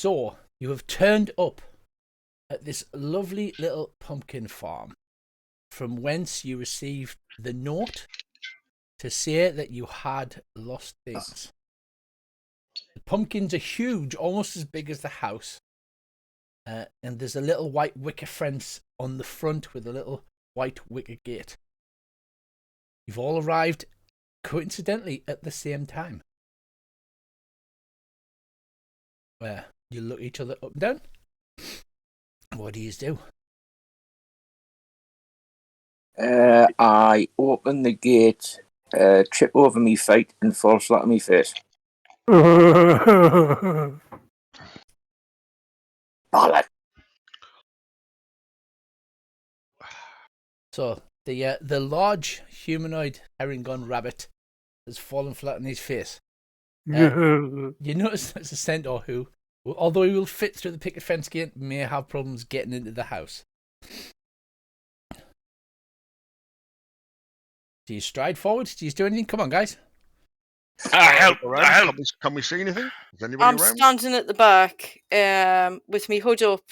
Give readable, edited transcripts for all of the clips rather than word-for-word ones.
So, you have turned up at this lovely little pumpkin farm from whence you received the note to say that you had lost things. The pumpkins are huge, almost as big as the house. And there's a little white wicker fence on the front with a little white wicker gate. You've all arrived coincidentally at the same time. Where you look each other up and down. What do you do? I open the gate, trip over me feet, and fall flat on me face. Oh, Bollocks. So the large humanoid herringon rabbit has fallen flat on his face. You notice there's a centaur who, although he will fit through the picket fence gate, may have problems getting into the house. Do you stride forward? Do you do anything? Come on, guys. I help. Can we see anything? Is anybody I'm around? standing at the back, with me hood up,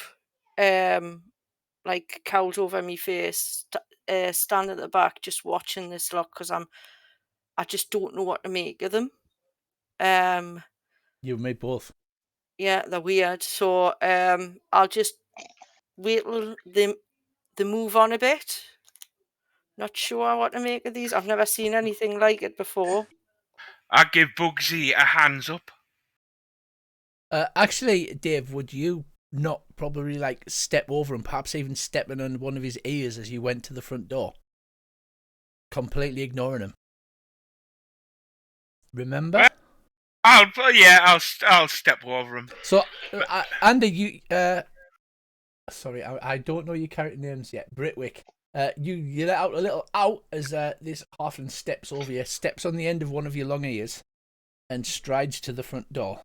like cowled over me face, standing at the back, just watching this lot because I just don't know what to make of them. You've made both. Yeah, they're weird. So I'll just wait till they move on a bit. Not sure what to make of these. I've never seen anything like it before. I give Bugsy a hands up. Actually, Dave, would you not probably like step over and perhaps even stepping on one of his ears as you went to the front door? Completely ignoring him. Remember? I'll step over him. So, Andy, you sorry, I don't know your character names yet. Britwick. You let out a little out as this halfling steps over you, steps on the end of one of your long ears, and strides to the front door.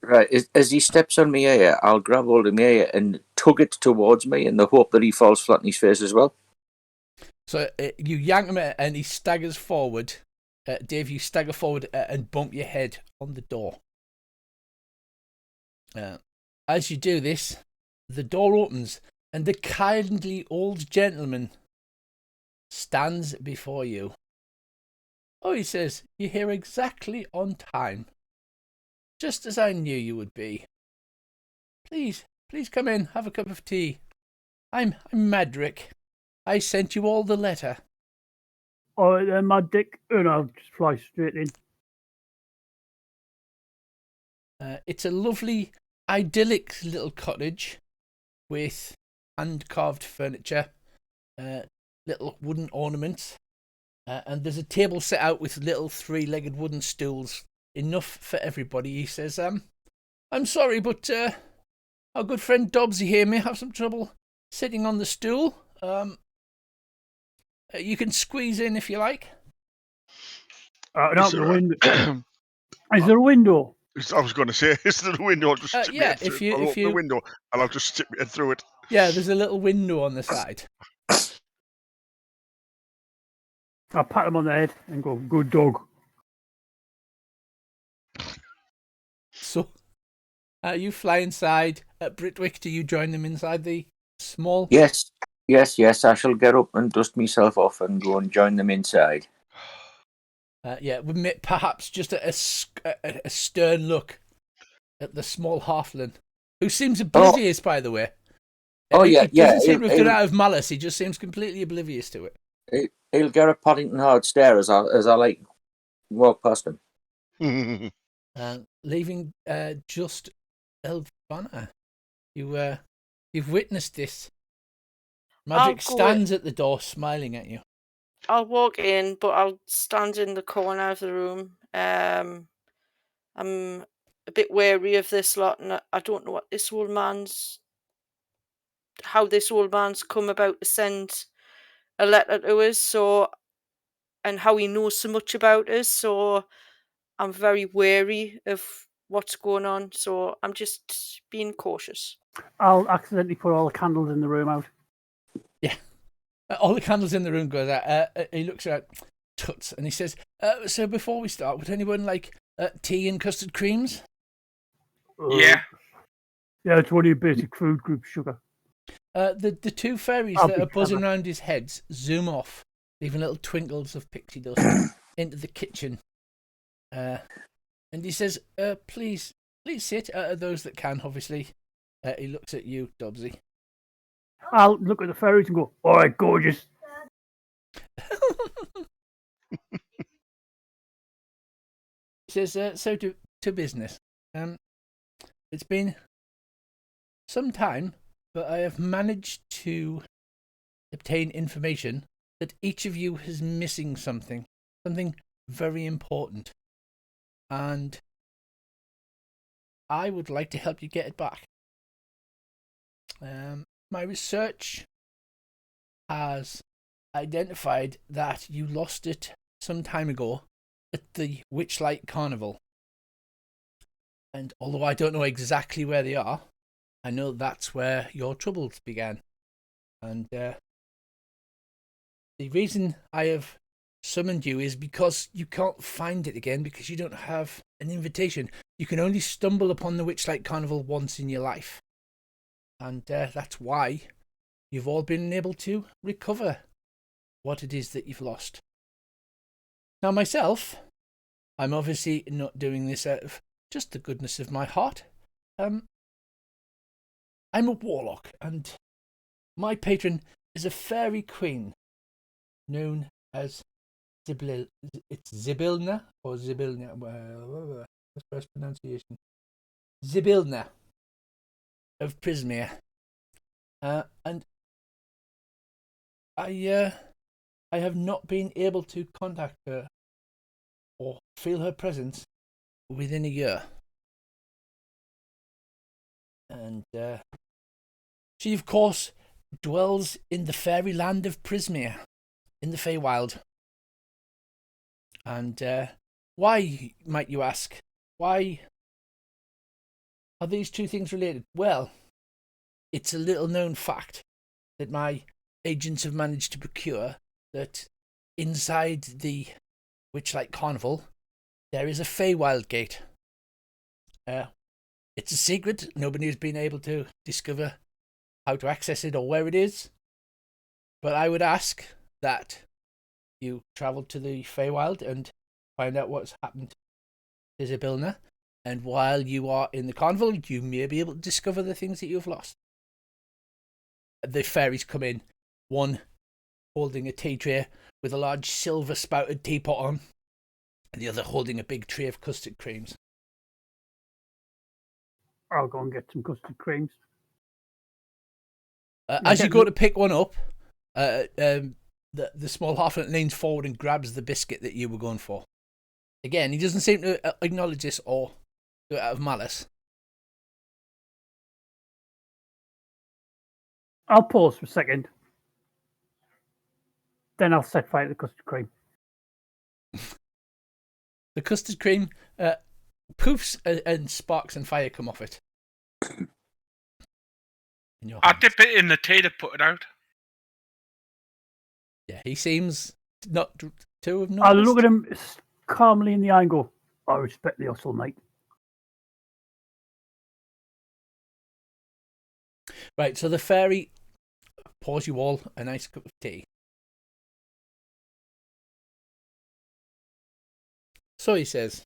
Right, as he steps on me ear, I'll grab hold of my ear and tug it towards me in the hope that he falls flat on his face as well. So you yank him and he staggers forward. Dave, you stagger forward and bump your head on the door. As you do this, the door opens and the kindly old gentleman stands before you. Oh, he says, you're here exactly on time. Just as I knew you would be. Please come in, have a cup of tea. I'm Madrick. I sent you all the letter. All right then, my dick, and I'll just fly straight in. It's a lovely, idyllic little cottage with hand-carved furniture, little wooden ornaments, and there's a table set out with little three-legged wooden stools, enough for everybody. He says, I'm sorry, but our good friend Dobbsy here may have some trouble sitting on the stool. You can squeeze in if you like. Out the window. Is there a window? I was going to say, is there a window? I'll just stick yeah, my head through. I'll open the window and I'll just stick my head through it. Yeah, there's a little window on the side. I'll pat him on the head and go, good dog. So, you fly inside. Britwick, do you join them inside the small? Yes. I shall get up and dust myself off and go and join them inside. Yeah, with perhaps just a stern look at the small halfling, who seems oblivious, by the way. He doesn't seem to have done it out of malice. He just seems completely oblivious to it. He'll get a Paddington hard stare as I like walk past him. Leaving just Elvana. You've witnessed this. Magic stands at the door, smiling at you. I'll walk in, but I'll stand in the corner of the room. I'm a bit wary of this lot, and I don't know how this old man's come about to send a letter to us, and how he knows so much about us. So I'm very wary of what's going on. So I'm just being cautious. I'll accidentally put all the candles in the room out. Yeah. All the candles in the room goes out. He looks out, tuts, and he says, so before we start, would anyone like tea and custard creams? Yeah. Yeah, it's one of your basic food groups, sugar. The two fairies I'll that be are buzzing clever. around his head zoom off, leaving little twinkles of pixie dust into the kitchen. And he says, please sit. Those that can, obviously. He looks at you, Dobbsy. I'll look at the fairies and go, all right, gorgeous. He says, so to business. It's been some time, but I have managed to obtain information that each of you is missing something very important. And I would like to help you get it back. My research has identified that you lost it some time ago at the Witchlight Carnival. And although I don't know exactly where they are, I know that's where your troubles began. And the reason I have summoned you is because you can't find it again because you don't have an invitation. You can only stumble upon the Witchlight Carnival once in your life. And that's why you've all been able to recover what it is that you've lost. Now myself, I'm obviously not doing this out of just the goodness of my heart. I'm a warlock, and my patron is a fairy queen known as it's Zybilna or Zybilna. What's the first pronunciation? Zybilna of Prismere. And I have not been able to contact her or feel her presence within a year. And she, of course, dwells in the fairy land of Prismere, in the Feywild. And why, might you ask? Why are these two things related? Well, it's a little known fact that my agents have managed to procure that inside the Witchlight Carnival there is a Feywild gate. It's a secret. Nobody has been able to discover how to access it or where it is. But I would ask that you travel to the Feywild and find out what's happened to Zybilna. And while you are in the carnival, you may be able to discover the things that you've lost. The fairies come in, one holding a tea tray with a large silver spouted teapot on, and the other holding a big tray of custard creams. I'll go and get some custard creams. As you go to pick one up, the small halfling leans forward and grabs the biscuit that you were going for. Again, he doesn't seem to acknowledge this or do it out of malice. I'll pause for a second. Then I'll set fire to the custard cream. The custard cream poofs and sparks and fire come off it. I dip it in the tea to put it out. Yeah, he seems not to have noticed. I'll look at him calmly in the eye and go, I respect the hustle, mate. Right, so the fairy pours you all a nice cup of tea. So he says,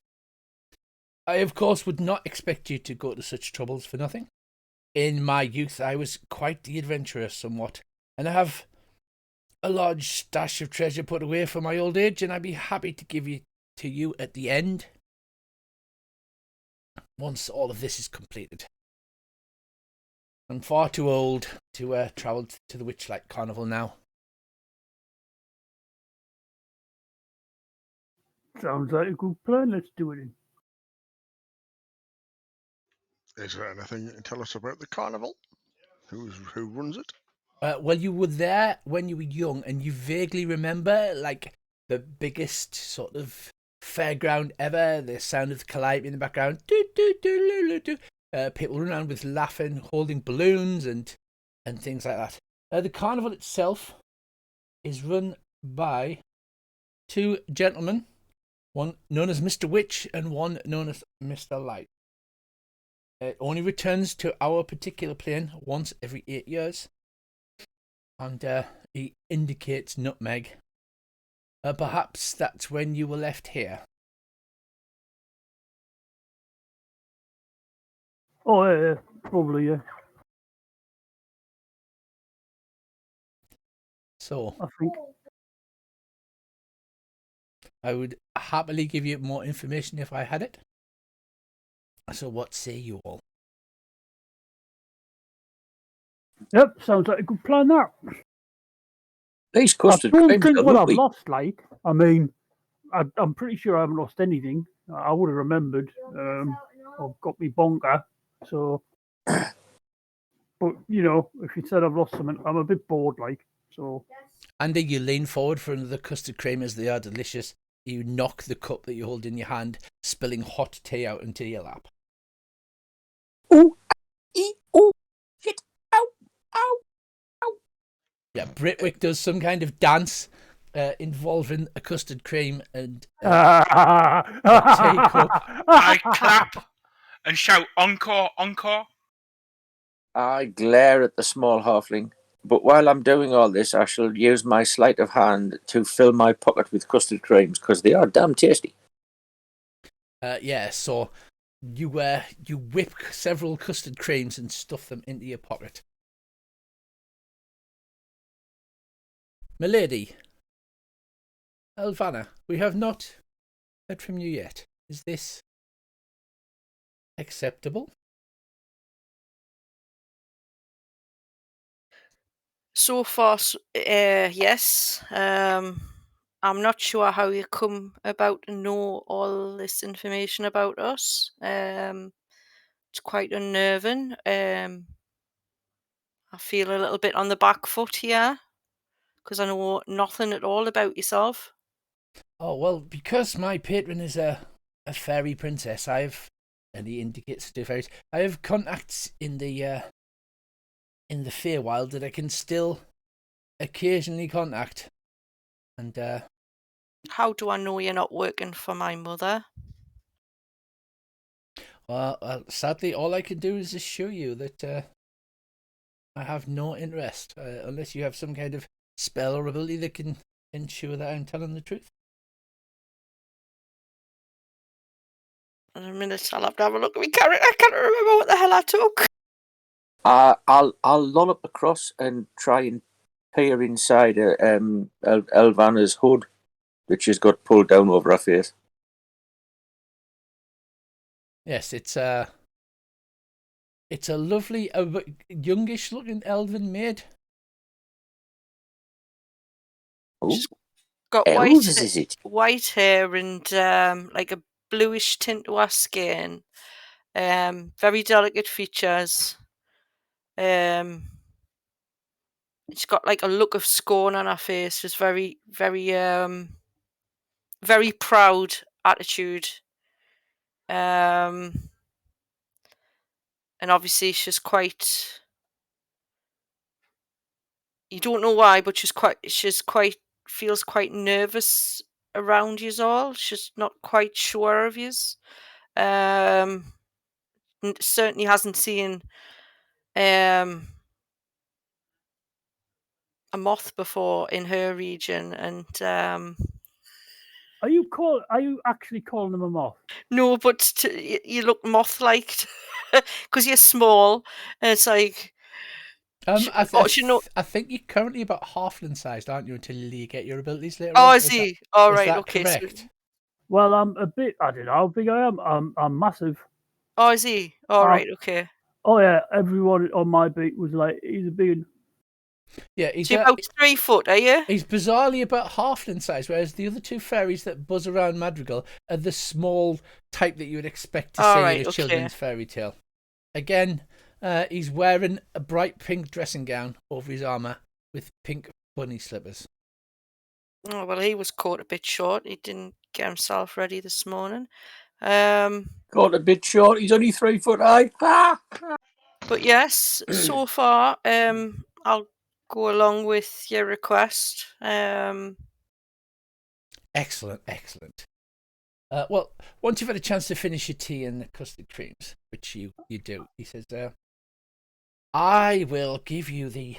I of course would not expect you to go to such troubles for nothing. In my youth I was quite the adventurer somewhat, and I have a large stash of treasure put away for my old age, and I'd be happy to give it to you at the end, once all of this is completed. I'm far too old to travel to the Witchlight Carnival now. Sounds like a good plan. Let's do it. Is there anything you can tell us about the carnival? Who runs it? Well, you were there when you were young, and you vaguely remember, like, the biggest sort of fairground ever, the sound of the calliope in the background, people running around with laughing, holding balloons and things like that. The carnival itself is run by two gentlemen, one known as Mr. Witch and one known as Mr. Light. It only returns to our particular plane once every 8 years. And he indicates Nutmeg. Perhaps that's when you were left here. Oh, yeah, probably, yeah. So, I think. I would happily give you more information if I had it. So what say you all? Yep, sounds like a good plan, that. These I custard don't creams think are what I've lovely. lost, like, I mean, I'm pretty sure I haven't lost anything. I would have remembered. I've got me bonker, so. But, you know, if you said I've lost something, I'm a bit bored, like, so. Andy, you lean forward for another custard cream as they are delicious. You knock the cup that you hold in your hand, spilling hot tea out into your lap. Ooh, ooh, shit, ow, ow, ow. Yeah, Britwick does some kind of dance involving a custard cream and tea cup. I clap and shout, encore, encore. I glare at the small halfling, but while I'm doing all this, I shall use my sleight of hand to fill my pocket with custard creams, because they are damn tasty. Yeah, so you whip several custard creams and stuff them into your pocket. Milady, Elvana, we have not heard from you yet. Is this acceptable? So far, yes. I'm not sure how you come about to know all this information about us. It's quite unnerving. I feel a little bit on the back foot here because I know nothing at all about yourself. Oh, well, because my patron is a fairy princess, and he indicates two fairies, I have contacts in the Feywild that I can still occasionally contact. And How do I know you're not working for my mother? well, sadly, all I can do is assure you that I have no interest, unless you have some kind of spell or ability that can ensure that I'm telling the truth. In a minute, I'll have to have a look at my character. I can't remember what the hell I took. I'll lollop across and try and peer inside Elvana's hood, which she's got pulled down over her face. Yes, it's a lovely, youngish-looking elven maid. She's got Elves, is it? white hair and like a bluish tint to her skin. Very delicate features. She's got like a look of scorn on her face. Just very, very, very proud attitude. And obviously she's quite. You don't know why, but feels quite nervous around yous all. She's not quite sure of yous. Certainly hasn't seen a moth before in her region, and Are you actually calling them a moth? no, but you look moth-like because you're small, and it's like. I think you're currently about halfling sized, aren't you? Until you get your abilities later Oh, on. is he? All right, that okay. correct? So, Well, I'm a bit. I don't know how big I am. I'm massive. oh, is he? All right, okay. Oh yeah, everyone on my beat was like, he's a big. Yeah, he's So you're about 3 foot, are you? He's bizarrely about halfling size, whereas the other two fairies that buzz around Madrigal are the small type that you would expect to see in a children's fairy tale. Again, he's wearing a bright pink dressing gown over his armour with pink bunny slippers. Oh, well, he was caught a bit short. He didn't get himself ready this morning. Caught a bit short. He's only 3 foot high. But yes, so far, I'll go along with your request. Excellent. Well, once you've had a chance to finish your tea and the custard creams, which you do, he says, I will give you the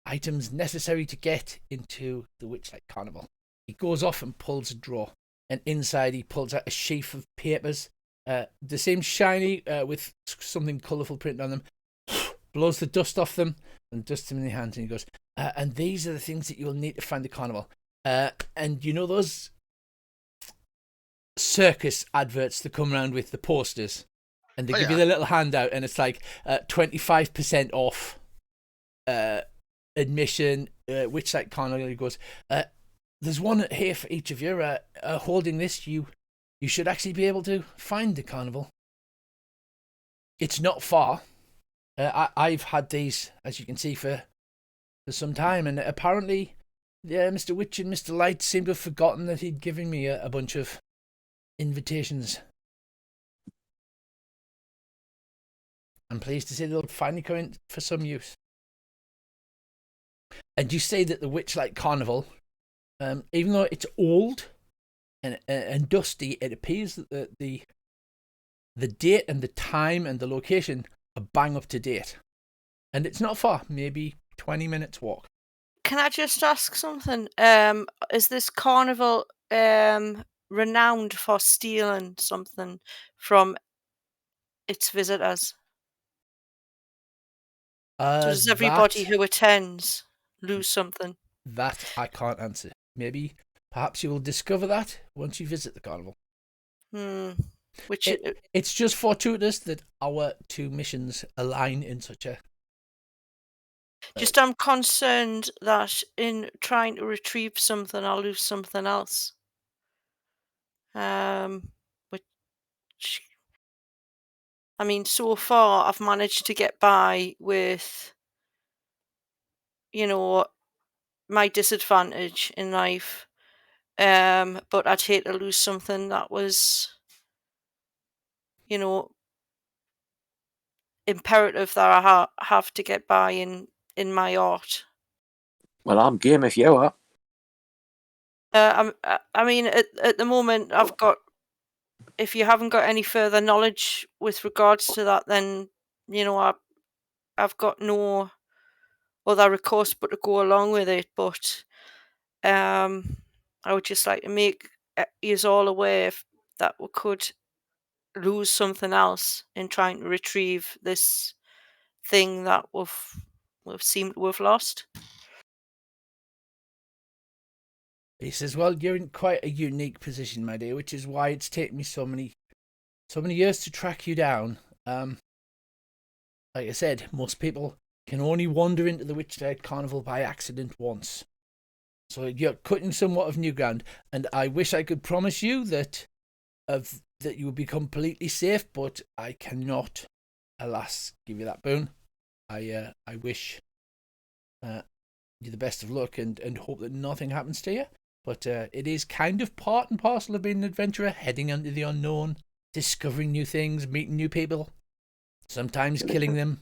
items necessary to get into the Witchlight Carnival. He goes off and pulls a drawer, and inside he pulls out a sheaf of papers, the same shiny with something colourful printed on them, blows the dust off them and dusts them in the hands, and he goes, and these are the things that you'll need to find the carnival. And you know those circus adverts that come around with the posters, and they give you the little handout, and it's like 25% off admission, Witchlight Carnival. He goes, there's one here for each of you. Holding this, you should actually be able to find the carnival. It's not far. I've had these, as you can see, for some time, and apparently Mr. Witch and Mr. Light seem to have forgotten that he'd given me a bunch of invitations. I'm pleased to say they'll finally come in for some use. And you say that the Witchlight Carnival, even though it's old and dusty, it appears that the date and the time and the location are bang up to date. And it's not far, maybe 20 minutes walk. Can I just ask something? Is this carnival renowned for stealing something from its visitors? So does everybody who attends lose something? That I can't answer. Maybe, perhaps you will discover that once you visit the carnival. It's just fortuitous that our two missions align in such a... Just I'm concerned that in trying to retrieve something, I'll lose something else. Which, I mean, so far I've managed to get by with, my disadvantage in life. But I'd hate to lose something that was, imperative that I have to get by in my art. Well, I'm game if you are. I mean, at the moment, I've got... If you haven't got any further knowledge with regards to that, then I've got no other recourse but to go along with it. But I would just like to make you all aware that we could lose something else in trying to retrieve this thing that we've seemed to have lost. He says, well, you're in quite a unique position, my dear, which is why it's taken me so many years to track you down. Like I said, most people can only wander into the Witchlight Carnival by accident once. So you're cutting somewhat of new ground, and I wish I could promise you that you would be completely safe, but I cannot, alas, give you that boon. I wish you the best of luck and hope that nothing happens to you. But it is kind of part and parcel of being an adventurer, heading into the unknown, discovering new things, meeting new people, sometimes killing them.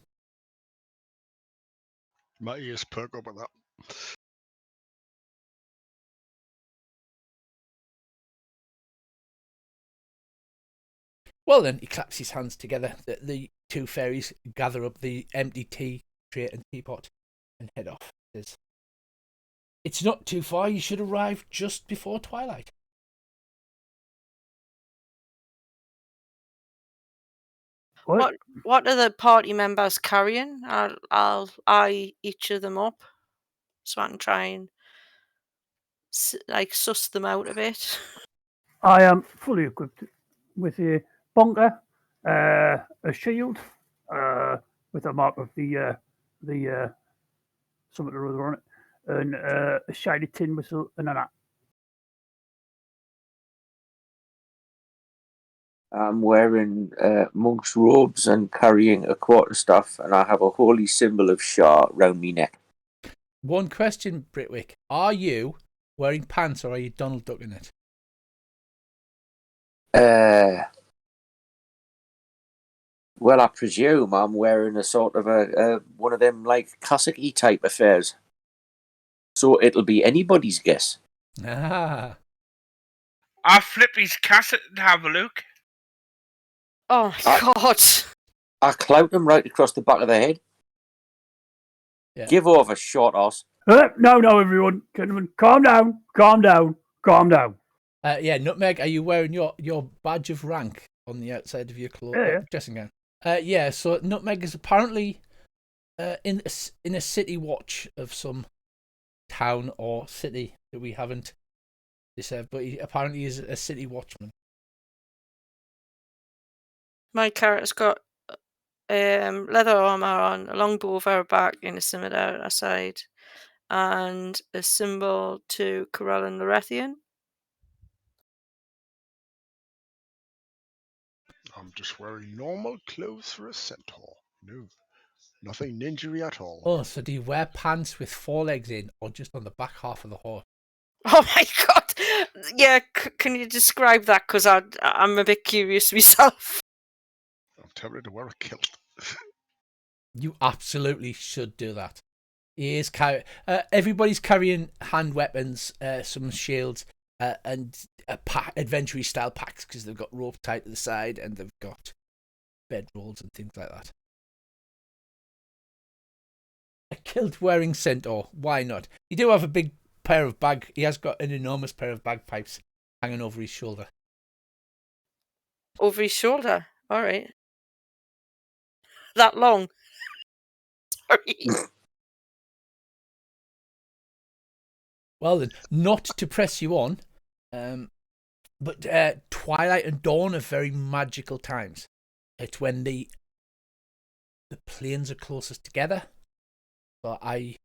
My ears perk up at that. Well, then he claps his hands together. The two fairies gather up the empty tea tray and teapot and head off. It's not too far. You should arrive just before twilight. What are the party members carrying? I'll eye each of them up so I can try and suss them out a bit. I am fully equipped with a bonker, a shield, with a mark of the something or other on it, and a shiny tin whistle and a hat. I'm wearing monk's robes and carrying a quarterstaff, and I have a holy symbol of Shah round me neck. One question, Britwick. Are you wearing pants or are you Donald Ducking it? Well, I presume I'm wearing a sort of a one of them like cassock-y type affairs. So it'll be anybody's guess. Ah. I flip his cassette to have a look. Oh my god. I clout him right across the back of the head. Yeah. Give over, short ass. No, everyone. Gentlemen, calm down. Yeah, Nutmeg, are you wearing your badge of rank on the outside of your Yeah. dressing gown? Yeah, so Nutmeg is apparently in a city watch of some town or city that we haven't decided, but he apparently is a city watchman. My character's got leather armor on, a longbow over her back in a scimitar aside, and a symbol to Corral and Lorethian. I'm just wearing normal clothes for a centaur. No, nothing ninja-y at all. Oh, so do you wear pants with forelegs in, or just on the back half of the horse? Oh my god! Yeah, can you describe that? Because I'm a bit curious myself. I'm tempted to wear a kilt. You absolutely should do that. He is everybody's carrying hand weapons, some shields, and adventure style packs because they've got rope tied to the side and they've got bedrolls and things like that. A kilt wearing centaur, why not? You do have a big pair of he has got an enormous pair of bagpipes hanging over his shoulder. Over his shoulder? Alright. That long? Sorry. Well then, not to press you on, but twilight and dawn are very magical times. It's when the planes are closest together. So I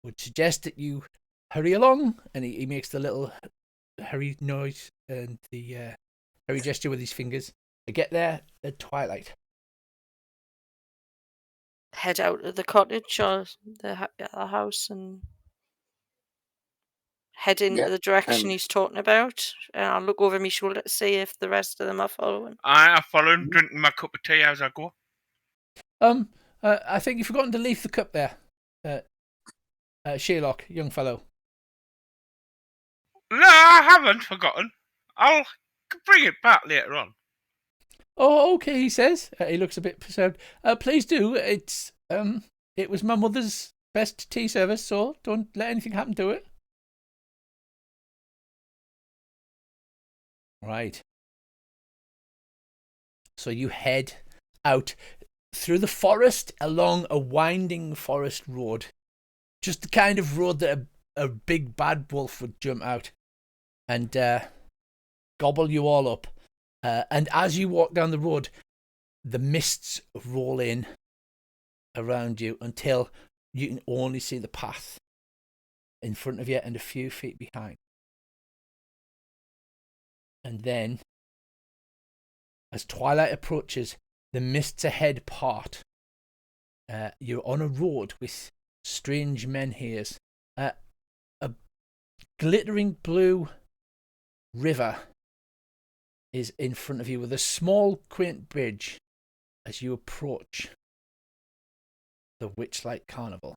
would suggest that you hurry along, and he makes the little hurry noise and the hurry gesture with his fingers to get there at twilight. Head out of the cottage or the house and head into the direction he's talking about. And I'll look over my shoulder to see if the rest of them are following. I follow him, drinking my cup of tea as I go. I think you've forgotten to leave the cup there, Sherlock, young fellow. No, I haven't forgotten. I'll bring it back later on. Oh, okay, he says. He looks a bit perturbed. Please do. It was my mother's best tea service, so don't let anything happen to it. Right. So you head out through the forest along a winding forest road. Just the kind of road that a big bad wolf would jump out and gobble you all up. And as you walk down the road, the mists roll in around you until you can only see the path in front of you and a few feet behind. And then, as twilight approaches, the mists ahead part. You're on a road with strange menhirs. A glittering blue river is in front of you with a small, quaint bridge as you approach the Witchlight Carnival.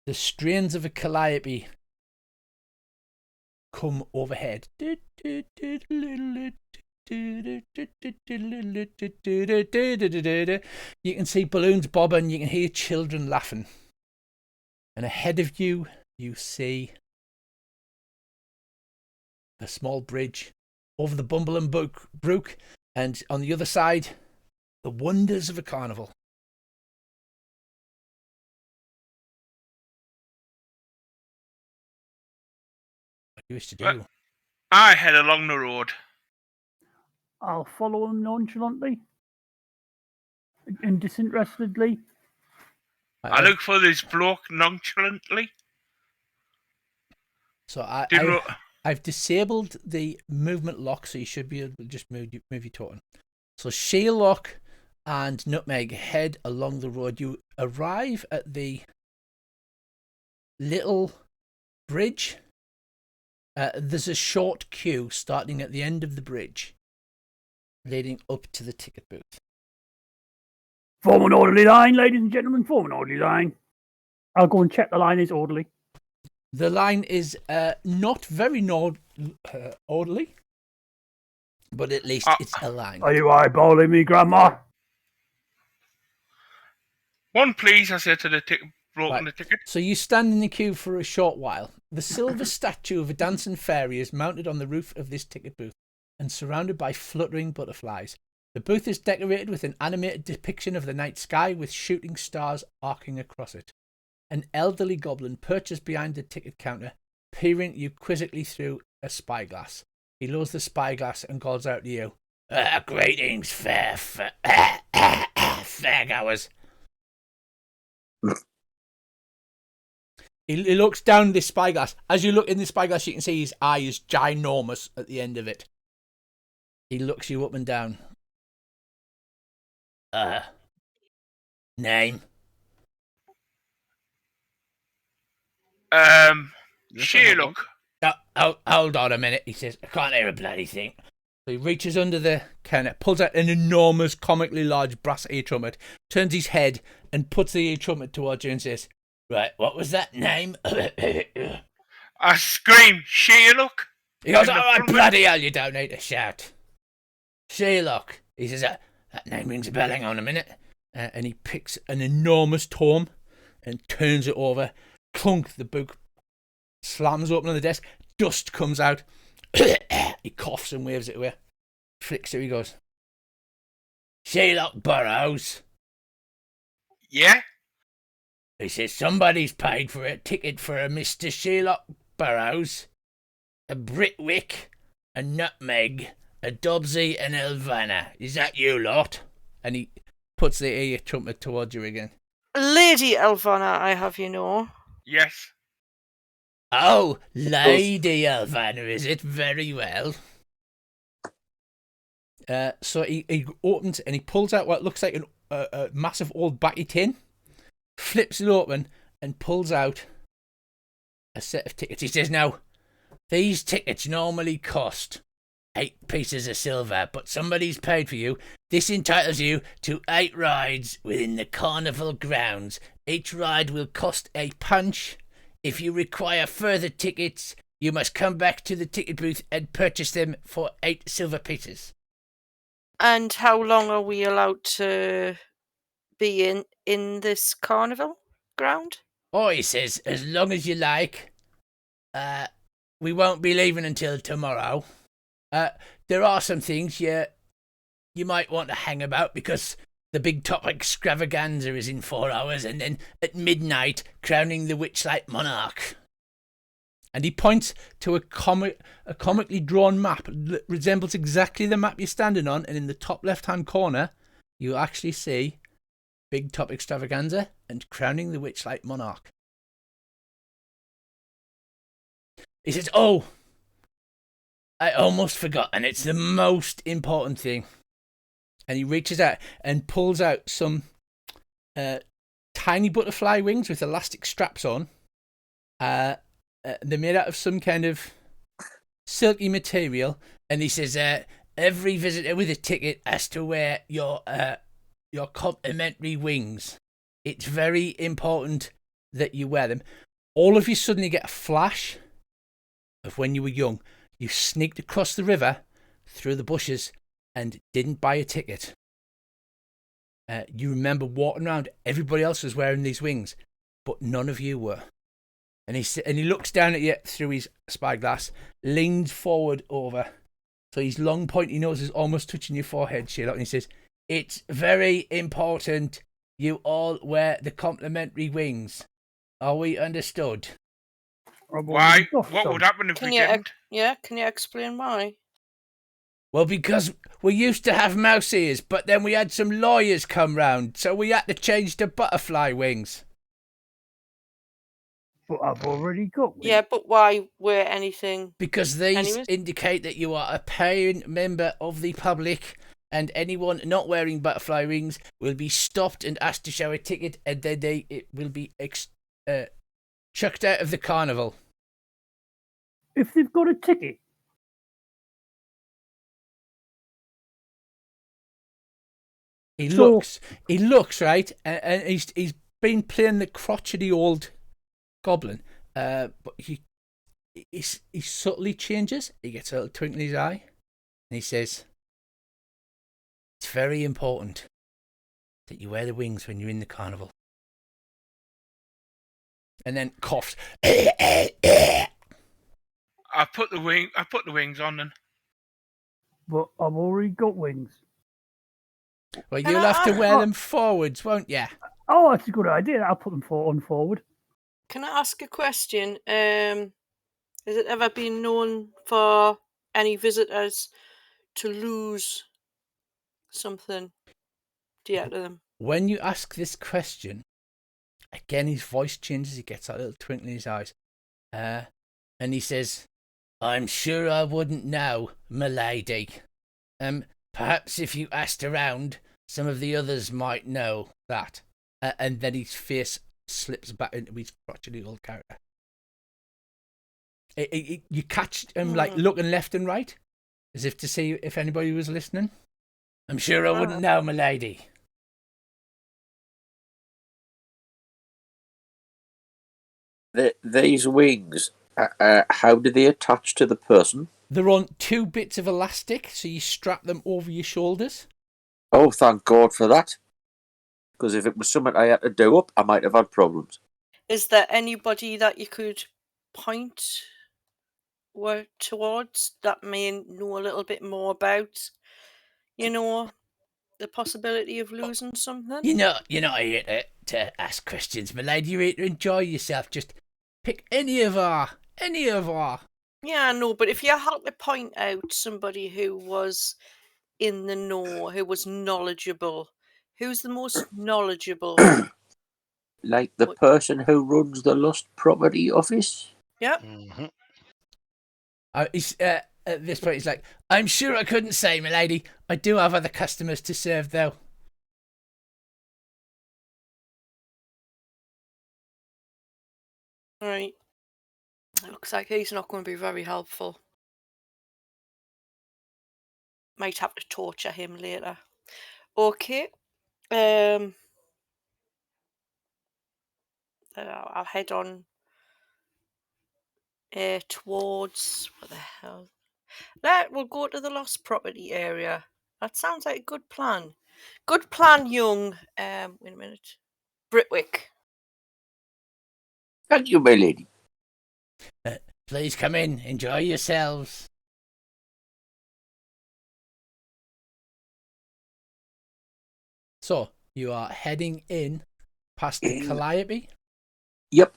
The strains of a calliope come overhead. You can see balloons bobbing, you can hear children laughing. And ahead of you, you see a small bridge over the Bumbling Brook, and on the other side, the wonders of a carnival. What do you wish to do? I head along the road. I'll follow him nonchalantly and disinterestedly. I look for this bloke nonchalantly. So I've disabled the movement lock, so you should be able to just move your token. So Sherlock and Nutmeg head along the road. You arrive at the little bridge. There's a short queue starting at the end of the bridge, leading up to the ticket booth. Form an orderly line, ladies and gentlemen. Form an orderly line. I'll go and check the line is orderly. The line is not very orderly, but at least it's a line. Are you eyeballing me, Grandma? One, please, I said to the bloke Right. on the ticket. So you stand in the queue for a short while. The silver statue of a dancing fairy is mounted on the roof of this ticket booth and surrounded by fluttering butterflies. The booth is decorated with an animated depiction of the night sky with shooting stars arcing across it. An elderly goblin perches behind the ticket counter, peering at you quizzically through a spyglass. He lowers the spyglass and calls out to you, "Greetings, fairgoers." He looks down this spyglass. As you look in the spyglass, you can see his eye is ginormous at the end of it. He looks you up and down. Name? Sherlock. Hold on a minute, he says. I can't hear a bloody thing. So he reaches under the counter, pulls out an enormous, comically large brass ear trumpet, turns his head and puts the ear trumpet towards you and says, "Right, what was that name?" I scream, Sherlock. He goes, And the "All right, trumpet- bloody hell, you don't need to shout." Sherlock. He says, that name rings a bell, hang on a minute. And he picks an enormous tome and turns it over. Clunk, the book slams open on the desk. Dust comes out. He coughs and waves it away. Flicks it, he goes, "Sherlock Burrows." Yeah? He says, "Somebody's paid for a ticket for a Mr. Sherlock Burrows, a Britwick, a Nutmeg, a Dobsy, and Elvana. Is that you lot?" And he puts the ear trumpet towards you again. Lady Elvana, I have you know. Yes. "Oh, Lady Elvana, is it? Very well." So he opens and he pulls out what looks like a massive old batty tin, flips it open and pulls out a set of tickets. He says, "Now, these tickets normally cost 8 pieces of silver, but somebody's paid for you. This entitles you to 8 rides within the Carnival grounds. Each ride will cost a punch. If you require further tickets, you must come back to the ticket booth and purchase them for 8 silver pieces." And how long are we allowed to be in this carnival ground? "Oh," he says, "as long as you like. We won't be leaving until tomorrow. There are some things you might want to hang about because the big top extravaganza is in 4 hours, and then at midnight, crowning the Witchlight monarch." And he points to a comically drawn map that resembles exactly the map you're standing on, and in the top left-hand corner, you actually see big top extravaganza and crowning the Witchlight monarch. He says, "Oh, I almost forgot, and it's the most important thing." And he reaches out and pulls out some tiny butterfly wings with elastic straps on. They're made out of some kind of silky material. And he says, "Every visitor with a ticket has to wear your complimentary wings. It's very important that you wear them." All of you suddenly get a flash of when you were young. You sneaked across the river, through the bushes, and didn't buy a ticket. You remember walking around. Everybody else was wearing these wings, but none of you were. And he looks down at you through his spyglass, leans forward over. So his long pointy nose is almost touching your forehead, Sherlock. And he says, "It's very important you all wear the complimentary wings. Are we understood?" Why? What would happen if we didn't? Can you explain why? "Well, because we used to have mouse ears, but then we had some lawyers come round, so we had to change to butterfly wings." But I've already got one. Yeah, but why wear anything? "Because these Anyways. indicate that you are a paying member of the public, and anyone not wearing butterfly wings will be stopped and asked to show a ticket, and then it will be chucked out of the carnival." If they've got a ticket. He So- looks right, and he's been playing the crotchety old goblin, But he subtly changes. He gets a little twinkle in his eye, and he says, "It's very important that you wear the wings when you're in the carnival." And then coughs. I put the wings on then. But I've already got wings. Well, Can you'll I have to ask- wear them forwards, won't you? Oh, that's a good idea. I'll put them on forward. Can I ask a question? Has it ever been known for any visitors to lose something dear to them? When you ask this question, again his voice changes. He gets that little twinkle in his eyes, and he says, "I'm sure I wouldn't know, m'lady. Perhaps if you asked around, some of the others might know that." And then his face slips back into his crotchety old character. You catch him like looking left and right, as if to see if anybody was listening. "I'm sure I wouldn't know, m'lady." These wings, how do they attach to the person? They're on 2 bits of elastic, so you strap them over your shoulders. Oh, thank God for that. Because if it was something I had to do up, I might have had problems. Is there anybody that you could point towards that may know a little bit more about, the possibility of losing something? You're not here to ask questions, m'lady. You're here to enjoy yourself. Just pick any of our. Yeah, I know, but if you had to point out somebody who was in the know, who was knowledgeable, who's the most knowledgeable? Like the person who runs the Lost Property Office? Yep. Mm-hmm. At this point, he's like, "I'm sure I couldn't say, m'lady. I do have other customers to serve, though." Right. It looks like he's not going to be very helpful. Might have to torture him later. Okay. I'll head on towards what the hell? We'll go to the lost property area. That sounds like a good plan. Good plan, young. Wait a minute. Britwick. Thank you, my lady. Please come in. Enjoy yourselves. So, you are heading in past the Calliope. Yep.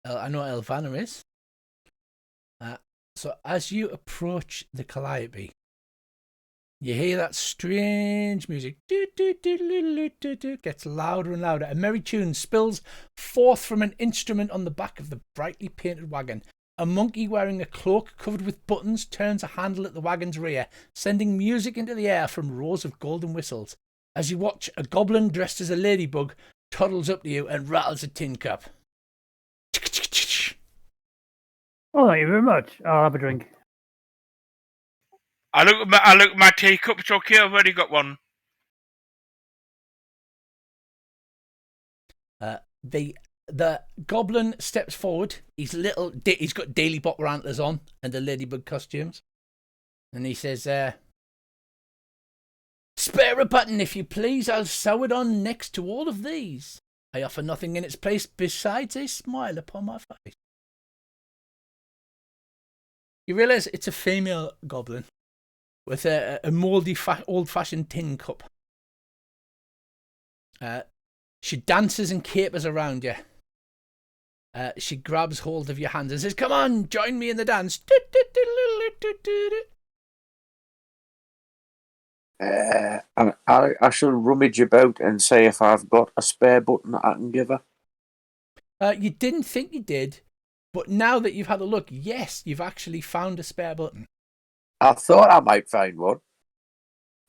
I know Elvana is. So, as you approach the Calliope, you hear that strange music. Gets louder and louder. A merry tune spills forth from an instrument on the back of the brightly painted wagon. A monkey wearing a cloak covered with buttons turns a handle at the wagon's rear, sending music into the air from rows of golden whistles. As you watch, a goblin dressed as a ladybug toddles up to you and rattles a tin cup. Oh, thank you very much. I'll have a drink. I look at my teacup. It's okay. I've already got one. The goblin steps forward. He's got daily bopper antlers on and the ladybug costumes, and he says, "Spare a button, if you please. I'll sew it on next to all of these. I offer nothing in its place besides a smile upon my face." You realise it's a female goblin with a mouldy, old-fashioned tin cup. She dances and capers around you. She grabs hold of your hands and says, "Come on, join me in the dance." And I shall rummage about and say if I've got a spare button I can give her. You didn't think you did, but now that you've had a look, yes, you've actually found a spare button. I thought I might find one.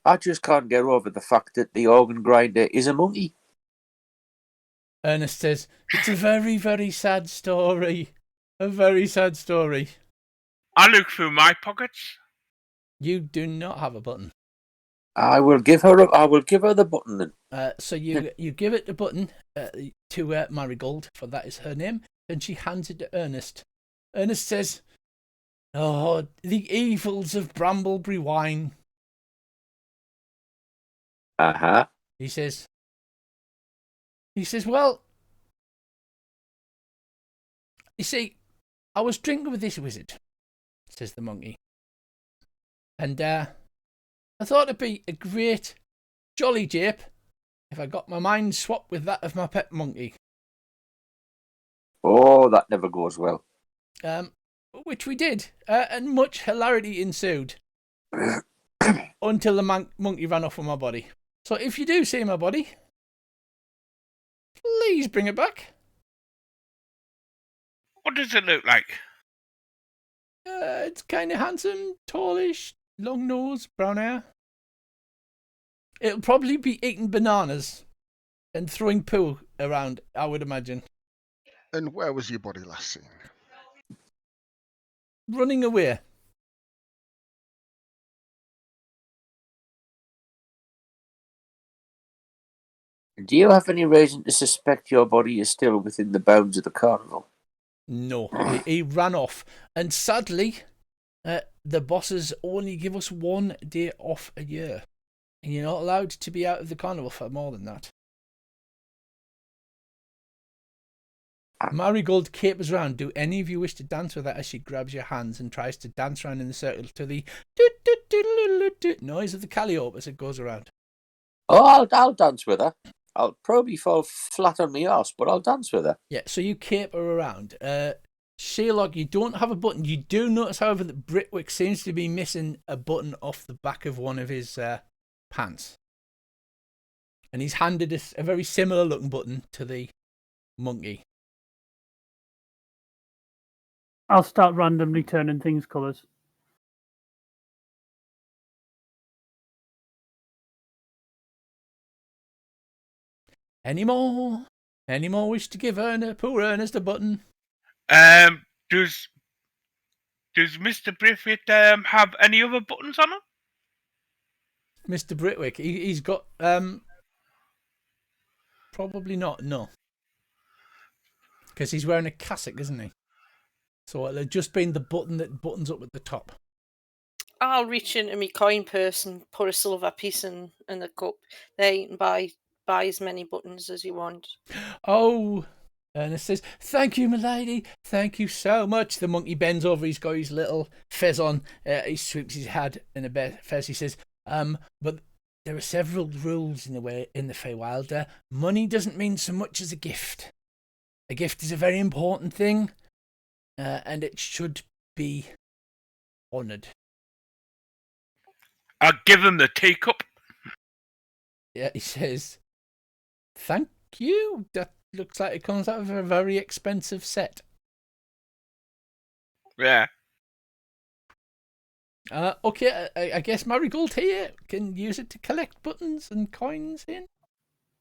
I just can't get over the fact that the organ grinder is a monkey. Ernest says, "It's a very, very sad story. A very sad story." I look through my pockets. You do not have a button. I will give her the button then. So you give it the button to Marigold, for that is her name, and she hands it to Ernest. Ernest says, "Oh, the evils of Brambleberry wine." Uh-huh. He says, "Well, you see, I was drinking with this wizard," says the monkey, "and I thought it'd be a great jolly jape if I got my mind swapped with that of my pet monkey." Oh, that never goes well. Which we did, and much hilarity ensued until the monkey ran off with my body. So if you do see my body, please bring it back. What does it look like? It's kind of handsome, tallish, long nose, brown hair. It'll probably be eating bananas and throwing poo around, I would imagine. And where was your body last seen? Running away. Do you have any reason to suspect your body is still within the bounds of the carnival? No, he ran off. And sadly, the bosses only give us 1 day off a year. And you're not allowed to be out of the carnival for more than that. Marigold capers round. Do any of you wish to dance with her as she grabs your hands and tries to dance around in the circle to the noise of the calliope as it goes around? Oh, I'll dance with her. I'll probably fall flat on my arse, but I'll dance with her. Yeah, so you caper around. Sherlock, you don't have a button. You do notice, however, that Britwick seems to be missing a button off the back of one of his pants. And he's handed us a very similar looking button to the monkey. I'll start randomly turning things colours. Any more? Any more wish to give poor Ernest a button? Does Mr. Briffett have any other buttons on him? Mr. Britwick, he's got probably not, no. Because he's wearing a cassock, isn't he? So it'll have just been the button that buttons up at the top. I'll reach into my coin purse and put a silver piece in the cup. There, you can buy as many buttons as you want. Oh, Ernest says, "Thank you, milady. Thank you so much." The monkey bends over. He's got his little fez on. He sweeps his head in a fez. He says, "But there are several rules in the Feywild. Money doesn't mean so much as a gift. A gift is a very important thing, and it should be honoured." I'll give him the teacup. Yeah, he says, "Thank you. That looks like it comes out of a very expensive set." Yeah. Okay, I guess Marigold here can use it to collect buttons and coins in.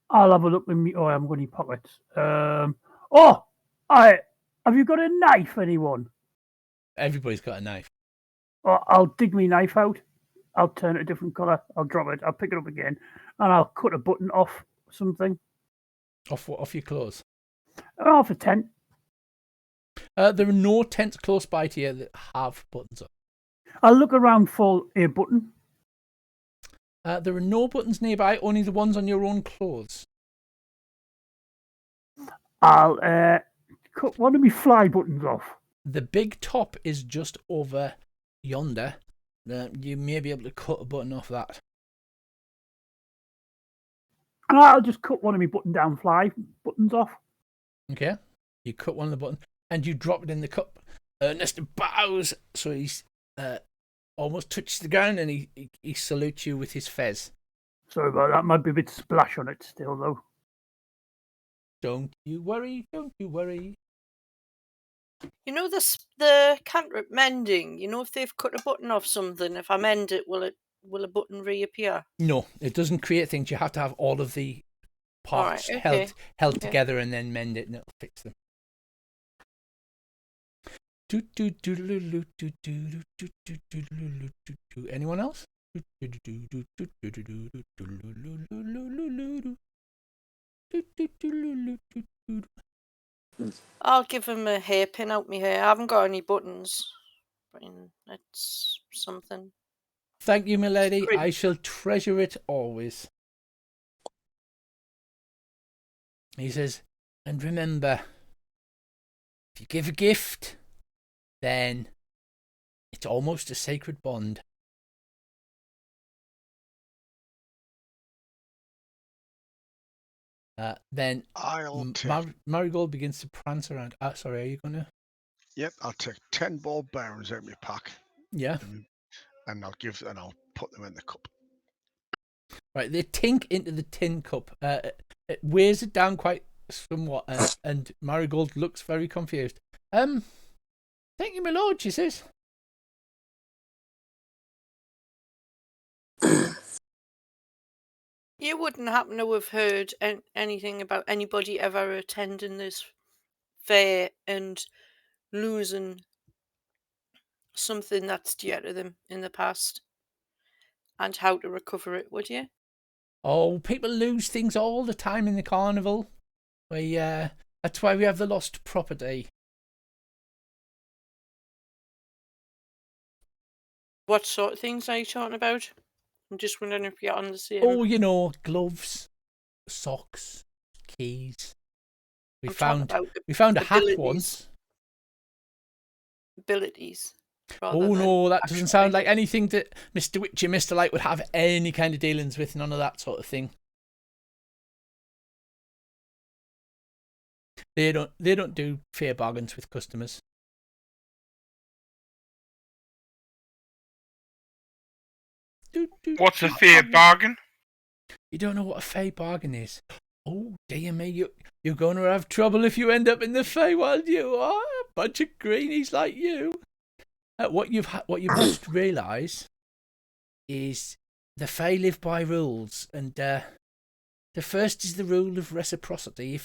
I'll have a look in me. Oh, I haven't got any pockets. Have you got a knife, anyone? Everybody's got a knife. Oh, I'll dig my knife out. I'll turn it a different colour. I'll drop it. I'll pick it up again, and I'll cut a button off something. Off what? Off your clothes? Off a tent. There are no tents close by to you that have buttons on. I'll look around for a button. There are no buttons nearby, only the ones on your own clothes. I'll cut one of my fly buttons off. The big top is just over yonder. You may be able to cut a button off that. And I'll just cut one of my button-down fly buttons off. Okay. You cut one of the buttons and you drop it in the cup. Ernest bows, so he's almost touches the ground, and he salutes you with his fez. Sorry about that. Might be a bit splash on it still, though. Don't you worry. Don't you worry. You know the cantrip mending. You know, if they've cut a button off something, if I mend it, will a button reappear? No, it doesn't create things. You have to have all of the parts held together and then mend it, and it'll fix them. Anyone else? I'll give him a hairpin out my hair. I haven't got any buttons. But that's something. Thank you, my lady. Great. I shall treasure it always. He says, and remember, if you give a gift, then it's almost a sacred bond. Then I'll take. Marigold begins to prance around. Sorry, are you gonna? Yep, I'll take 10 ball bearings out of my pack. Yeah. And I'll put them in the cup. Right, they tink into the tin cup. It weighs it down quite somewhat, and Marigold looks very confused. Thank you, my lord, she says. You wouldn't happen to have heard anything about anybody ever attending this fair and losing something that's dear to them in the past and how to recover it, would you? Oh, people lose things all the time in the carnival. That's why we have the lost property. What sort of things are you talking about? I'm just wondering if you're on the same. Oh, you know, gloves, socks, keys. We found a hat once. Abilities. Oh no, that doesn't sound like anything that Mr. Witchy, Mr. Light would have any kind of dealings with. None of that sort of thing. They don't do fair bargains with customers. What's a fair bargain? You don't know what a fair bargain is. Oh dear me, you're going to have trouble if you end up in the Feywild. You are a bunch of greenies like you. What you must realise is the Fey live by rules, and the first is the rule of reciprocity.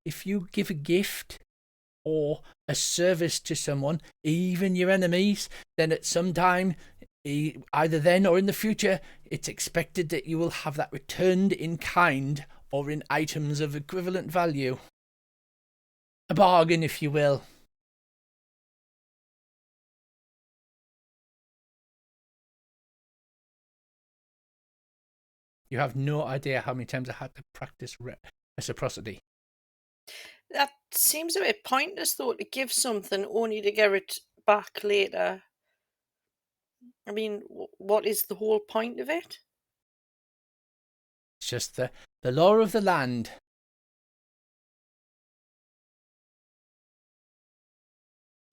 If you give a gift or a service to someone, even your enemies, then at some time, either then or in the future, it's expected that you will have that returned in kind or in items of equivalent value. A bargain, if you will. You have no idea how many times I had to practice reciprocity. That seems a bit pointless, though, to give something only to get it back later. I mean, what is the whole point of it? It's just the law of the land.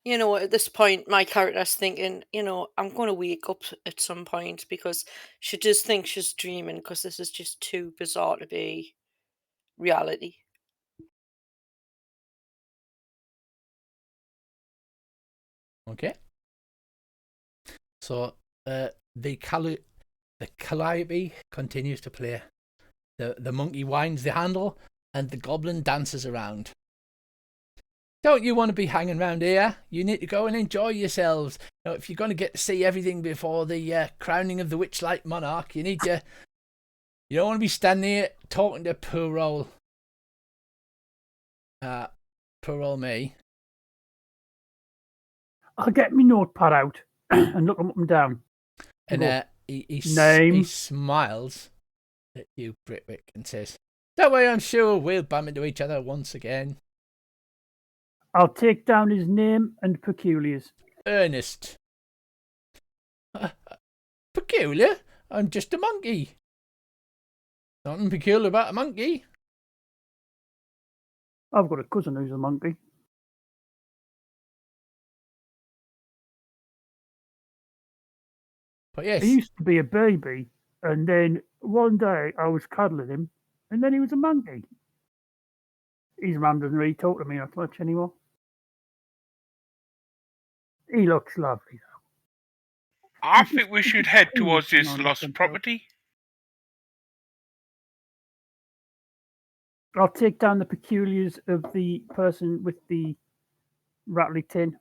You know, at this point, my character's thinking, I'm going to wake up at some point because she does think she's dreaming because this is just too bizarre to be reality. Okay. So the calliope continues to play. The monkey winds the handle and the goblin dances around. Don't you want to be hanging around here? You need to go and enjoy yourselves. If you're going to get to see everything before the crowning of the Witchlight monarch, you need to. You don't want to be standing here talking to poor old me. I'll get my notepad out and look them up and down. And he smiles at you, Britwick, and says, "That way, I'm sure we'll bump into each other once again." I'll take down his name and peculiars. Ernest. Peculiar? I'm just a monkey. Nothing peculiar about a monkey. I've got a cousin who's a monkey. But yes. He used to be a baby, and then one day I was cuddling him, and then he was a monkey. His mum doesn't really talk to me that much anymore. He looks lovely, though. I think we should head towards this lost property. I'll take down the peculiars of the person with the rattly tin.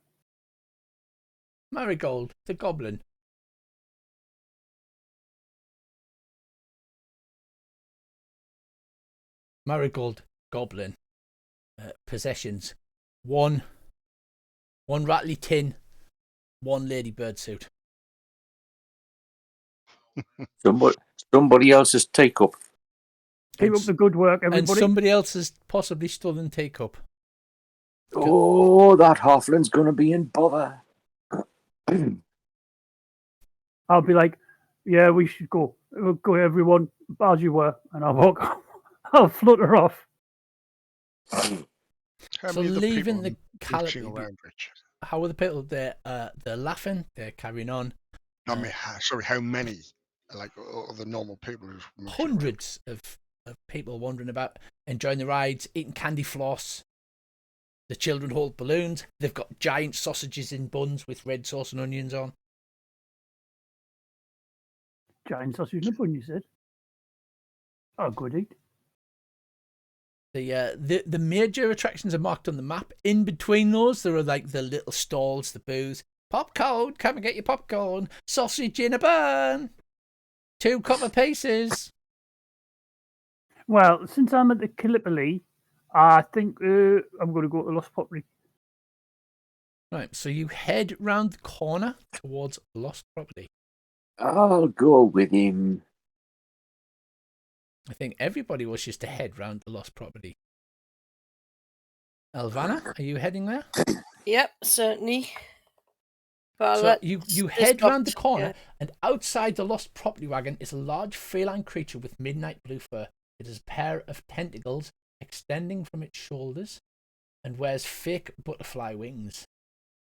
Marigold, the goblin. marigold goblin possessions. One rattly tin, one ladybird suit. Somebody else's teacup. Keep up the good work, And everybody. somebody else has possibly stolen teacup. Oh, that halfling's gonna be in bother. I'll be like, yeah, we should go. We'll go, everyone, as you were. And I'll walk off. I'll flutter off. How So many of the leaving people the mooching caliber, around, Rich? how are the people? They're laughing. They're carrying on. I mean, how many? Like all the normal people who's mooching around? Hundreds of people wandering about, enjoying the rides, eating candy floss. The children hold balloons. They've got giant sausages in buns with red sauce and onions on. Giant sausage in a bun, you said. Oh, good eat. The major attractions are marked on the map. In between those, there are like the little stalls, the booths. Popcorn, come and get your popcorn. Sausage in a bun. 2 copper pieces. Well, since I'm at the Gallipoli, I think I'm going to go to Lost Property. Right, so you head round the corner towards Lost Property. I'll go with him. I think everybody wishes to head round the Lost Property. Elvana, are you heading there? Yep, certainly. But So you head round the corner, and outside the Lost Property wagon is a large feline creature with midnight blue fur. It has a pair of tentacles extending from its shoulders and wears fake butterfly wings.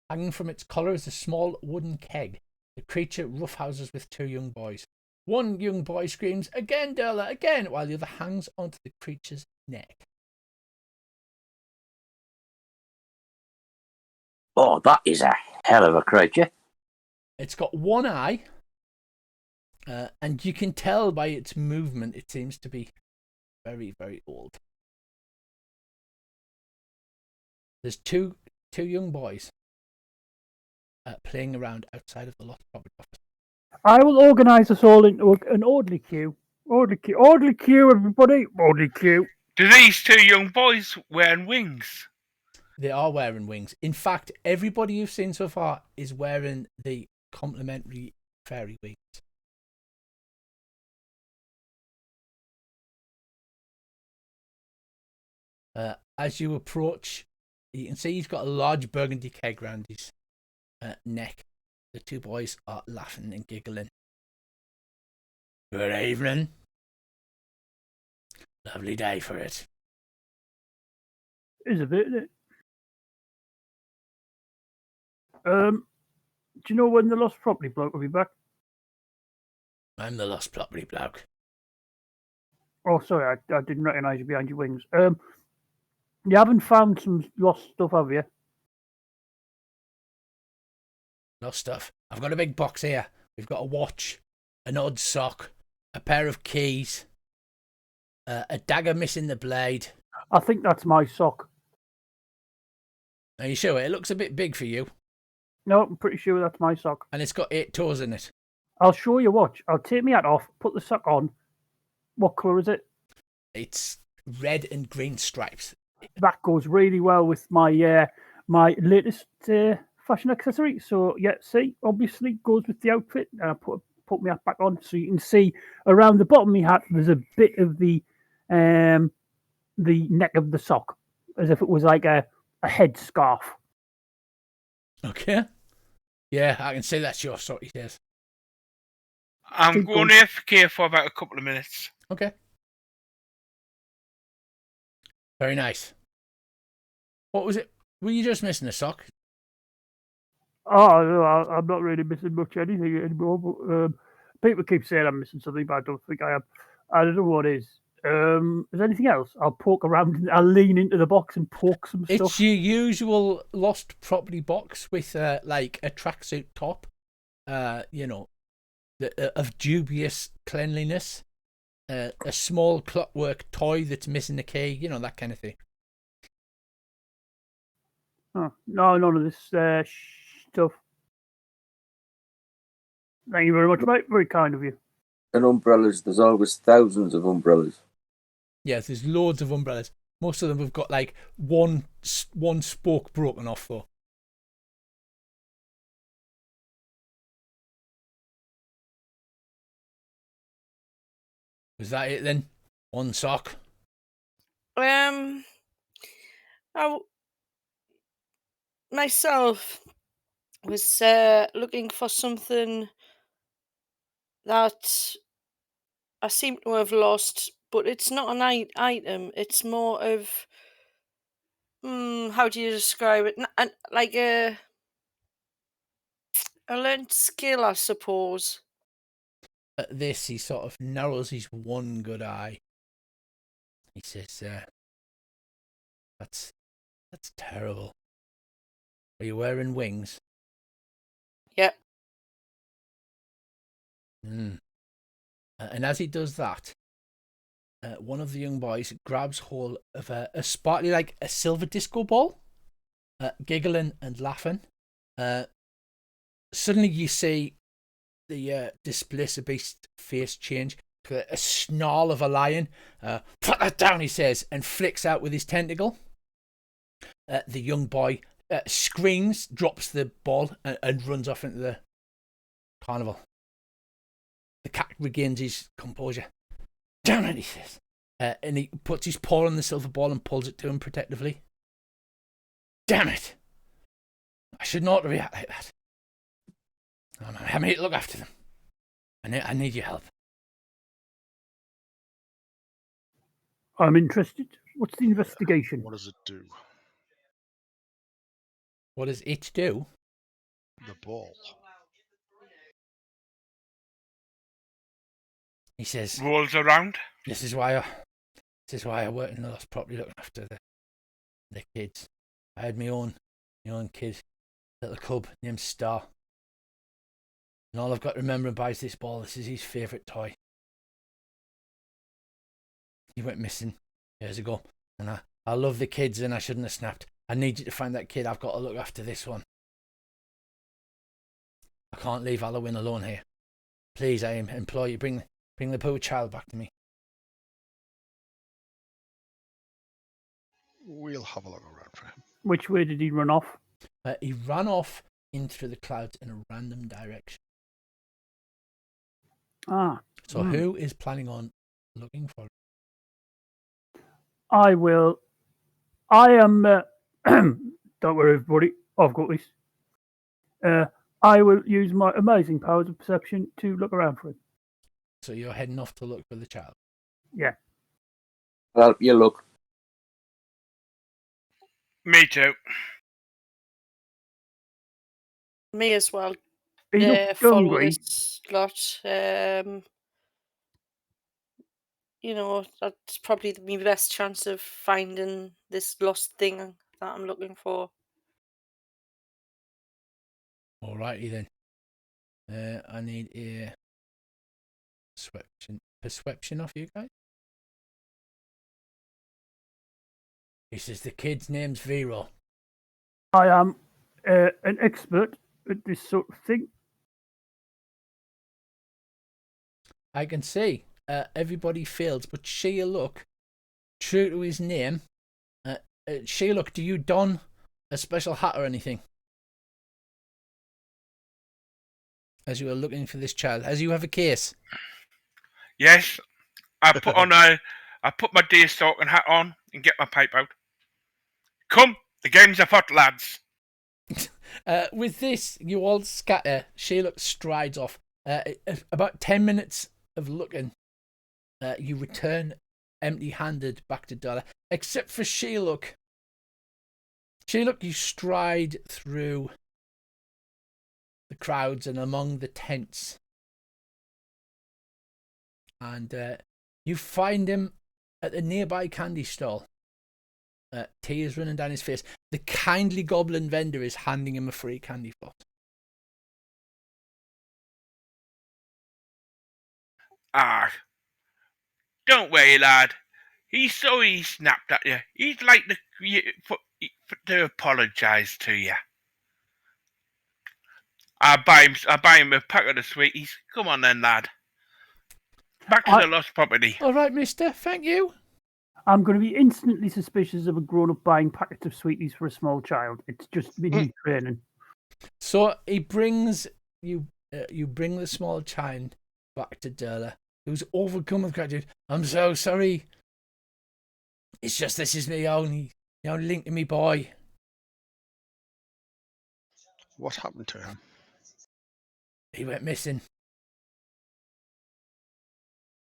Hanging from its collar is a small wooden keg. The creature roughhouses with 2 young boys. One young boy screams, "Again, Derla, again," while the other hangs onto the creature's neck. Oh, that is a hell of a creature. It's got one eye, and you can tell by its movement it seems to be very, very old. There's two young boys playing around outside of the Lost Property office. I will organise us all into an orderly queue. Orderly queue, everybody. Orderly queue. Do these 2 young boys wearing wings? They are wearing wings. In fact, everybody you've seen so far is wearing the complimentary fairy wings. As you approach, you can see he's got a large burgundy keg around his neck. The 2 boys are laughing and giggling. Good evening. Lovely day for it. Is a bit, isn't it? Do you know when the Lost Property bloke will be back? I'm the Lost Property bloke. Oh, sorry, I didn't recognise you behind your wings. You haven't found some lost stuff, have you? Lost stuff. I've got a big box here. We've got a watch, an odd sock, a pair of keys, a dagger missing the blade. I think that's my sock. Are you sure? It looks a bit big for you. No, I'm pretty sure that's my sock. And it's got 8 toes in it. I'll show you. Watch. I'll take my hat off, put the sock on. What colour is it? It's red and green stripes. That goes really well with my my latest fashion accessory. So yeah, see, obviously goes with the outfit. And I put my hat back on, so you can see around the bottom of my hat there's a bit of the neck of the sock, as if it was like a head scarf. Okay. Yeah, I can see that's your sock, he says. I'm going AFK for about a couple of minutes. Okay. Very nice. What was it? Were you just missing a sock? Oh, no, I'm not really missing much anything anymore. But people keep saying I'm missing something, but I don't think I am. I don't know what it is. Is there anything else? I'll poke around. I'll lean into the box and poke some stuff. It's your usual Lost Property box with like a tracksuit top, you know, of dubious cleanliness, a small clockwork toy that's missing a key, you know, that kind of thing. Oh, no, none of this stuff. Thank you very much, mate. Very kind of you. And umbrellas, there's always thousands of umbrellas. Yes, there's loads of umbrellas. Most of them have got like one spoke broken off though. Was that it then? One sock. I myself was looking for something that I seem to have lost, but it's not an item. It's more of how do you describe it? Like a learned skill, I suppose. At this, he sort of narrows his one good eye. He says, that's terrible. Are you wearing wings? Yep. And as he does that, one of the young boys grabs hold of a sparkly, like a silver disco ball, giggling and laughing. Suddenly you see the Displacer Beast face change to a snarl of a lion. Put that down, he says, and flicks out with his tentacle. The young boy screams, drops the ball, and runs off into the carnival. The cat regains his composure. Damn it, he says. And he puts his paw on the silver ball and pulls it to him protectively. Damn it. I should not react like that. I'm here to look after them. I need your help. I'm interested. What's the investigation? What does it do? What does it do? The ball. He says, Rolls around. This is why I work in the lost property looking after the kids. I had my own kid, little cub named Star. And all I've got to remember about is this ball. This is his favourite toy. He went missing years ago. And I love the kids and I shouldn't have snapped. I need you to find that kid. I've got to look after this one. I can't leave Halloween alone here. Please, I implore you, bring the poor child back to me. We'll have a look around for him. Which way did he run off? He ran off into the clouds in a random direction. So who is planning on looking for him? I will. I am. Don't worry, everybody. I've got this. I will use my amazing powers of perception to look around for him. So you're heading off to look for the child? Yeah. Well, you look. Me too. Me as well. He looked Follow hungry. this lot. That's probably my best chance of finding this lost thing that I'm looking for. Alrighty then. I need a perception off you guys. He says the kid's name's Vero. I am an expert at this sort of thing. I can see everybody fails, but Sheiluk, true to his name, Sheiluk, do you don a special hat or anything? As you are looking for this child, as you have a case. Yes, I put my deerstalking hat on and get my pipe out. Come, the game's afoot, lads. With this, you all scatter. Sheiluk strides off. About 10 minutes of looking, you return empty-handed back to Dala, except for Sheiluk. Sheiluk, you stride through the crowds and among the tents, and you find him at a nearby candy stall. Tears running down his face. The kindly goblin vendor is handing him a free candy floss. Ah, don't worry, lad. He's sorry he snapped at you. He'd like to apologise to you. I buy him a packet of sweeties. Come on then, lad. Back to the lost property. All right, mister. Thank you. I'm going to be instantly suspicious of a grown-up buying packets of sweeties for a small child. It's just me training. So he brings you. You bring the small child back to Derla, who's overcome with gratitude. I'm so sorry. It's just this is my only link to me boy. What happened to him? He went missing.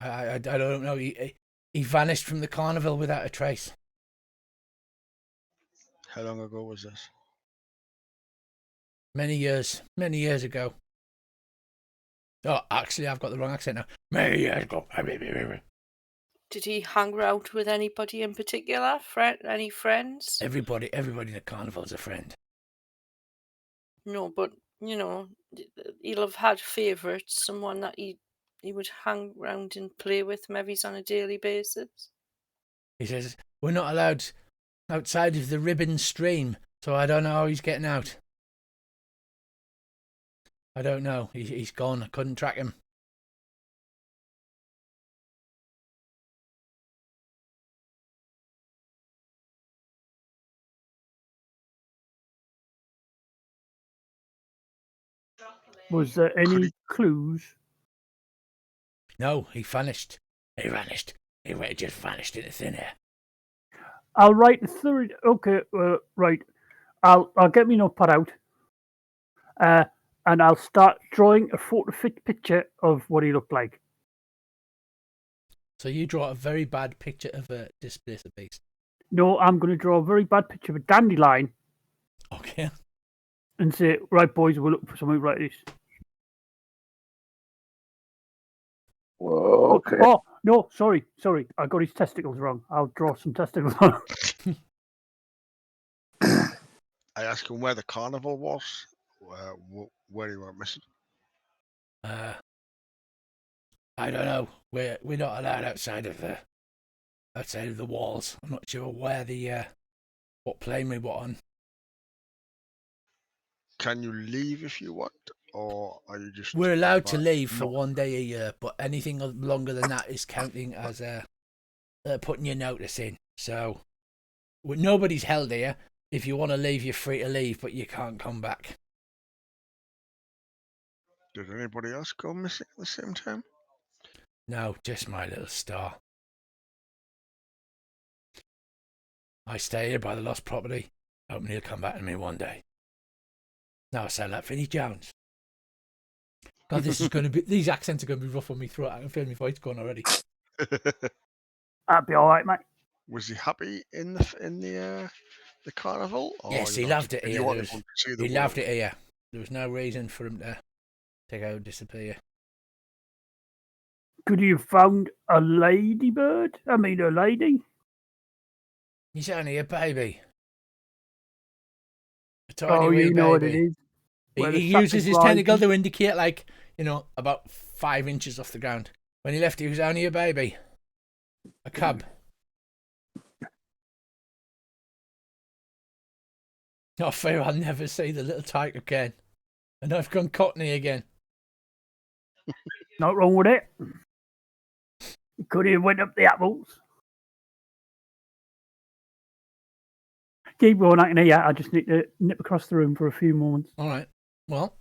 I don't know. He vanished from the carnival without a trace. How long ago was this? Many years ago. Oh, actually, I've got the wrong accent now. Many years ago. Did he hang around with anybody in particular? Any friends? Everybody in the carnival's a friend. No, but he'll have had favourites, someone that he would hang around and play with maybe on a daily basis. He says, we're not allowed outside of the ribbon stream, so I don't know how he's getting out. I don't know. He's gone. I couldn't track him. Was there any clues? No, he vanished. He vanished. He just vanished into thin air. I'll write the third. Okay, right. I'll get my notepad out, and I'll start drawing a photo-fit picture of what he looked like. So you draw a very bad picture of a displacer beast. No, I'm going to draw a very bad picture of a dandelion. Okay. And say, right, boys, we're looking for something like this. Whoa, okay. Oh, no, sorry. I got his testicles wrong. I'll draw some testicles on him. I asked him where the carnival was, where he went missing. I don't know. We're not allowed outside of the walls. I'm not sure where what plane we were on. Can you leave if you want, or are you just? We're allowed to leave for 1 day a year, but anything longer than that is counting as putting your notice in. So nobody's held here. If you want to leave, you're free to leave, but you can't come back. Did anybody else go missing at the same time? No, just my little star. I stay here by the lost property, hoping he'll come back to me one day. Now I sound like Vinnie Jones. God, these accents are going to be rough on me throat. I can feel my voice going already. That'd be all right, mate. Was he happy in the carnival? Yes, he loved it here. He loved it here. There was no reason for him to go disappear. Could you have found a ladybird? I mean, a lady? He's only a baby. A tiny Oh, wee you know what it baby. is. He uses his tentacle to indicate, about 5 inches off the ground. When he left, he was only a baby. A cub. Not fair, I'll never see the little tyke again. And I've gone cockney again. Not wrong with it. He could have went up the apples. Keep going, I can hear you. I just need to nip across the room for a few moments. All right. Well.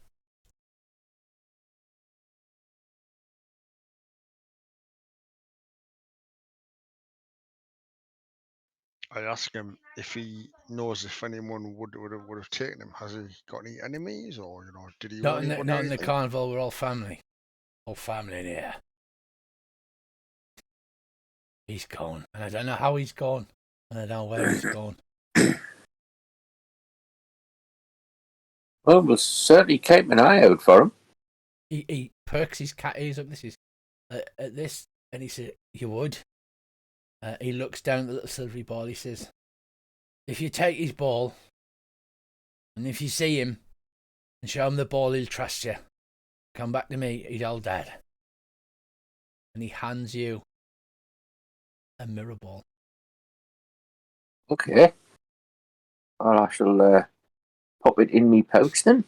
I asked him if he knows if anyone would have taken him. Has he got any enemies, or did he? Not in the carnival. We're all family. All family in here. He's gone, and I don't know how he's gone, and I don't know where he's gone. Well, we'll certainly keep an eye out for him. He perks his cat ears up. This is at this, and he said, "You would." He looks down at the little silvery ball. He says, "If you take his ball, and if you see him, and show him the ball, he'll trust you. Come back to me. He's all dead." And he hands you a mirror ball. Okay. Well, I shall pop it in me pouch then.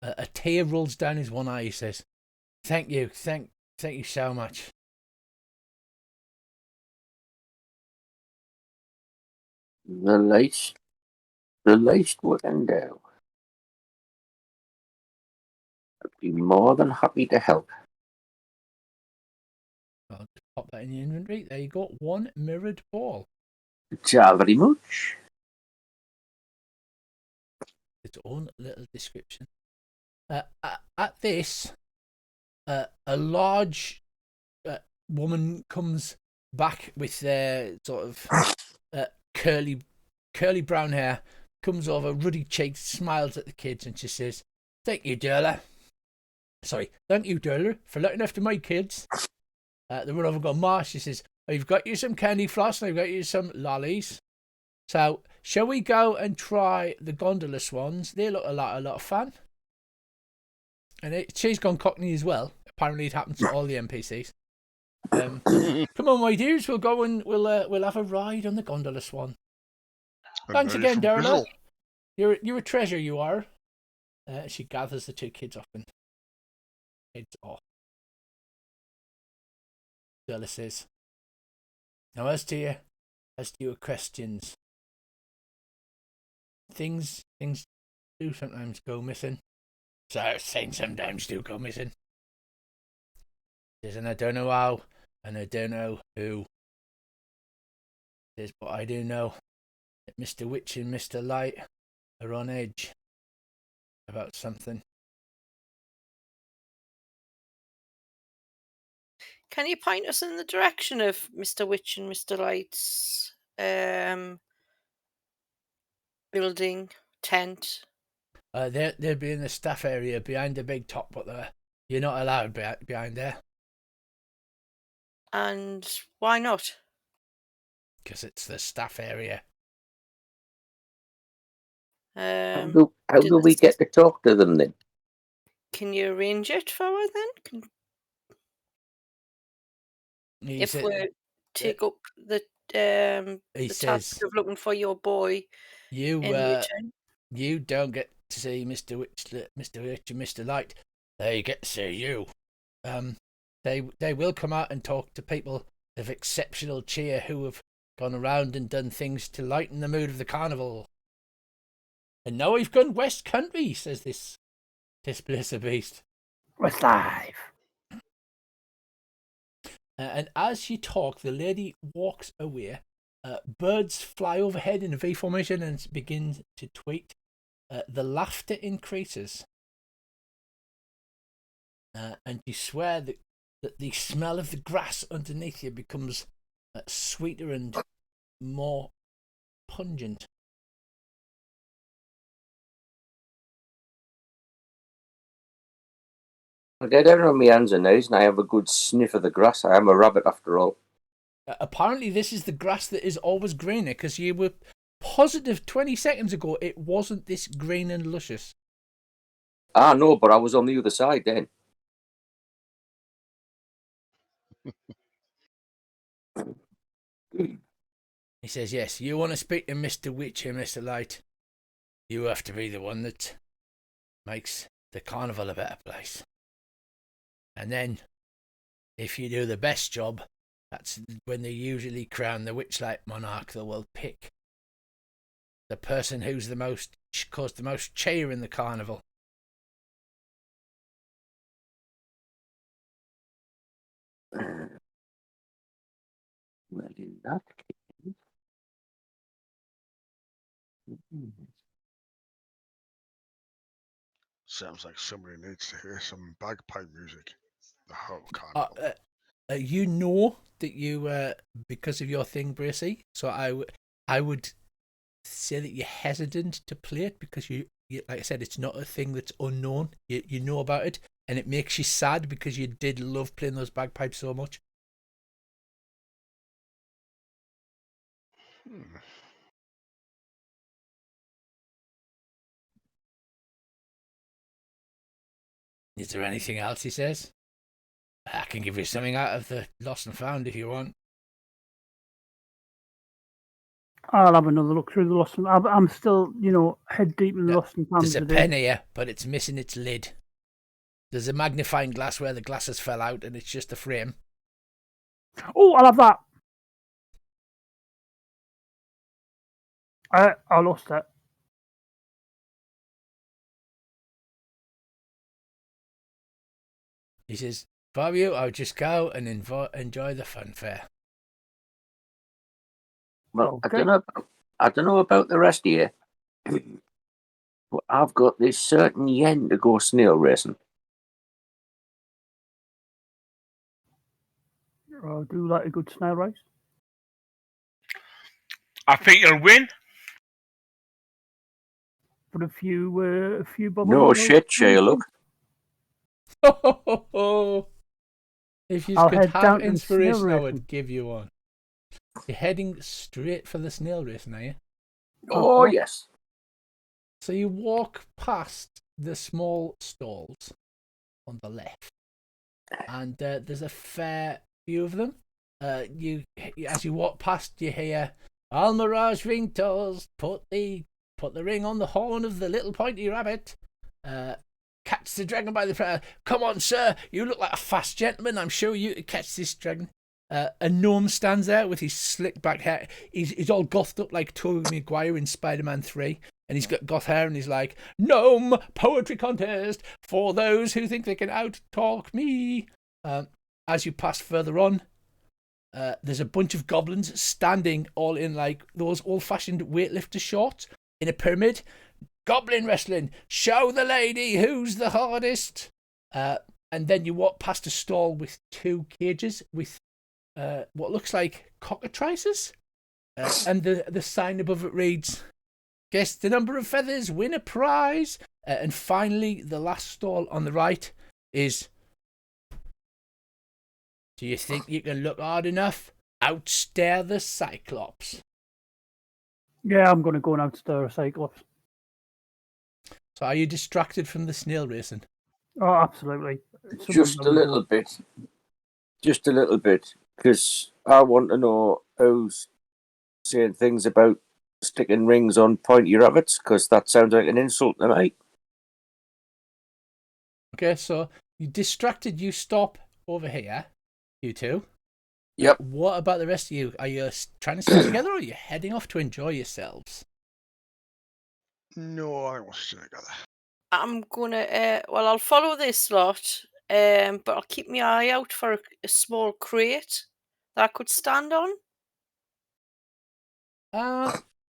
A tear rolls down his one eye. He says, "Thank you. Thank you so much. The least we can do. I'd be more than happy to help. I'll just pop that in your inventory. There you go. 1 mirrored ball. Thank you very much. Its own little description. At this, a large woman comes back with their sort of curly brown hair, comes over, ruddy cheeks, smiles at the kids, and she says, Thank you, Durla, for looking after my kids. The run over and go, Ma, she says, I've got you some candy floss and I've got you some lollies. So, shall we go and try the gondola swans? They look a lot of fun. And she's gone Cockney as well. Apparently, it happens to all the NPCs. Come on, my dudes, we'll go and we'll have a ride on the gondola swan. Thanks again, Darla. You're a treasure, you are. She gathers the 2 kids up and heads off. Darla says, Now, as to your questions, things do sometimes go missing. So things sometimes do go missing. And I don't know how, and I don't know who. But I do know that Mr. Witch and Mr. Light are on edge about something. Can you point us in the direction of Mr. Witch and Mr. Light's building, tent? They'll be in the staff area behind the big top, but you're not allowed behind there. And why not? Because it's the staff area. How do we get to talk to them then? Can you arrange it for her then? If we take up the task of looking for your boy in return. You don't get to see Mr. Witch and Mr. Light. They get to see you. They will come out and talk to people of exceptional cheer who have gone around and done things to lighten the mood of the carnival. And now we've gone West Country, says this Blister Beast. West Live. And as you talk, the lady walks away. Birds fly overhead in a V formation and begin to tweet. The laughter increases. And you swear that the smell of the grass underneath you becomes sweeter and more pungent. I get down on my hands and knees and I have a good sniff of the grass. I am a rabbit after all. Apparently this is the grass that is always greener, because you were positive 20 seconds ago it wasn't this green and luscious. Ah, no, but I was on the other side then. He says, yes, you want to speak to Mr. Witch and Mr. Light. You have to be the one that makes the carnival a better place. And then, if you do the best job, that's when they usually crown the Witchlight monarch. They will pick the person who's caused the most cheer in the carnival. Well, in that case... Sounds like somebody needs to hear some bagpipe music. The whole carnival. You know that you, because of your thing, Bracy, so I would say that you're hesitant to play it because you, like I said, it's not a thing that's unknown. You know about it, and it makes you sad because you did love playing those bagpipes so much. Is there anything else, he says? I can give you something out of the Lost and Found if you want. I'll have another look through the Lost and Found. I'm still, head deep in the Lost and Found. There's a pen here, but it's missing its lid. There's a magnifying glass where the glasses fell out, and it's just a frame. Oh, I'll have that. I lost it. He says, "For you, I'll just go and enjoy the fun fair." Well, Okay. I don't know about the rest of you, but I've got this certain yen to go snail racing. I do like a good snail race. I think you'll win. Put a few bob No on it. shit, Sherlock. If you I'll could head have down to the inspiration, snail I racing. would give you one. You're heading straight for the snail racing, are you? Oh, Okay. yes. So you walk past the small stalls on the left, and there's a fair few of them. As you walk past, you hear Almirage ring tolls. Put the ring on the horn of the little pointy rabbit. Catch the dragon by the come on, sir. You look like a fast gentleman. I'm sure you could catch this dragon. A gnome stands there with his slick back hair. He's all gothed up like Tobey Maguire in Spider-Man 3. And he's got goth hair, and he's like, "Gnome poetry contest for those who think they can out-talk me." As you pass further on, there's a bunch of goblins standing all in like those old-fashioned weightlifter shorts in a pyramid. Goblin wrestling. Show the lady who's the hardest. And then you walk past a stall with 2 cages with what looks like cockatrices. And the sign above it reads, "Guess the number of feathers, win a prize." And finally, the last stall on the right is, "Do you think you can look hard enough? Outstare the Cyclops." Yeah, I'm going to go and outstare a Cyclops. So are you distracted from the snail racing? Oh, absolutely. Just a little bit. Just a little bit. Because I want to know who's saying things about sticking rings on pointy rabbits, because that sounds like an insult to me. Okay, so you distracted, you stop over here, you two. Yep. What about the rest of you? Are you trying to stay together, or are you heading off to enjoy yourselves? No, I want to stay together. I'm gonna. Well, I'll follow this lot. But I'll keep my eye out for a small crate that I could stand on.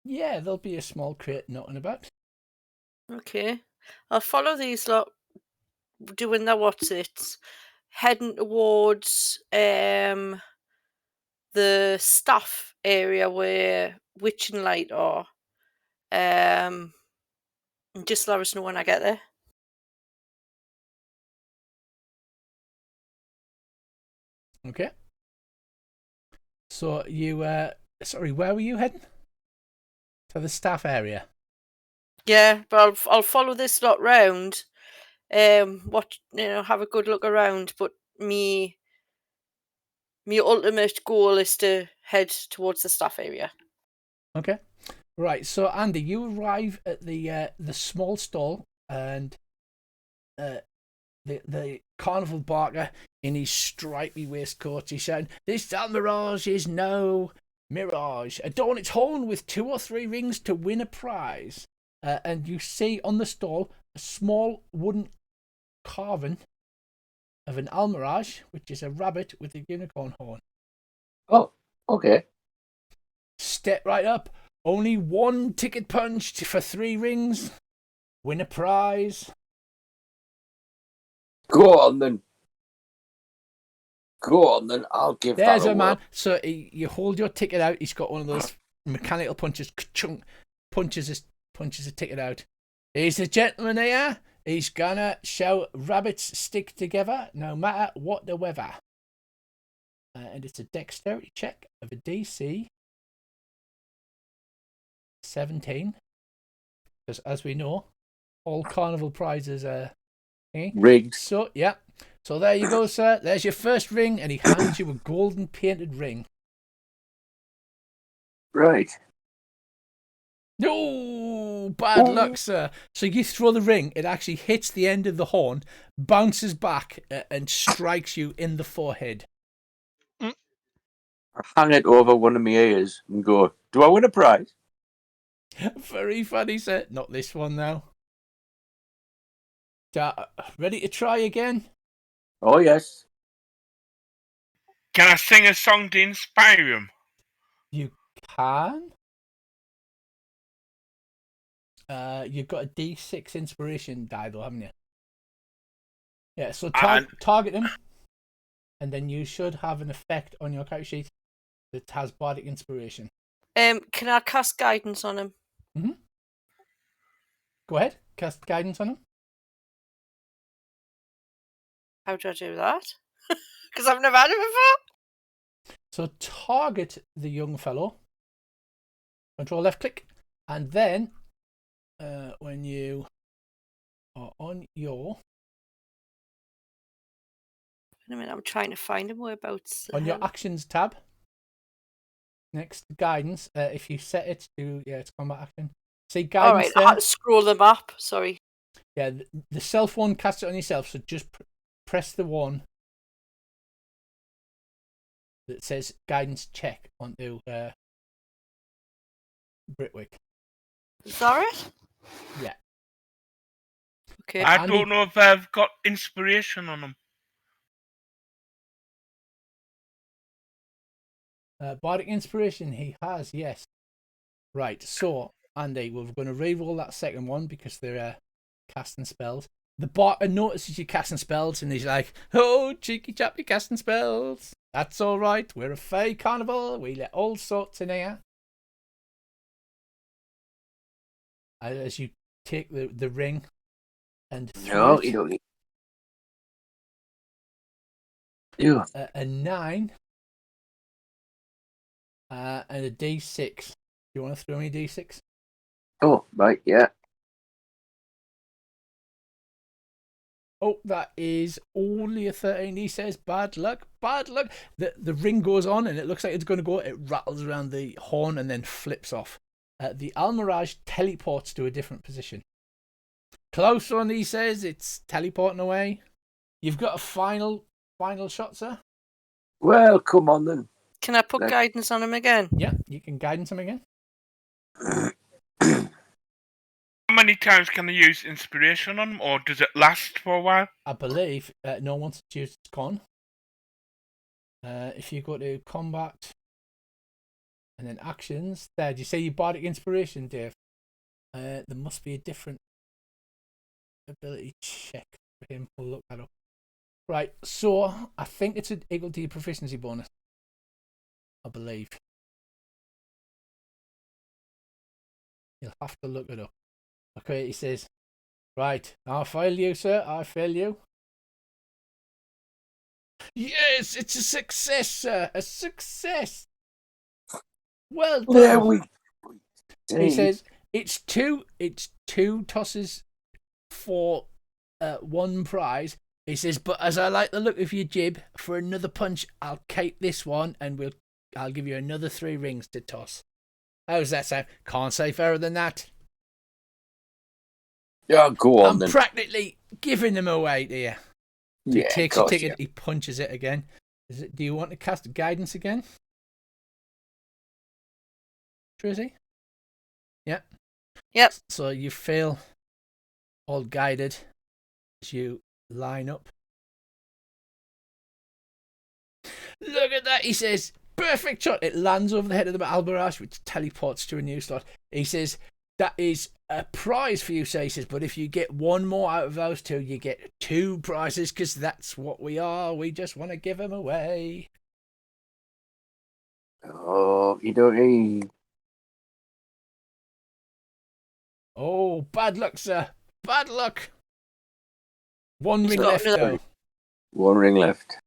Yeah, there'll be a small crate knocking about. Okay, I'll follow these lot doing their what's it, heading towards the staff area where Witchlight are. And just let us know when I get there. Okay. So you, sorry, where were you heading? To the staff area. Yeah, but I'll follow this lot round. Have a good look around. But me ultimate goal is to head towards the staff area. Okay. Right. So Andy, you arrive at the small stall, and the carnival barker in his stripy waistcoat, he's saying, "This Almirage is no mirage. Adorn its horn with 2 or 3 rings to win a prize." And you see on the stall a small wooden carving of an Almirage, which is a rabbit with a unicorn horn. Oh, okay. Step right up. Only 1 ticket punched for 3 rings. Win a prize. Go on then. I'll give There's that a man. whirl. So you hold your ticket out. He's got one of those mechanical punches. Punches a ticket out. He's a gentleman here. He's gonna show rabbits stick together no matter what the weather. And it's a dexterity check of a DC 17. Because as we know, all carnival prizes are Rigged. So, yeah. So there you go, sir. There's your first ring, and he hands you a golden painted ring. Right. No, bad luck, sir. So you throw the ring, it actually hits the end of the horn, bounces back, and strikes you in the forehead. I hang it over one of my ears and go, do I win a prize? Very funny, sir. Not this one now. Ready to try again? Oh, yes. Can I sing a song to inspire him? You can. You've got a D6 inspiration die, though, haven't you? Yeah, so target him, and then you should have an effect on your character sheet that has bardic inspiration. Can I cast guidance on him? Mm-hmm. Go ahead, cast guidance on him. How do I do that? Because I've never had it before. So target the young fellow. Control left click, and then when you are on your Wait a minute, I'm trying to find him. Whereabouts? on your actions tab, next to guidance, if you set it to it's combat action. See guidance all right, there. I had to scroll the map. Sorry. Yeah, the self one, cast it on yourself. So just press the one that says guidance check onto Britwick. Is that it? Yeah. Okay. I don't know if I've got inspiration on him. Bardic inspiration he has, yes. Right, so Andy, we're going to re-roll that second one because they're casting spells. The barker notices you casting spells and he's like, oh, cheeky chap, you casting spells. That's all right. We're a fey carnival. We let all sorts in here. As you take the ring and throw No, you don't need. You. a 9 and a D6. Do you want to throw me a D6? Oh, right, yeah. Oh, that is only a 13. He says, bad luck, bad luck. The ring goes on and it looks like it's going to go. It rattles around the horn and then flips off. The Almirage teleports to a different position. Close one, he says. It's teleporting away. You've got a final shot, sir? Well, come on then. Can I put guidance on him again? Yeah, you can guidance him again. How many times can I use inspiration on him, or does it last for a while? I believe no one's used it's gone. If you go to combat and then actions, there, do you say you bardic inspiration, Dave? There must be a different ability check for him. We'll look that up. Right, so I think it's equal to your proficiency bonus. I believe. You'll have to look it up. Okay, he says, right, I fail you, sir. I fail you. Yes, it's a success, sir. A success. Well done. There we. He says it's two tosses for one prize. He says, but as I like the look of your jib, for another punch, I'll cape this one and I'll give you another 3 rings to toss. How's that sound? Can't say fairer than that. Yeah, go on I'm then. practically giving them away to you. Yeah, He takes of a course, ticket, yeah. he punches it again. Do you want to cast guidance again? Tracy? Yeah. Yep. So you feel all guided as you line up. Look at that, he says. Perfect shot. It lands over the head of the Albarage, which teleports to a new slot. He says, that is a prize for you, sir. He says, but if you get one more out of those 2, you get 2 prizes, because that's what we are. We just want to give them away. Oh, you don't. Oh, bad luck, sir. Bad luck. One He's ring got left, another- though. One ring left.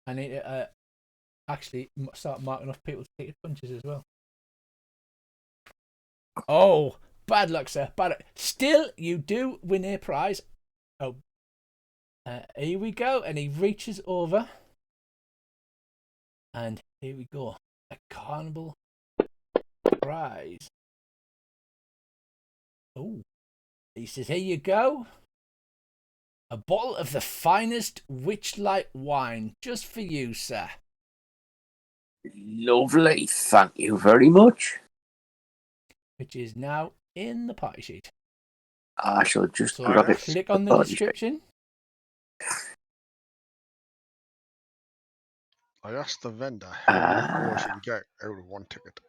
I need to actually start marking off people to take your punches as well. Oh, bad luck, sir. Bad luck. Still, you do win a prize. Oh, here we go. And he reaches over. And here we go. A Carnival prize. Oh, he says, here you go. A bottle of the finest Witchlight wine, just for you, sir. Lovely. Thank you very much. Which is now in the party sheet. I shall just So grab it. click on the description. I asked the vendor how many more you can get out of one ticket.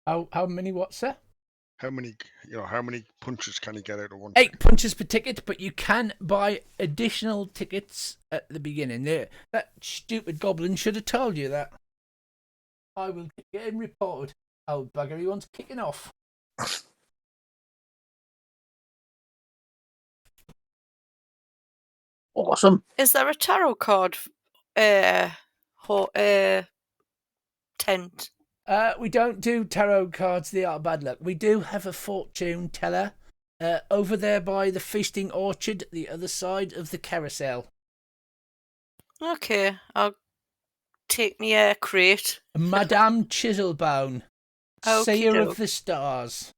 How many what, sir? How many punches can you get out of one 8 ticket? punches per ticket, but you can buy additional tickets at the beginning. That stupid goblin should have told you that. I will get him reported. Old bugger, he wants kicking off. Awesome. Is there a tarot card tent? We don't do tarot cards, they are bad luck. We do have a fortune teller over there by the feasting orchard, the other side of the carousel. Okay, I'll take me crate. Madame Chiselbone, Seer of the Stars.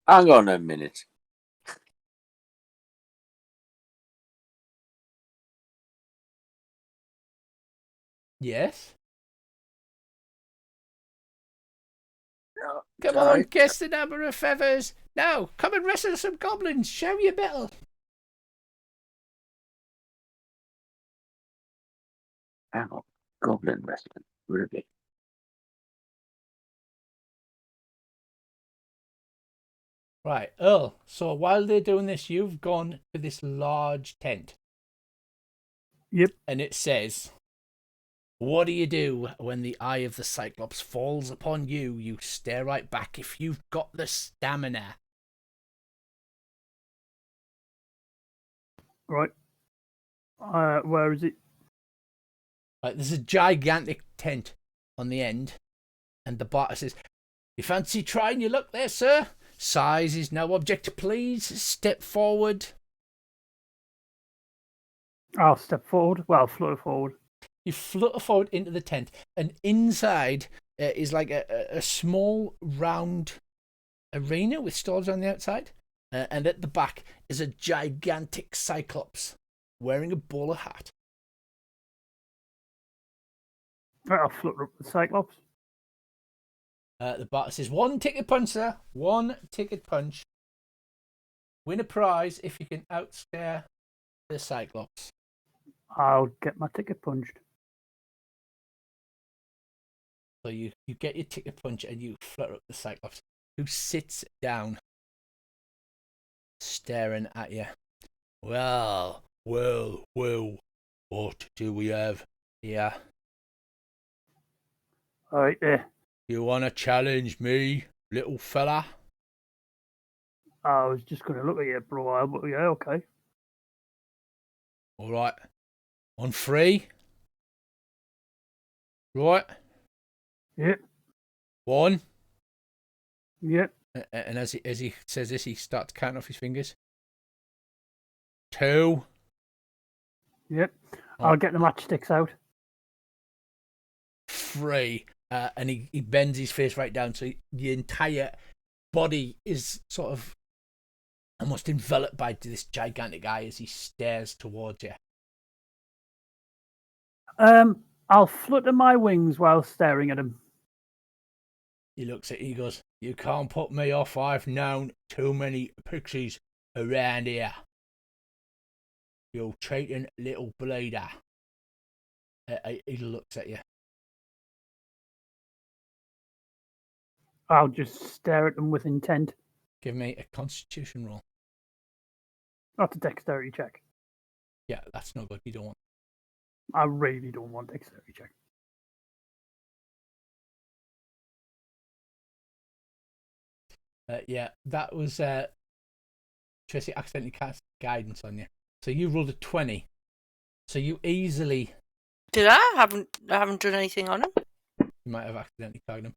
Hang on a minute. Yes? Come on, guess the number of feathers. Now, come and wrestle some goblins. Show your mettle. Hang on. Goblin wrestling. Really? Right, Earl. So while they're doing this, you've gone to this large tent. Yep. And it says, what do you do when the eye of the Cyclops falls upon you? You stare right back if you've got the stamina. Right. Where is it? Right, there's a gigantic tent on the end. And the barter says, you fancy trying your luck there, sir? Size is no object, please. Step forward. I'll step forward. Well, flutter forward. You flutter forward into the tent, and inside is like a small round arena with stalls on the outside, and at the back is a gigantic Cyclops wearing a bowler hat. Right, I'll flutter up the Cyclops. The barter says, 1 ticket punch, sir. 1 ticket punch. Win a prize if you can outstare the Cyclops. I'll get my ticket punched. So you get your ticket punch and you flutter up the Cyclops, who sits down, staring at you. Well, what do we have here? All right, there. You want to challenge me, little fella? I was just going to look at you for a while, but yeah, okay. All right. On 3? Right. Yep. 1. Yep. And as he says this, he starts counting off his fingers. 2. Yep. I'll get the matchsticks out. 3. And he bends his face right down, so the entire body is sort of almost enveloped by this gigantic eye as he stares towards you. I'll flutter my wings while staring at him. He looks at you, he goes, you can't put me off. I've known too many pixies around here. You cheating little bleeder. He looks at you. I'll just stare at them with intent. Give me a constitution roll. That's a dexterity check. Yeah, that's no good. You don't want. I really don't want dexterity check. Yeah, that was Tracy accidentally cast guidance on you. So you rolled a 20. So you easily. Did I? I haven't done anything on him. You might have accidentally tagged him.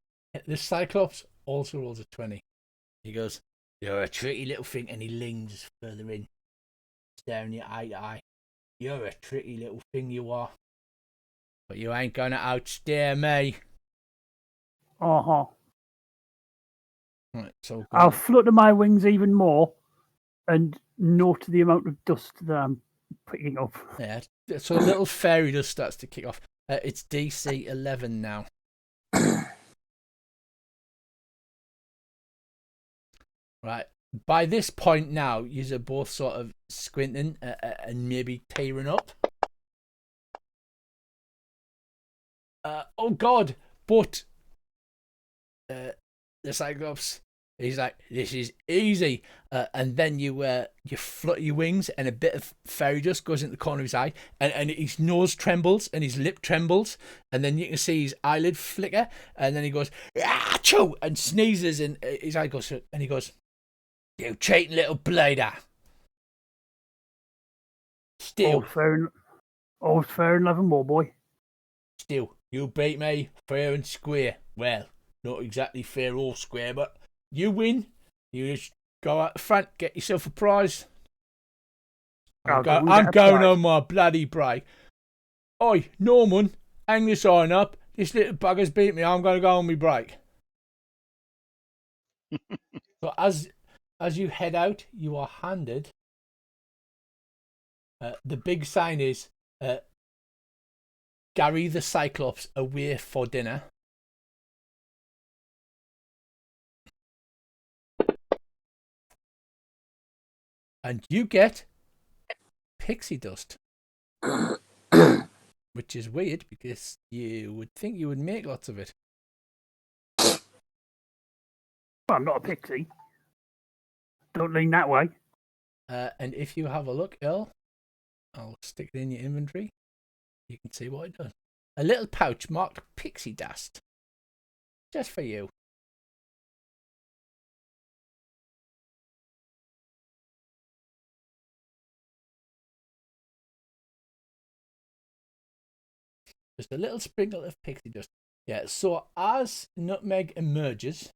The Cyclops also rolls a 20. He goes, you're a tricky little thing, and he leans further in, staring you eye to eye. You're a tricky little thing, you are. But you ain't gonna outstare me. Uh-huh. Right, so I'll flutter my wings even more and note the amount of dust that I'm picking up. yeah, so a little fairy dust starts to kick off. It's DC 11 now. Right. By this point now, you're both sort of squinting and maybe tearing up. Oh God! But the Cyclops, he's like, "This is easy," and then you flutter your wings, and a bit of fairy dust goes into the corner of his eye, and his nose trembles and his lip trembles, and then you can see his eyelid flicker, and then he goes, "Achoo!" and sneezes, and his eye goes, and he goes, "You cheating little blader!" Still, All's fair in love and war, boy. Still, you beat me fair and square. Well, not exactly fair or square, but you win. You just go out the front, get yourself a prize. I'm going on my bloody break. Oi, Norman, hang the sign up. This little bugger's beat me. I'm going to go on my break. So as you head out, you are handed. The big sign is Gary the Cyclops away for dinner. And you get pixie dust. Which is weird because you would think you would make lots of it. Well, I'm not a pixie. Don't lean that way. And if you have a look, Earl, I'll stick it in your inventory. You can see what it does. A little pouch marked pixie dust. Just for you. Just a little sprinkle of pixie dust. Yeah, so as Nutmeg emerges,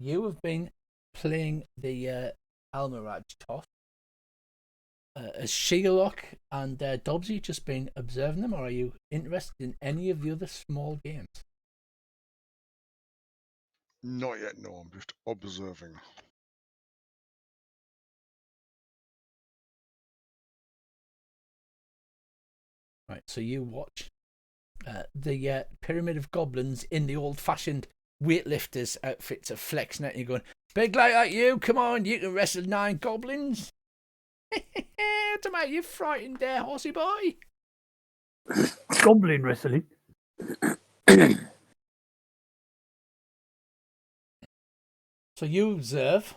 you have been playing the Almiraj toss. Has Sheilok and Dobbsy just been observing them, or are you interested in any of the other small games? Not yet, no. I'm just observing. Right, so you watch the Pyramid of Goblins in the old-fashioned weightlifters outfits of flexing at you, going, "Big like you, come on, you can wrestle 9 goblins." To make you frightened there, horsey boy. Goblin wrestling. So you observe,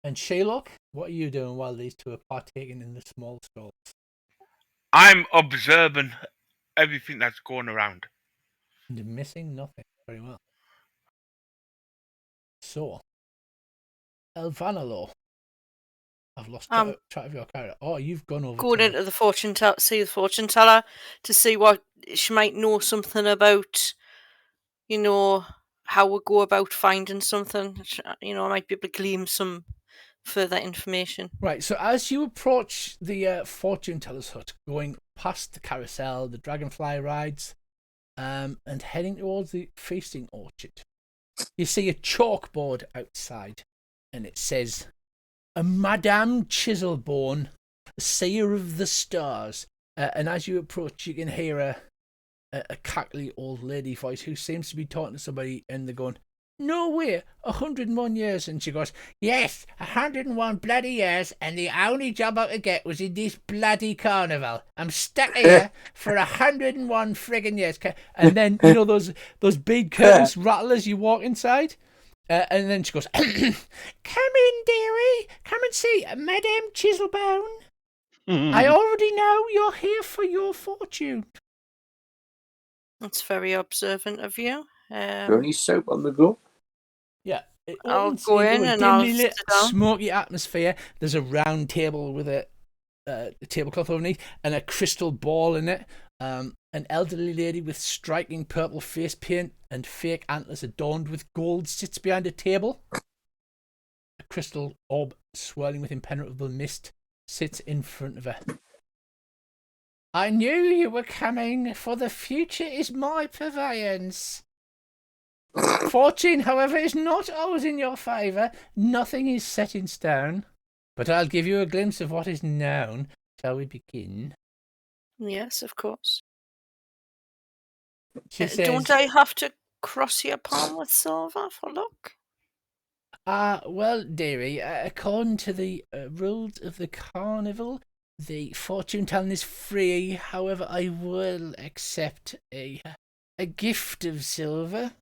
and Sheilok, what are you doing while these two are partaking in the small stalls? I'm observing everything that's going around. And you're missing nothing. Very well. So, Elvanalo. I've lost track of your character. Oh, you've gone over. Going into the fortune teller, to see what she might know something about. You know how we go about finding something. You know, I might be able to glean some further information. Right. So as you approach the fortune teller's hut, going past the carousel, the dragonfly rides, and heading towards the feasting orchard, you see a chalkboard outside, and it says, "A Madame Chiselborn, seer of the stars." And as you approach, you can hear a cackly old lady voice who seems to be talking to somebody, and they're going, "No way, 101 years." And she goes, "Yes, 101 bloody years, and the only job I could get was in this bloody carnival. I'm stuck here for 101 friggin' years." And then, you know, those big curtains rattle as you walk inside. And then she goes, "Come in, dearie. Come and see Madame Chiselbone. I already know you're here for your fortune." That's very observant of you. Only soap on the go. Yeah, it I'll opens go into in a and I'll dimly lit, sit down. smoky atmosphere. There's a round table with a tablecloth underneath and a crystal ball in it. An elderly lady with striking purple face paint and fake antlers adorned with gold sits behind a table. A crystal orb swirling with impenetrable mist sits in front of her. I knew you were coming, for the future is my purveyance. Fortune, however, is not always in your favour. Nothing is set in stone. But I'll give you a glimpse of what is known. Shall we begin? Yes, of course. She Don't says, I have to cross your palm with silver for luck? well, dearie, according to the rules of the Carnival, the fortune telling is free. However, I will accept a gift of silver.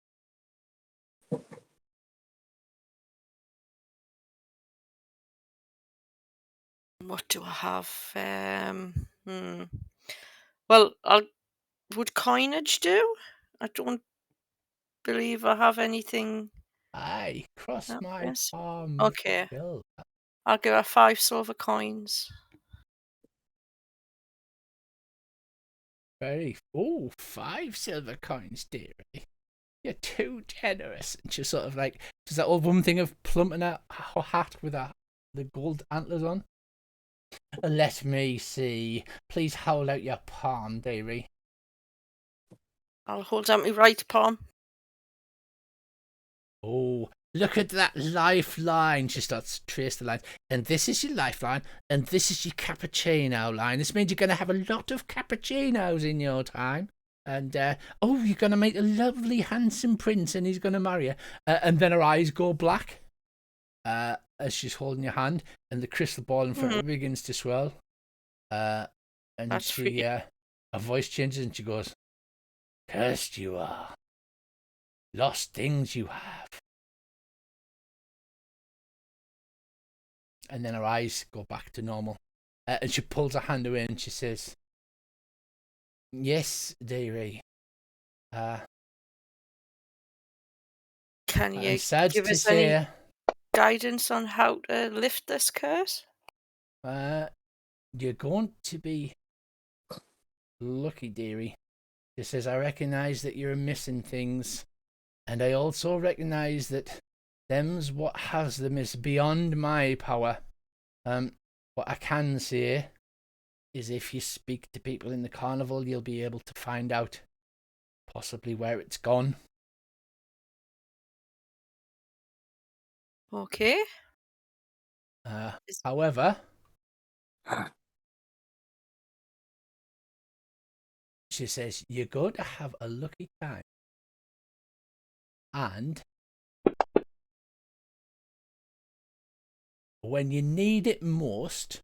What do I have? Well, would coinage do? I don't believe I have anything Aye, cross my else. palm. Okay, Silver. I'll give her 5 silver coins. Oh, 5 silver coins, dearie. You're too generous. And she's sort of like, does that old woman thing of plumping her hat with the gold antlers on? Let me see. Please hold out your palm, dearie. I'll hold out my right palm. Oh, look at that lifeline. She starts to trace the lines. And this is your lifeline, and this is your cappuccino line. This means you're going to have a lot of cappuccinos in your time. And, you're going to meet a lovely, handsome prince, and he's going to marry you. And then her eyes go black as she's holding your hand, and the crystal ball in front of her begins to swirl. And That's she, freaky. her voice changes, and she goes, "Cursed you are. Lost things you have." And then her eyes go back to normal. And she pulls her hand away and she says, "Yes, dearie. Can I'm you sad give to us any say, guidance on how to lift this curse? you're going to be lucky, dearie." She says, "I recognise that you're missing things, and I also recognise that them's what has them is beyond my power. What I can say is if you speak to people in the carnival, you'll be able to find out possibly where it's gone." Okay. However, she says, you're going to have a lucky time. And when you need it most,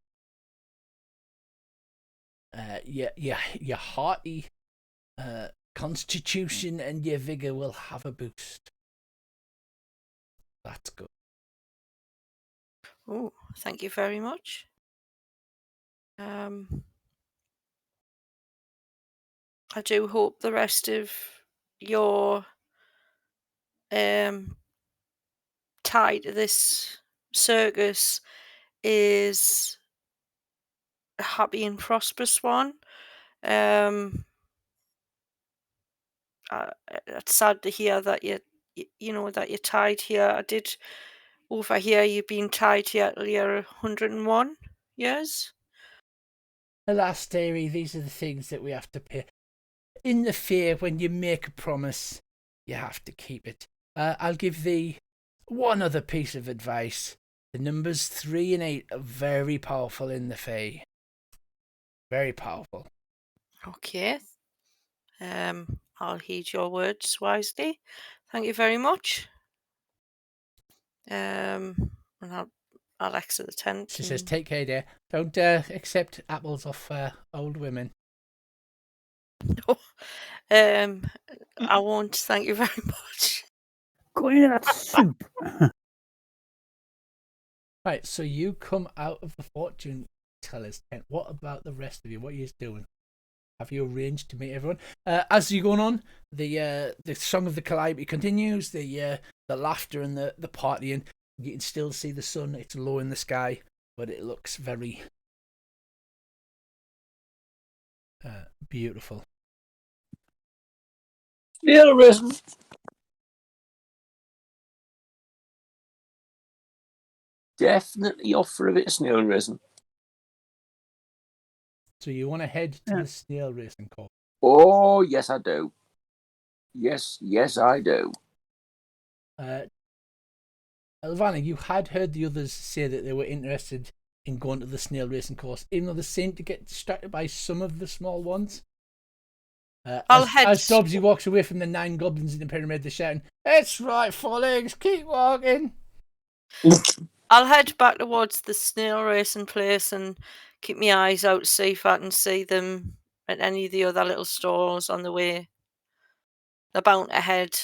your hearty constitution and your vigour will have a boost. That's good. Oh, thank you very much. I do hope the rest of your tie to this circus is a happy and prosperous one. It's sad to hear that that you're tied here. I did overhear you've been tied here till you're 101 years. Alas, dearie, these are the things that we have to pay. In the fear, when you make a promise, you have to keep it. I'll give thee one other piece of advice. The numbers 3 and 8 are very powerful in the Fae. Very powerful. Okay. I'll heed your words wisely. Thank you very much. And I'll exit the tent. She says, "Take care, dear. Don't accept apples off old women." I won't. Thank you very much. Go into that soup. Right, so you come out of the fortune teller's tent. What about the rest of you? What are you doing? Have you arranged to meet everyone? As you're going on, the song of the Calliope continues. The laughter and the partying. You can still see the sun. It's low in the sky, but it looks very beautiful. Still risen. Definitely off for a bit of snail risen. So you want to head to Yeah. the snail racing course. Oh, yes, I do. Yes, I do. Elvana, you had heard the others say that they were interested in going to the snail racing course, even though they seemed to get distracted by some of the small ones. As Dobbsy walks away from the 9 goblins in the pyramid, they're shouting, "It's right, Follings, keep walking." I'll head back towards the snail racing place and keep my eyes out to see if I can see them at any of the other little stores on the way. They're bound to head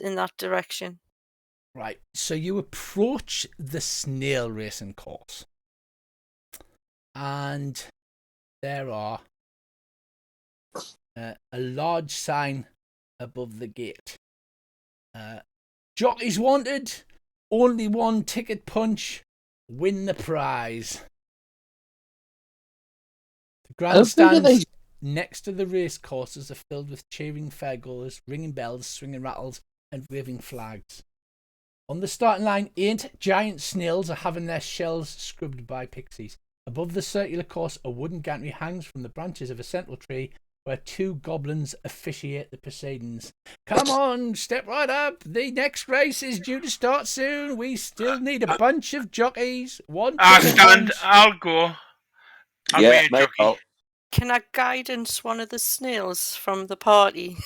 in that direction. Right, so you approach the snail racing course, and there are a large sign above the gate. Jockeys wanted, only one ticket punch, win the prize. The grandstands next to the race courses are filled with cheering fairgoers, ringing bells, swinging rattles, and waving flags. On the starting line, 8 giant snails are having their shells scrubbed by pixies. Above the circular course, a wooden gantry hangs from the branches of a central tree where 2 goblins officiate the proceedings. Come on, step right up. The next race is due to start soon. We still need a bunch of jockeys. I'll stand. I'll go. I'll Yeah, be a mate, jockey. Can I guidance one of the snails from the party?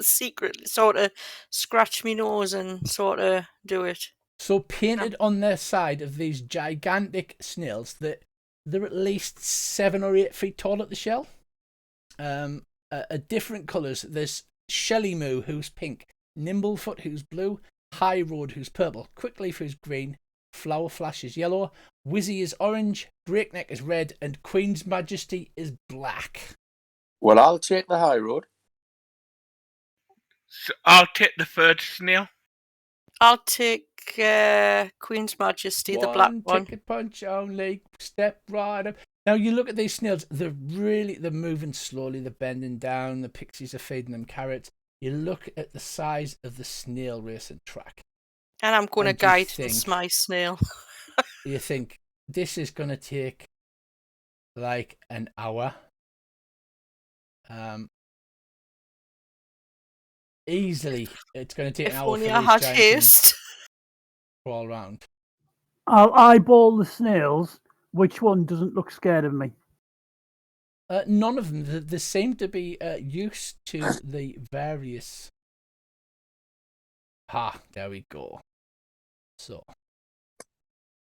Secretly, sort of scratch me nose and sort of do it. So painted on their side of these gigantic snails, that they're at least 7 or 8 feet tall at the shell. Different colours. There's Shelly Moo, who's pink, Nimblefoot, who's blue, High Road, who's purple, Quickleaf, who's green, Flower Flash is yellow, Wizzy is orange, Breakneck is red, and Queen's Majesty is black. Well, I'll take the high road. So I'll take the third snail. I'll take Queen's Majesty, the black one. Ticket punch only. Step right up. Now you look at these snails. They're moving slowly. They're bending down. The pixies are feeding them carrots. You look at the size of the snail racing track, and I'm going to guidance my snail. You think this is going to take like an hour. Easily, it's going to take an hour for these giant snails to crawl around. I'll eyeball the snails. Which one doesn't look scared of me? None of them. They seem to be used to the various. There we go. So,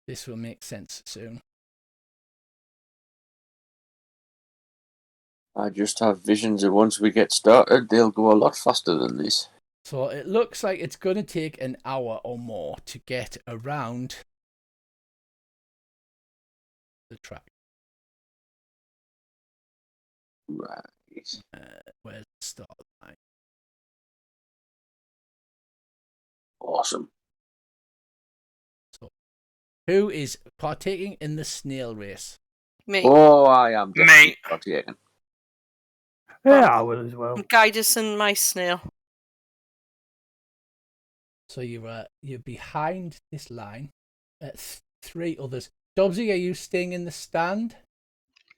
this will make sense soon. I just have visions of once we get started, they'll go a lot faster than this. So it looks like it's going to take an hour or more to get around the track. Right. Where's the start line? Awesome. So, who is partaking in the snail race? Me. Oh, I am definitely partaking. Yeah, I will as well. Guide us in my snail. So you're behind this line. 3 others. Dobbsy, are you staying in the stand?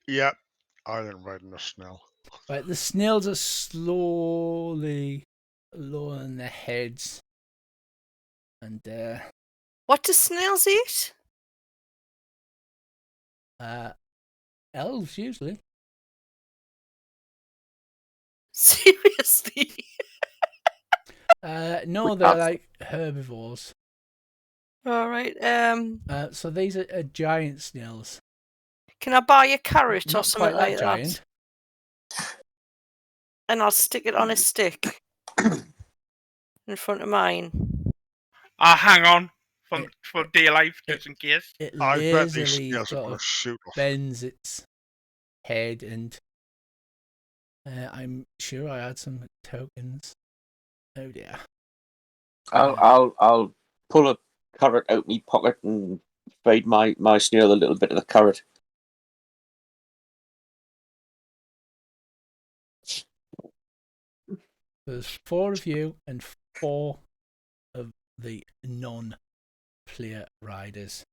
Yep, I didn't ride in the snail. Right, the snails are slowly lowering their heads, and what do snails eat? Elves usually. Seriously? No, they're like herbivores. All right. So these are giant snails. Can I buy a carrot Not or something quite like that giant. that? And I'll stick it on a stick in front of mine. I'll hang on for dear life, just in case. It I bet these lazily snails are sort going of to shoot off. bends its head, and I'm sure I had some tokens. Oh dear. I'll pull a carrot out my pocket and feed my snail a little bit of the carrot. There's 4 of you and 4 of the non-player riders.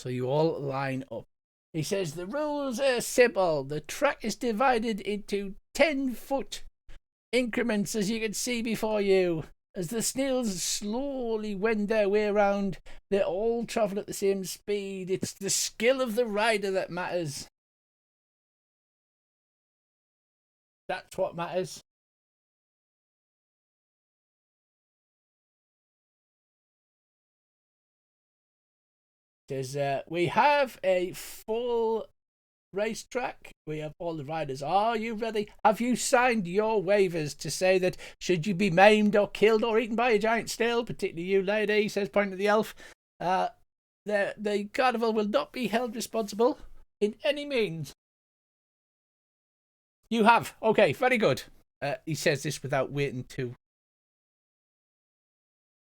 So you all line up. He says the rules are simple. The track is divided into 10-foot increments, as you can see before you. As the snails slowly wend their way around, they all travel at the same speed. It's the skill of the rider that matters. That's what matters. Says, we have a full racetrack. We have all the riders. Are you ready? Have you signed your waivers to say that should you be maimed or killed or eaten by a giant snail, particularly you, lady, says, pointing to the elf, the carnival will not be held responsible in any means. You have. Okay, very good. He says this without waiting to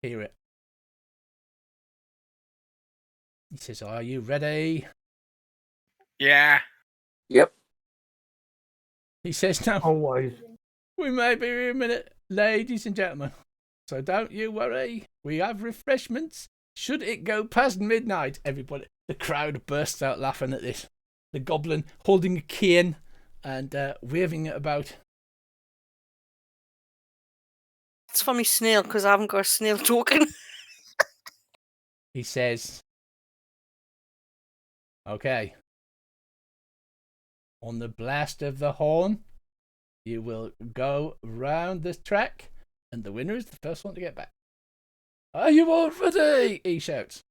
hear it. He says, are you ready? Yeah. Yep. He says, now, Always. we may be here a minute, ladies and gentlemen. So don't you worry. We have refreshments. Should it go past midnight, everybody, the crowd bursts out laughing at this. The goblin holding a cane and waving it about. It's for me snail, because I haven't got a snail token. He says, okay. On the blast of the horn, you will go round the track, and the winner is the first one to get back. Are you all ready? He shouts.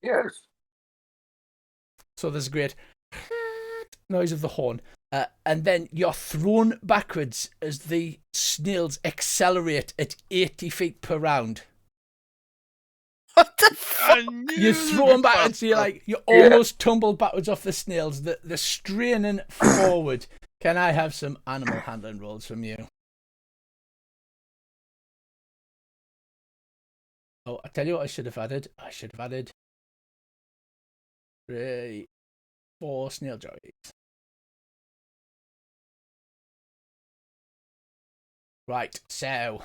Yes. So there's a great noise of the horn, and then you're thrown backwards as the snails accelerate at 80 feet per round. What the fuck? You're thrown backwards, so you almost tumble backwards off the snails. They're straining forward. Can I have some animal handling rolls from you? Oh, I tell you what I should have added. I should have added 4 snail jockeys. Right, so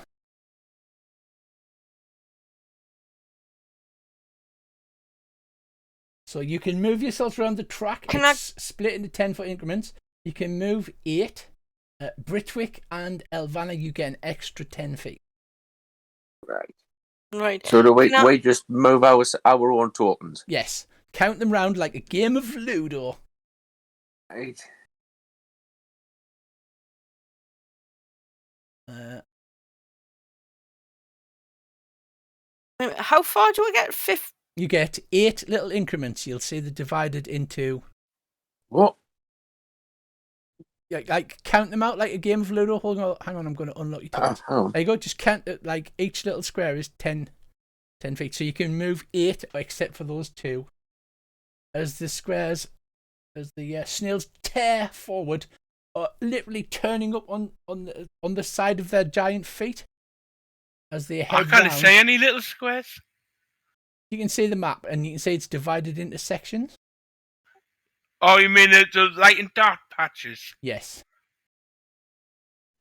you can move yourself around the track. It's split into 10-foot increments. You can move 8. Britwick and Elvana, you get an extra 10 feet. Right. So do we just move our own tokens? Yes. Count them round like a game of Ludo. Right. How far do I get? You get 8 little increments. You'll see they're divided into... What? Like count them out like a game of Ludo. Hold on, hang on, I'm going to unlock your tokens. There you go. Just count it. Like each little square is 10 feet. So you can move 8 except for those 2. As the snails tear forward, literally turning up on the side of their giant feet as they head I can't round. see any little squares. You can see the map, and you can see it's divided into sections. Oh, you mean the light and dark patches? Yes.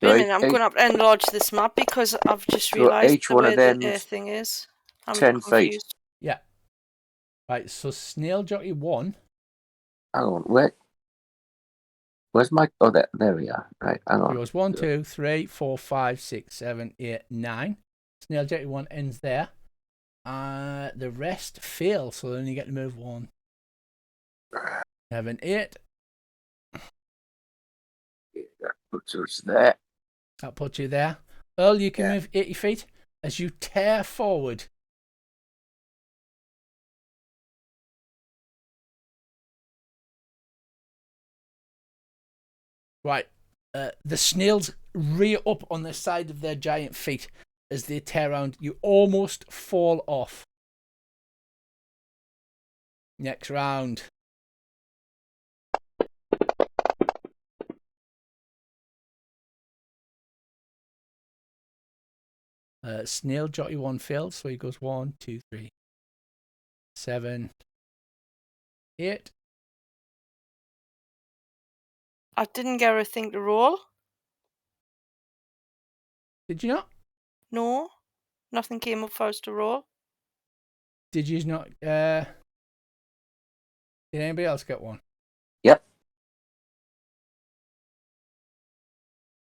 Wait a minute, I'm going to have to enlarge this map because I've just realised each one of them the thing is. I'm 10 feet. Yeah. Right, so Snail Jockey 1. Hang on, where's my... Oh, there we are. Right, hang on. It goes 1, 2, 3, 4, 5, 6, 7, 8, 9. Snail Jockey 1 ends there. The rest fail, so then you get to move 1. 7, 8. That puts us there. That puts you there. Earl, you can move 80 feet as you tear forward. Right. The snails rear up on the side of their giant feet as they tear around. You almost fall off. Next round. Snail Jockey 1 fails, so he goes 1, 2, 3, 7, 8. I didn't get a thing to roll. Did you not? No. Nothing came up for us to roll. Did you not? Did anybody else get one? Yep.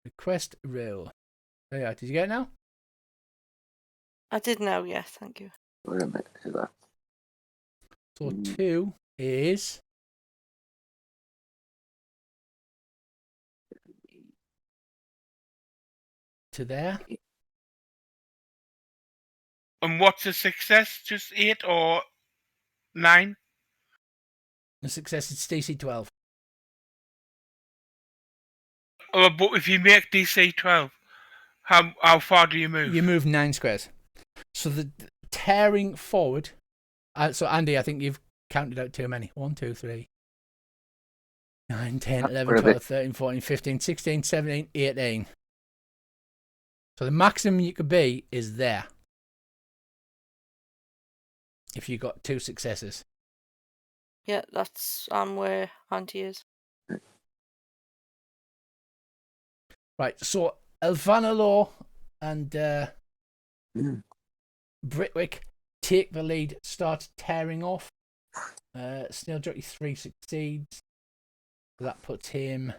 Request rule. There you are. Did you get it now? I did now, yes, thank you. Wait a minute. Is that? So 2 is to there. And what's a success? Just 8 or 9? The success is DC 12. But if you make DC 12, how far do you move? You move 9 squares. So the tearing forward. So Andy, I think you've counted out too many. 1, 2, 3, 9, 10, 11, 12, 13, 14, 15, 16, 17, 18. So the maximum you could be is there. If you got 2 successes. Yeah, that's where Auntie is. Right, so Elvanalor and Britwick take the lead, start tearing off. Snail Jockey 3 succeeds. That puts him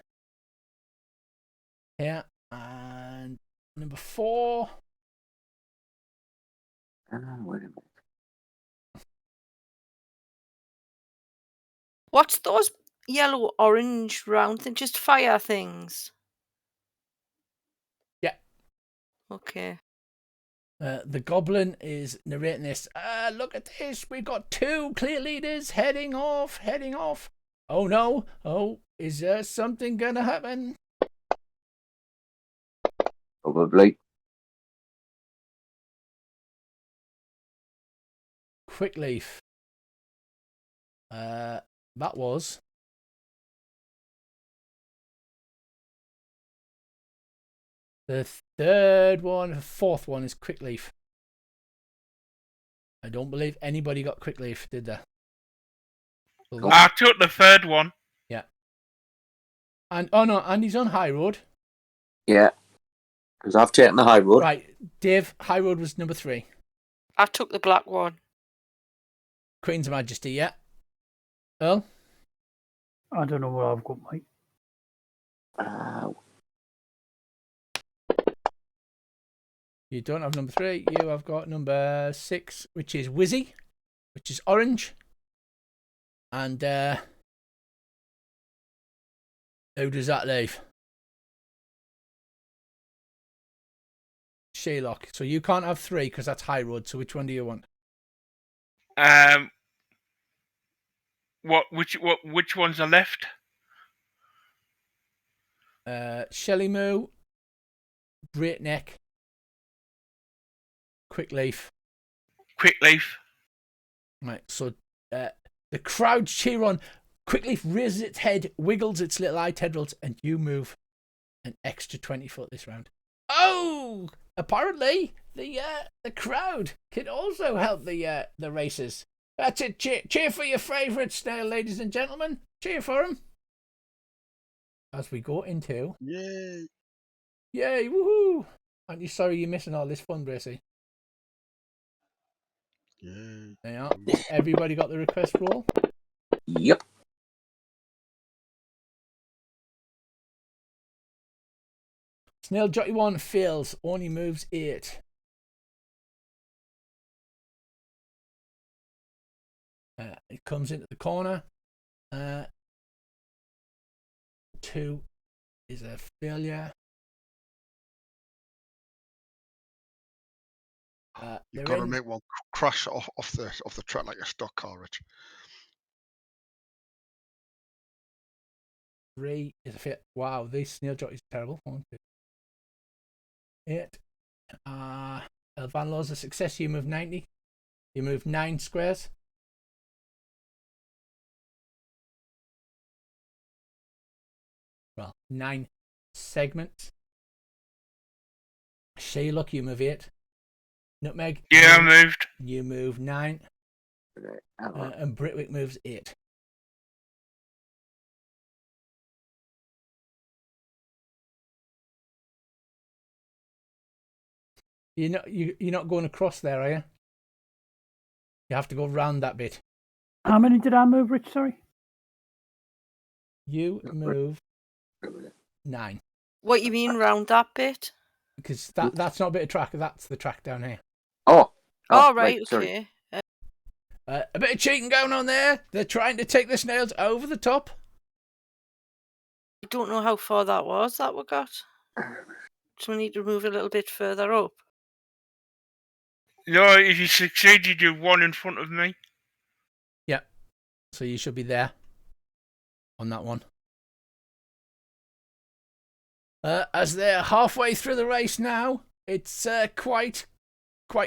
here. And number 4. Wait a minute. What's those yellow, orange round things? Just fire things? Yeah. Okay. The goblin is narrating this. Look at this. We've got 2 clear leaders heading off. Oh no. Oh, is there something going to happen? Probably. Quickleaf. That was the 3rd one. The 4th one is Quickleaf. I don't believe anybody got Quickleaf, did they? So I took the 3rd one. yeah. And oh no, Andy's on High Road. Yeah. Because I've taken the high road. Right, Dave. High Road was number 3. I took the black one. Queen's Majesty. Yeah. Earl. I don't know what I've got, mate. You don't have number 3. You have got number 6, which is Wizzy, which is orange. And who does that leave? Sherlock. So you can't have 3 because that's High Road. So which one do you want? Which ones are left? Shelly Moo, Breakneck, Quickleaf. Right, so the crowd cheer on. Quickleaf raises its head, wiggles its little eye tendrils, and you move an extra 20 foot this round. Oh! Apparently, the crowd can also help the racers. That's it. Cheer for your favourite snail, ladies and gentlemen. Cheer for him. As we go into... Yay! Yay, woohoo! Aren't you sorry you're missing all this fun, Bracy? Yay! There you are. Everybody got the request roll? Yep. Snail Jockey 1 fails, only moves 8. It comes into the corner. 2 is a failure. You've got to make one crash off the track like a stock car, Rich. 3 is a failure. Wow, these Snail Jockeys are terrible. 1, 2, 8. Van Law's a success. You move 90. You move 9 squares. Well, 9 segments. Sherlock, you move 8. Nutmeg. Yeah, moved. You move 9. And Britwick moves 8. You're not going across there, are you? You have to go round that bit. How many did I move, Rich? Sorry. You move 9. What you mean round that bit? Because that's not a bit of track, that's the track down here. Oh, Oh, right, sorry. okay. A bit of cheating going on there. They're trying to take the snails over the top. I don't know how far that was that we got. So we need to move a little bit further up. No, if you succeed, you do 1 in front of me. Yeah. So you should be there on that one. As they're halfway through the race now, it's quite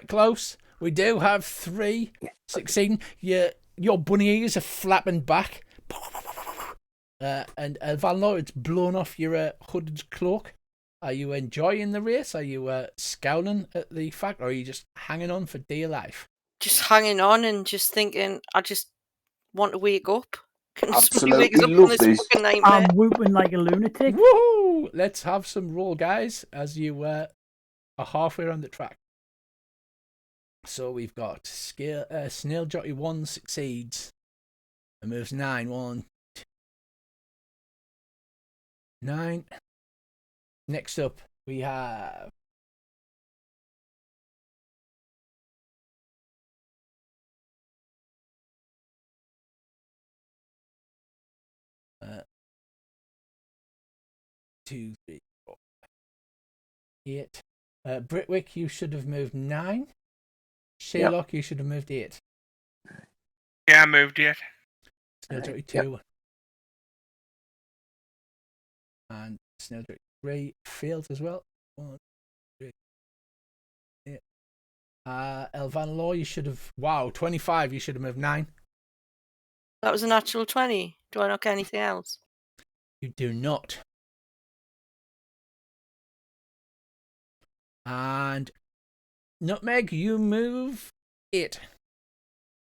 close. We do have 3 succeeding. Your bunny ears are flapping back. And Valnor, it's blown off your hooded cloak. Are you enjoying the race? Are you scowling at the fact, or are you just hanging on for dear life? Just hanging on and just thinking, I just want to wake up. Can somebody wake us Absolutely up from love this this. fucking nightmare? I'm whooping like a lunatic. Woohoo! Let's have some roll, guys, as you are halfway around the track. So we've got Snail Jockey 1 succeeds and moves 9. 1, 2, 9. Next up, we have two, 3, 4, 8. Britwick, you should have moved 9. Sherlock, you should have moved 8. Yeah, I moved it. Snail Jockey 2. And Snail Jockey 3 failed as well. 1, 3, 8. Elvan Law, you should have 25. You should have moved 9. That was a natural 20. Do I not get anything else? You do not. And Nutmeg, you move 8.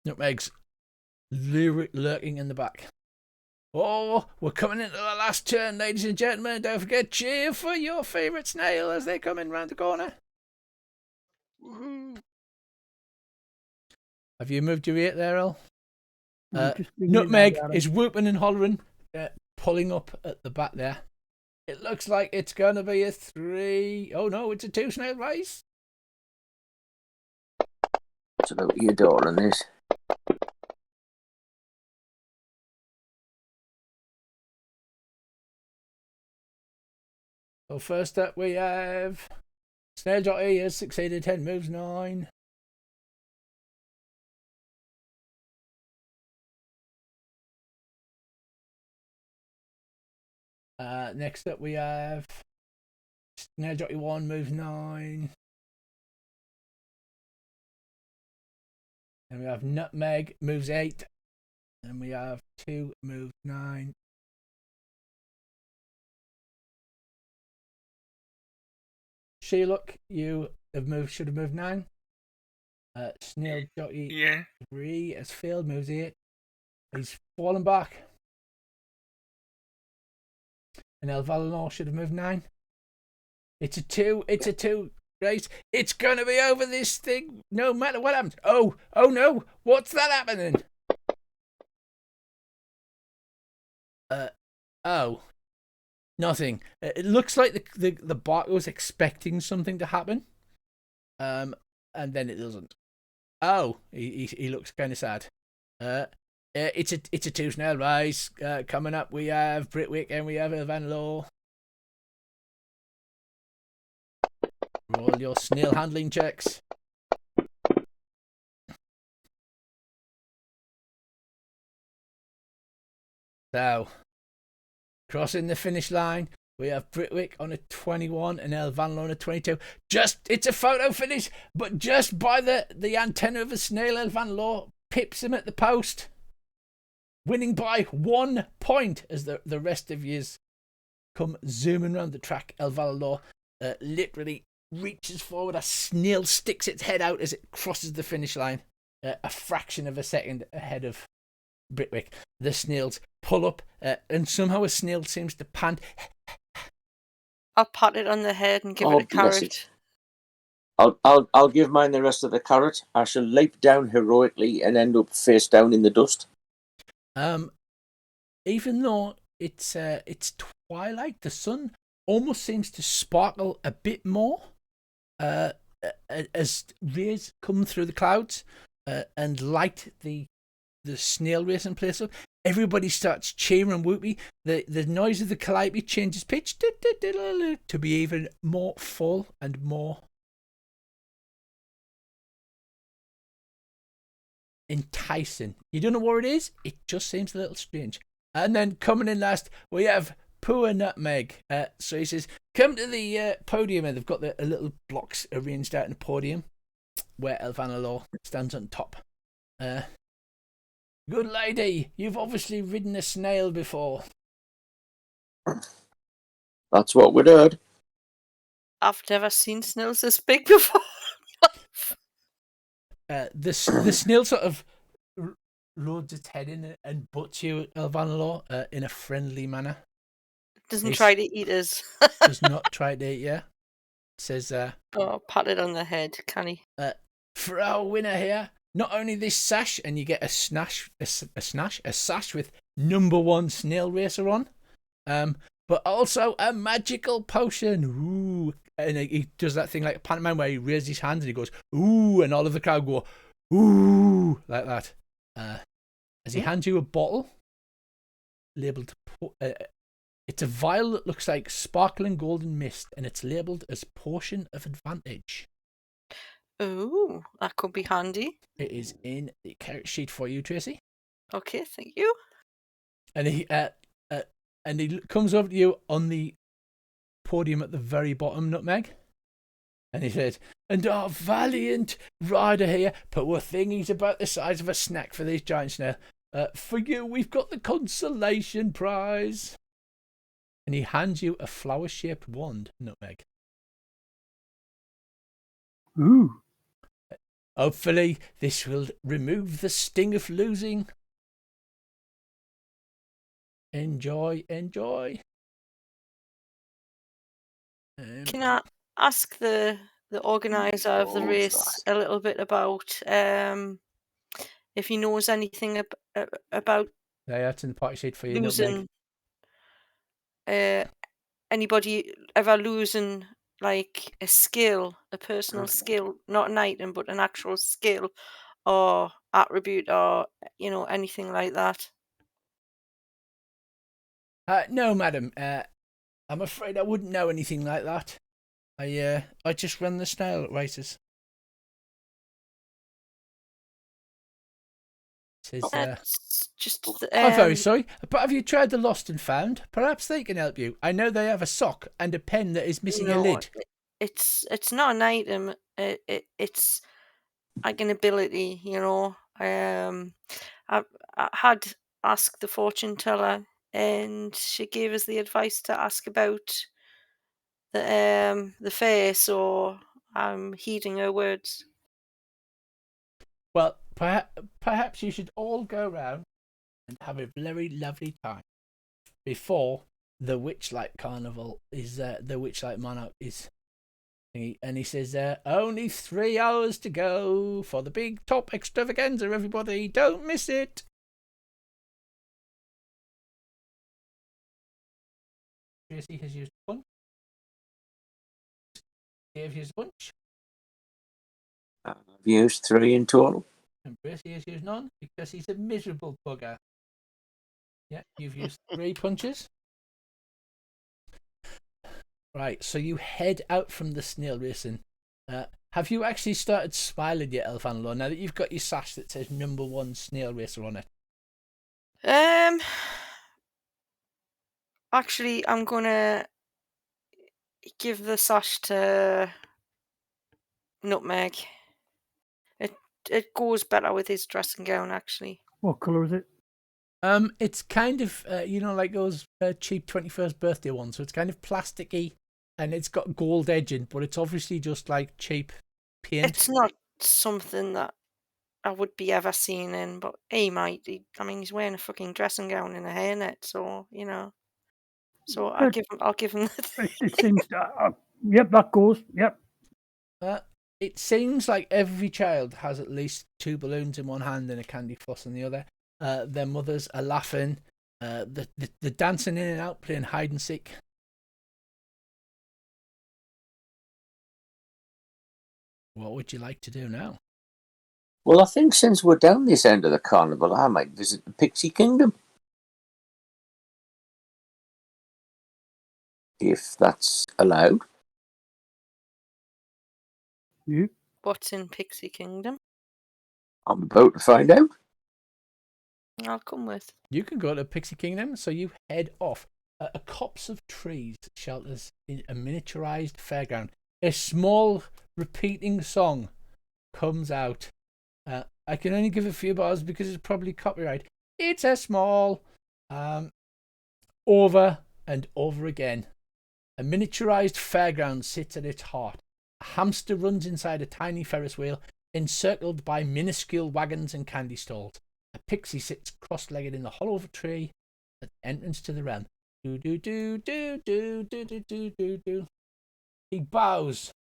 Nutmeg's lurking in the back. Oh, we're coming into the last turn, ladies and gentlemen. Don't forget, cheer for your favourite snail as they come in round the corner. Woohoo! Have you moved your 8 there, El? I'm just thinking Nutmeg about is whooping and hollering, pulling up at the back there. It looks like it's going to be a 3. Oh no, it's a 2 snail race. Absolutely adoring this. So first up we have Snail Jockey has succeeded 10 moves 9. Next up we have Snail Jockey 1 moves 9. And we have Nutmeg moves 8. And we have 2 moves 9. Sherlock, you should have moved 9. Snail Jockey 3 has failed, moves 8. He's fallen back. And El Valinor should have moved 9. It's a 2 race. It's gonna be over this thing no matter what happens. Oh no, what's that happening? Nothing. It looks like the bot was expecting something to happen. And then it doesn't. Oh, he looks kind of sad. It's a 2 snail race. Coming up, we have Britwick and we have Elvan Law. Roll your snail handling checks. So, crossing the finish line, we have Britwick on a 21 and Elvan Law on a 22. It's a photo finish, but just by the antenna of a snail, Elvan Law pips him at the post. Winning by 1 point as the rest of yous come zooming around the track. El Valador literally reaches forward. A snail sticks its head out as it crosses the finish line, a fraction of a second ahead of Britwick. The snails pull up, and somehow a snail seems to pant. I'll pat it on the head and give it a carrot. It. I'll give mine the rest of the carrot. I shall leap down heroically and end up face down in the dust. Even though it's twilight. The sun almost seems to sparkle a bit more as rays come through the clouds and light the snail racing place up. Everybody starts cheering and whooping. The noise of the calliope changes pitch to be even more full and more enticing. You don't know what it is. It just seems a little strange. And then coming in last, we have Poor Nutmeg. So he says, come to the podium, and they've got the little blocks arranged out in the podium where Elvanna Law stands on top. Good lady, you've obviously ridden a snail before. That's what we'd heard. I've never seen snails this big before. The snail sort of loads its head in and butts you at Elvanna Law in a friendly manner. Doesn't try to eat us. Does not try to eat you. It says, oh, pat it on the head, can he? For our winner here, not only this sash, and you get a sash with #1 snail racer on, but also a magical potion. Ooh. And he does that thing like a pantomime where he raises his hands and he goes, ooh, and all of the crowd go, ooh, like that. As he hands you a bottle labelled, it's a vial that looks like sparkling golden mist, and it's labelled as Potion of Advantage. Oh, that could be handy. It is in the character sheet for you, Tracy. Okay, thank you. And he comes over to you on the podium at the very bottom, Nutmeg, and he says, and our valiant rider here, poor thing, he's about the size of a snack for these giant snail. For you, we've got the consolation prize. And he hands you a flower-shaped wand, Nutmeg. Ooh. Hopefully, this will remove the sting of losing. Enjoy. Can I ask the organizer of the race a little bit about if he knows anything about That's in the party sheet for you, losing? Nutmeg. Anybody ever losing like a skill, a personal skill, not an item, but an actual skill or attribute, or anything like that? No, madam. I'm afraid I wouldn't know anything like that. I just run the snail races. Says, I'm very sorry, but have you tried the Lost and Found? Perhaps they can help you. I know they have a sock and a pen that is missing a lid. It's not an item. It's like an ability, I had asked the fortune teller, and she gave us the advice to ask about the fair, so I'm heeding her words. Well, perhaps you should all go round and have a very lovely time before the Witchlight Carnival is the Witchlight Monarch is. And he says, only 3 hours to go for the big top extravaganza, everybody. Don't miss it. Tracy has used a punch. Dave used a punch. I've used 3 in total. And Tracy has used none because he's a miserable bugger. Yeah, you've used 3 punches. Right, so you head out from the snail racing. Have you actually started smiling yet, Elvanna Law, now that you've got your sash that says #1 snail racer on it? Actually, I'm gonna give the sash to Nutmeg. It goes better with his dressing gown, actually. What colour is it? It's kind of like those cheap 21st birthday ones. So it's kind of plasticky, and it's got gold edging, but it's obviously just like cheap paint. It's not something that I would be ever seen in, but he might. He's wearing a fucking dressing gown and a hairnet, so So I'll give him that. It seems. Yep, that goes. Yep. It seems like every child has at least 2 balloons in one hand and a candy floss in the other. Their mothers are laughing. The dancing in and out, playing hide and seek. What would you like to do now? Well, I think since we're down this end of the carnival, I might visit the Pixie Kingdom. If that's allowed. You? What's in Pixie Kingdom? I'm about to find out. I'll come with. You can go to Pixie Kingdom, so you head off. A copse of trees shelters in a miniaturized fairground. A small repeating song comes out. I can only give a few bars because it's probably copyright. It's a small, over and over again. A miniaturized fairground sits at its heart. A hamster runs inside a tiny Ferris wheel, encircled by minuscule wagons and candy stalls. A pixie sits cross-legged in the hollow of a tree at the entrance to the realm. Do do do do do do do do do do. He bows.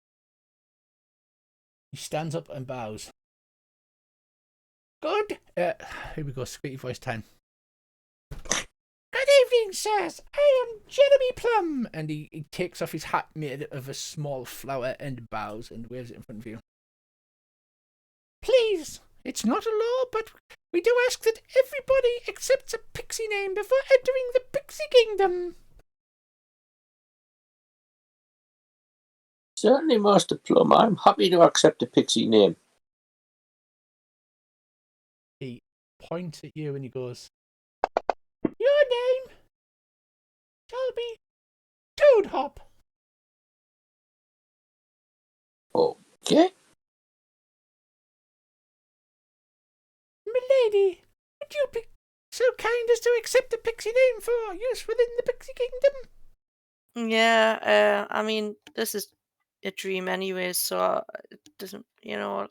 He stands up and bows. Good. Here we go. Squeaky voice time. Good evening, sirs. I am Jeremy Plum. And he takes off his hat made of a small flower and bows and waves it in front of you. Please, it's not a law, but we do ask that everybody accepts a pixie name before entering the Pixie Kingdom. Certainly, Master Plum. I'm happy to accept a pixie name. He points at you and he goes, your name shall be Toad Hop. Okay. Milady, would you be so kind as to accept a pixie name for use within the Pixie Kingdom? Yeah, I mean, this is a dream anyway, so it doesn't,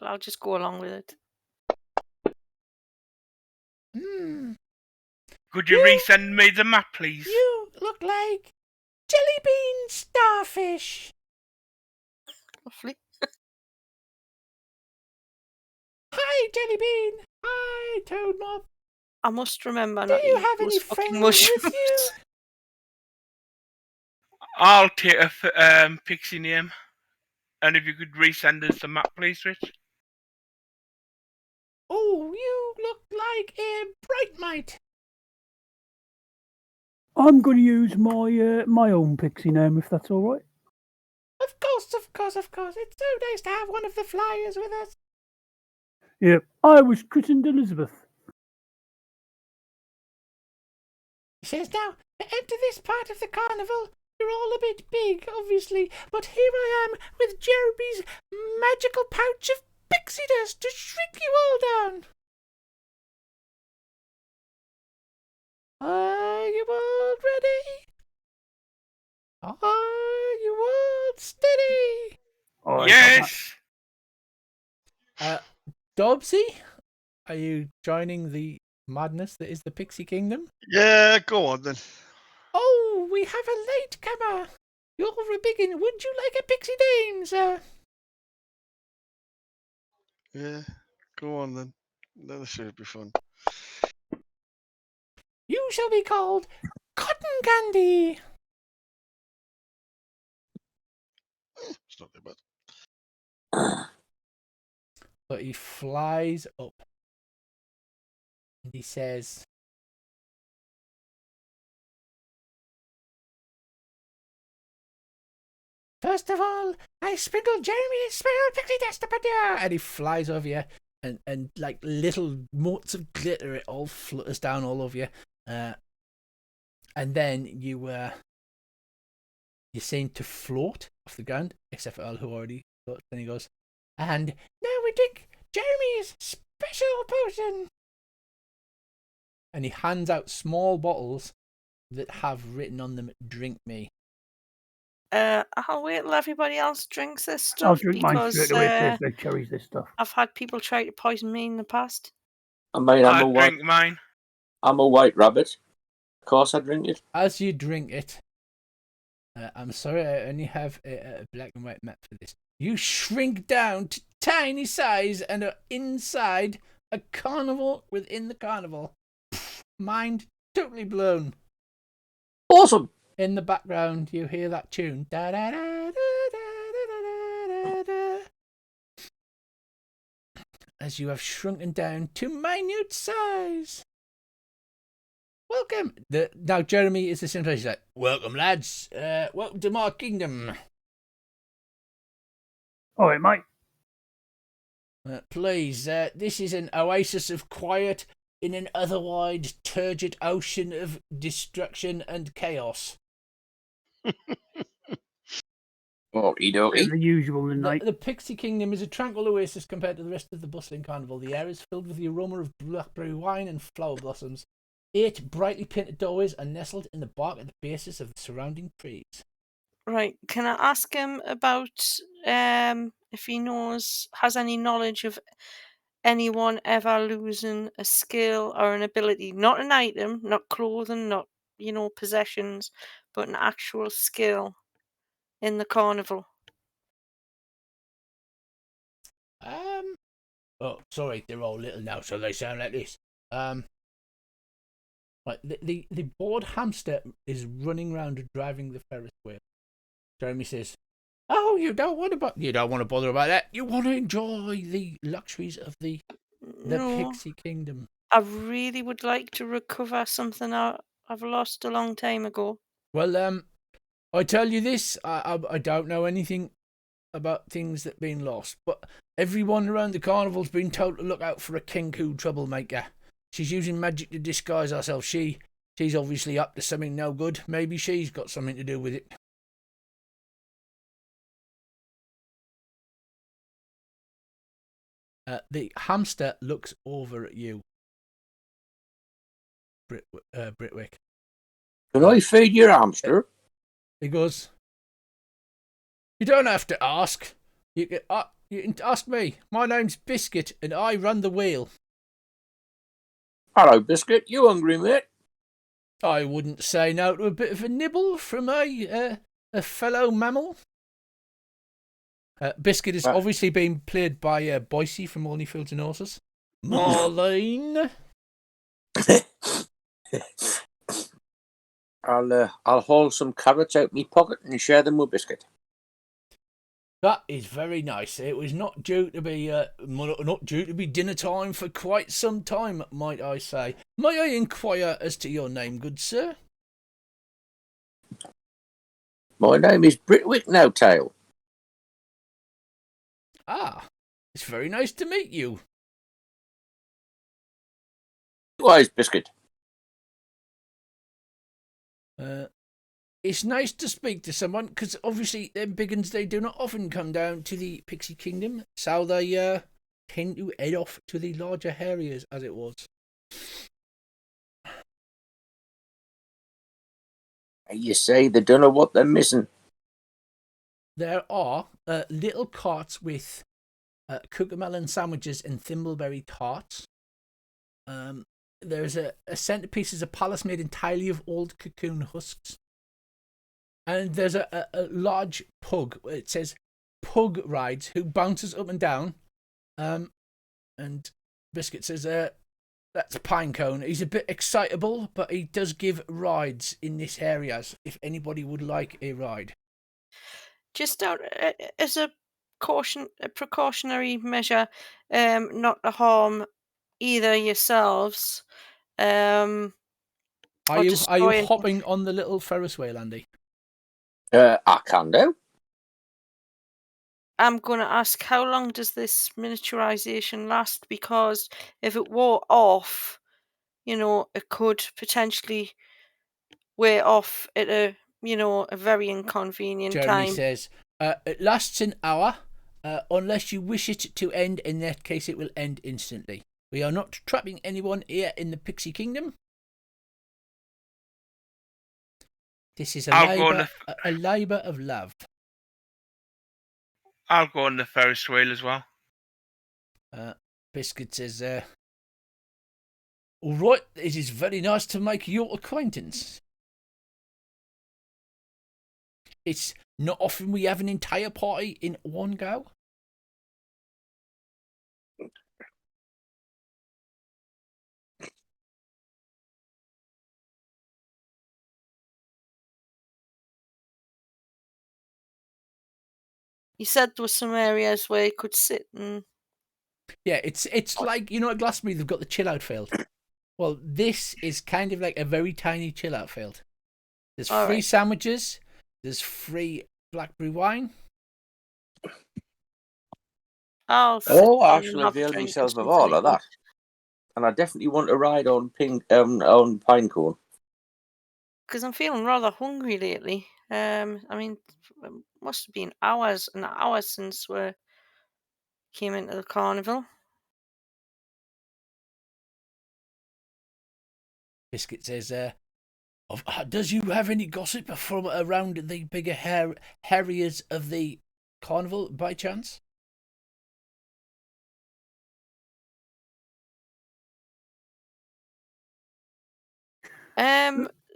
I'll just go along with it. Could you resend me the map, please? You look like Jelly Bean Starfish. Lovely. Hi, Jelly Bean. Hi, Toad Mob. I must remember Do not to you eat have those any fucking friends mushrooms. with you? I'll take a pixie name. And if you could resend us the map, please, Rich. Oh, you look like a bright mite. I'm going to use my own pixie name, if that's all right. Of course, of course, of course. It's so nice to have one of the flyers with us. Yeah, I was christened Elizabeth. He says, now, to enter this part of the carnival, you're all a bit big, obviously, but here I am with Jeremy's magical pouch of pixie dust to shrink you all down. Are you all ready? Are you all steady? All right, Yes! Dobbsy, are you joining the madness that is the Pixie Kingdom? Yeah, go on then. Oh, we have a latecomer. You're a biggin. Would you like a pixie name, sir? Yeah, go on then. That should be fun. You shall be called Cotton Candy. It's not too bad. But he flies up and he says, first of all, I sprinkled Jeremy's spinal pixie dust upon you. And he flies over you and like little motes of glitter, it all flutters down all over you. And then you're seen to float off the ground, except for Al, who already floats. Then he goes, and now we drink Jeremy's special potion. And he hands out small bottles that have written on them, drink me. I'll wait till everybody else drinks this stuff. I'll drink mine because, straight away. It tastes like cherries, this stuff. I've had people try to poison me in the past. I mean, I'll drink mine. I'm a white rabbit. Of course I drink it. As you drink it, I'm sorry, I only have a black and white map for this. You shrink down to tiny size and are inside a carnival within the carnival. Mind totally blown. Awesome. In the background, you hear that tune. Da, da, da, da, da, da, da, da, as you have shrunken down to minute size. Welcome. Now Jeremy is the same place. He's like, welcome, lads. Welcome to my kingdom. All right, mate. Please, this is an oasis of quiet in an otherwise turgid ocean of destruction and chaos. Okie Bit dokie. of the usual, mate. The Pixie Kingdom is a tranquil oasis compared to the rest of the bustling carnival. The air is filled with the aroma of blackberry wine and flower blossoms. 8 brightly painted doorways are nestled in the bark at the bases of the surrounding trees. Right. Can I ask him about if he has any knowledge of anyone ever losing a skill or an ability? Not an item, not clothing, not, possessions, but an actual skill in the carnival. Oh, sorry, they're all little now, so they sound like this. Right, the bored hamster is running round driving the Ferris wheel. Jeremy says, "Oh, you don't want to bother about that. You want to enjoy the luxuries of the No, Pixie Kingdom." I really would like to recover something I've lost a long time ago. Well, I tell you this, I don't know anything about things that been lost, but everyone around the carnival's been told to look out for a Kenku troublemaker. She's using magic to disguise herself. She's obviously up to something no good. Maybe she's got something to do with it. The hamster looks over at you, Britwick. Can I feed your hamster? He goes, "You don't have to ask. You can ask me. My name's Biscuit, and I run the wheel." Hello, Biscuit. You hungry, mate? I wouldn't say no to a bit of a nibble from a fellow mammal. Biscuit is obviously being played by Boise from Only Fields and Horses. Marlene. I'll haul some carrots out my pocket and share them with Biscuit. That is very nice. It was not due to be dinner time for quite some time, might I say. May I inquire as to your name, good sir? My name is Britwick Nowtail. Ah, it's very nice to meet you. Likewise, Biscuit. It's nice to speak to someone, because obviously them biggins, they do not often come down to the Pixie Kingdom, so they tend to head off to the larger areas, as it was. You say they don't know what they're missing. There are little carts with cucamelon sandwiches and thimbleberry tarts. There's a centerpiece is a palace made entirely of old cocoon husks. And there's a large pug. It says pug rides, who bounces up and down. And Biscuit says, that's Pinecone. He's a bit excitable, but he does give rides in this area, if anybody would like a ride. Just out as a precautionary measure, not to harm either yourselves. Are you hopping on the little Ferris wheel, Andy? I can do. I'm going to ask, how long does this miniaturization last? Because if it wore off, it could potentially wear off at a very inconvenient Jeremy time. says, it lasts an hour, unless you wish it to end. In that case, it will end instantly. We are not trapping anyone here in the Pixie Kingdom. This is a labour of love. I'll go on the Ferris wheel as well. Biscuit says, all right, it is very nice to make your acquaintance. It's not often we have an entire party in one go. You said there were some areas where you could sit and... Yeah, it's like, you know, at Glastonbury they've got the chill out field. Well, this is kind of like a very tiny chill out field. There's All free right. sandwiches. There's free blackberry wine. I'll sit Oh, I down and shall have a avail drink or myself of something all like of that. And I definitely want to ride on on Pinecone. Because I'm feeling rather hungry lately. I mean, it must have been hours and hours since we came into the carnival. Biscuit says, does you have any gossip from around the bigger harriers of the carnival by chance?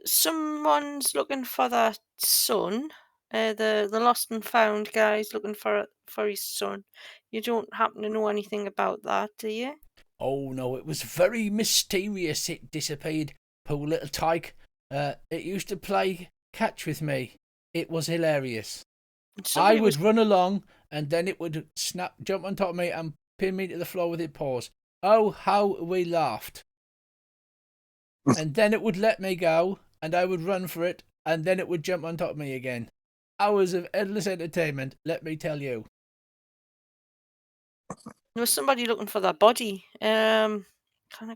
Someone's looking for their son. The lost and found guy's looking for his son. You don't happen to know anything about that, do you? Oh no, it was very mysterious. It disappeared. Poor little tyke. It used to play catch with me. It was hilarious. And I somebody would run along, and then it would jump on top of me and pin me to the floor with its paws. Oh, how we laughed. And then it would let me go, and I would run for it, and then it would jump on top of me again. Hours of endless entertainment, let me tell you. There was somebody looking for their body. Can't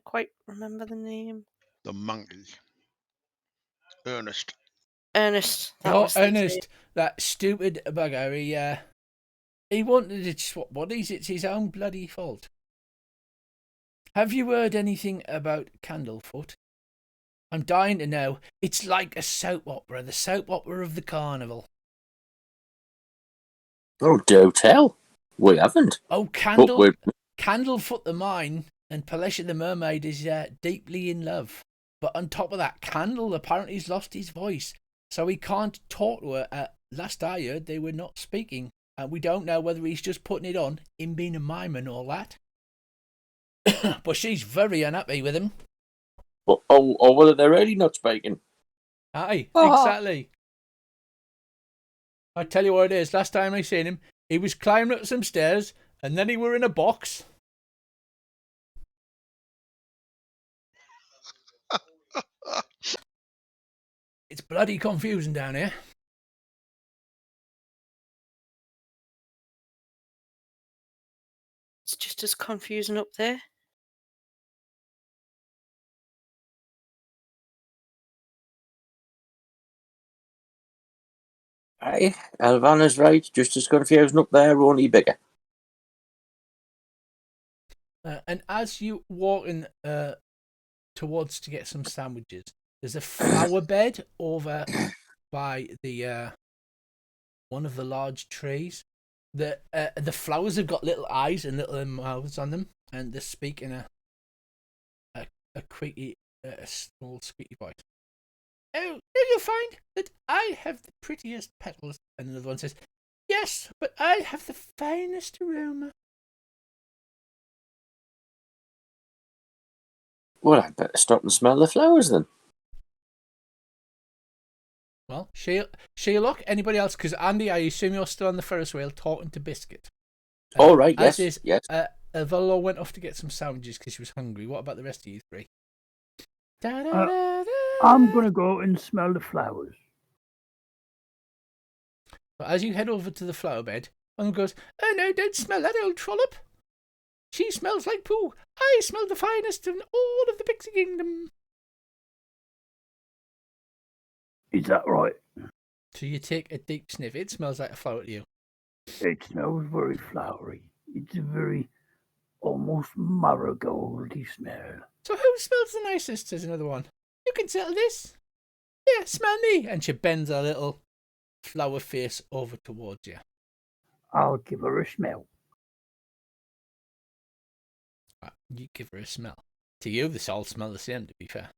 quite remember the name. The monkey. Ernest. Ernest. That was his name. Ernest, that stupid bugger, he wanted to swap bodies. It's his own bloody fault. Have you heard anything about Candlefoot? I'm dying to know. It's like a soap opera, the soap opera of the carnival. Oh, do tell. We haven't. Oh, But Candlefoot the mine and Palesha the mermaid is deeply in love. But on top of that, Candle apparently has lost his voice, so he can't talk to her. Last I heard, they were not speaking, and we don't know whether he's just putting it on, him being a mime and all that. But she's very unhappy with him. or whether they're really not speaking. Aye, exactly. I tell you what it is. Last time I seen him, he was climbing up some stairs, and then he were in a box. It's bloody confusing down here. It's just as confusing up there. Aye, Elvana's right. Just as confusing up there, only bigger. And as you walk in towards to get some sandwiches, there's a flower bed over by the one of the large trees. The flowers have got little eyes and little mouths on them, and they speak in a creaky, small squeaky voice. Oh, do you find that I have the prettiest petals? And another one says, yes, but I have the finest aroma. Well, I'd better stop and smell the flowers then. Well, Sherlock, anybody else? Because Andy, I assume you're still on the Ferris wheel talking to Biscuit. All right, yes, yes. Volo went off to get some sandwiches because she was hungry. What about the rest of you three? I'm going to go and smell the flowers. But as you head over to the flower bed, one goes, oh no, don't smell that old trollop. She smells like poo. I smell the finest in all of the Pixie Kingdom. Is that right? So you take a deep sniff. It smells like a flower to you. It smells very flowery. It's a very almost marigoldy smell. So who smells the nicest? Says another one. You can settle this. Yeah, smell me. And she bends her little flower face over towards you. I'll give her a smell. You give her a smell. To you, this all smell the same, to be fair.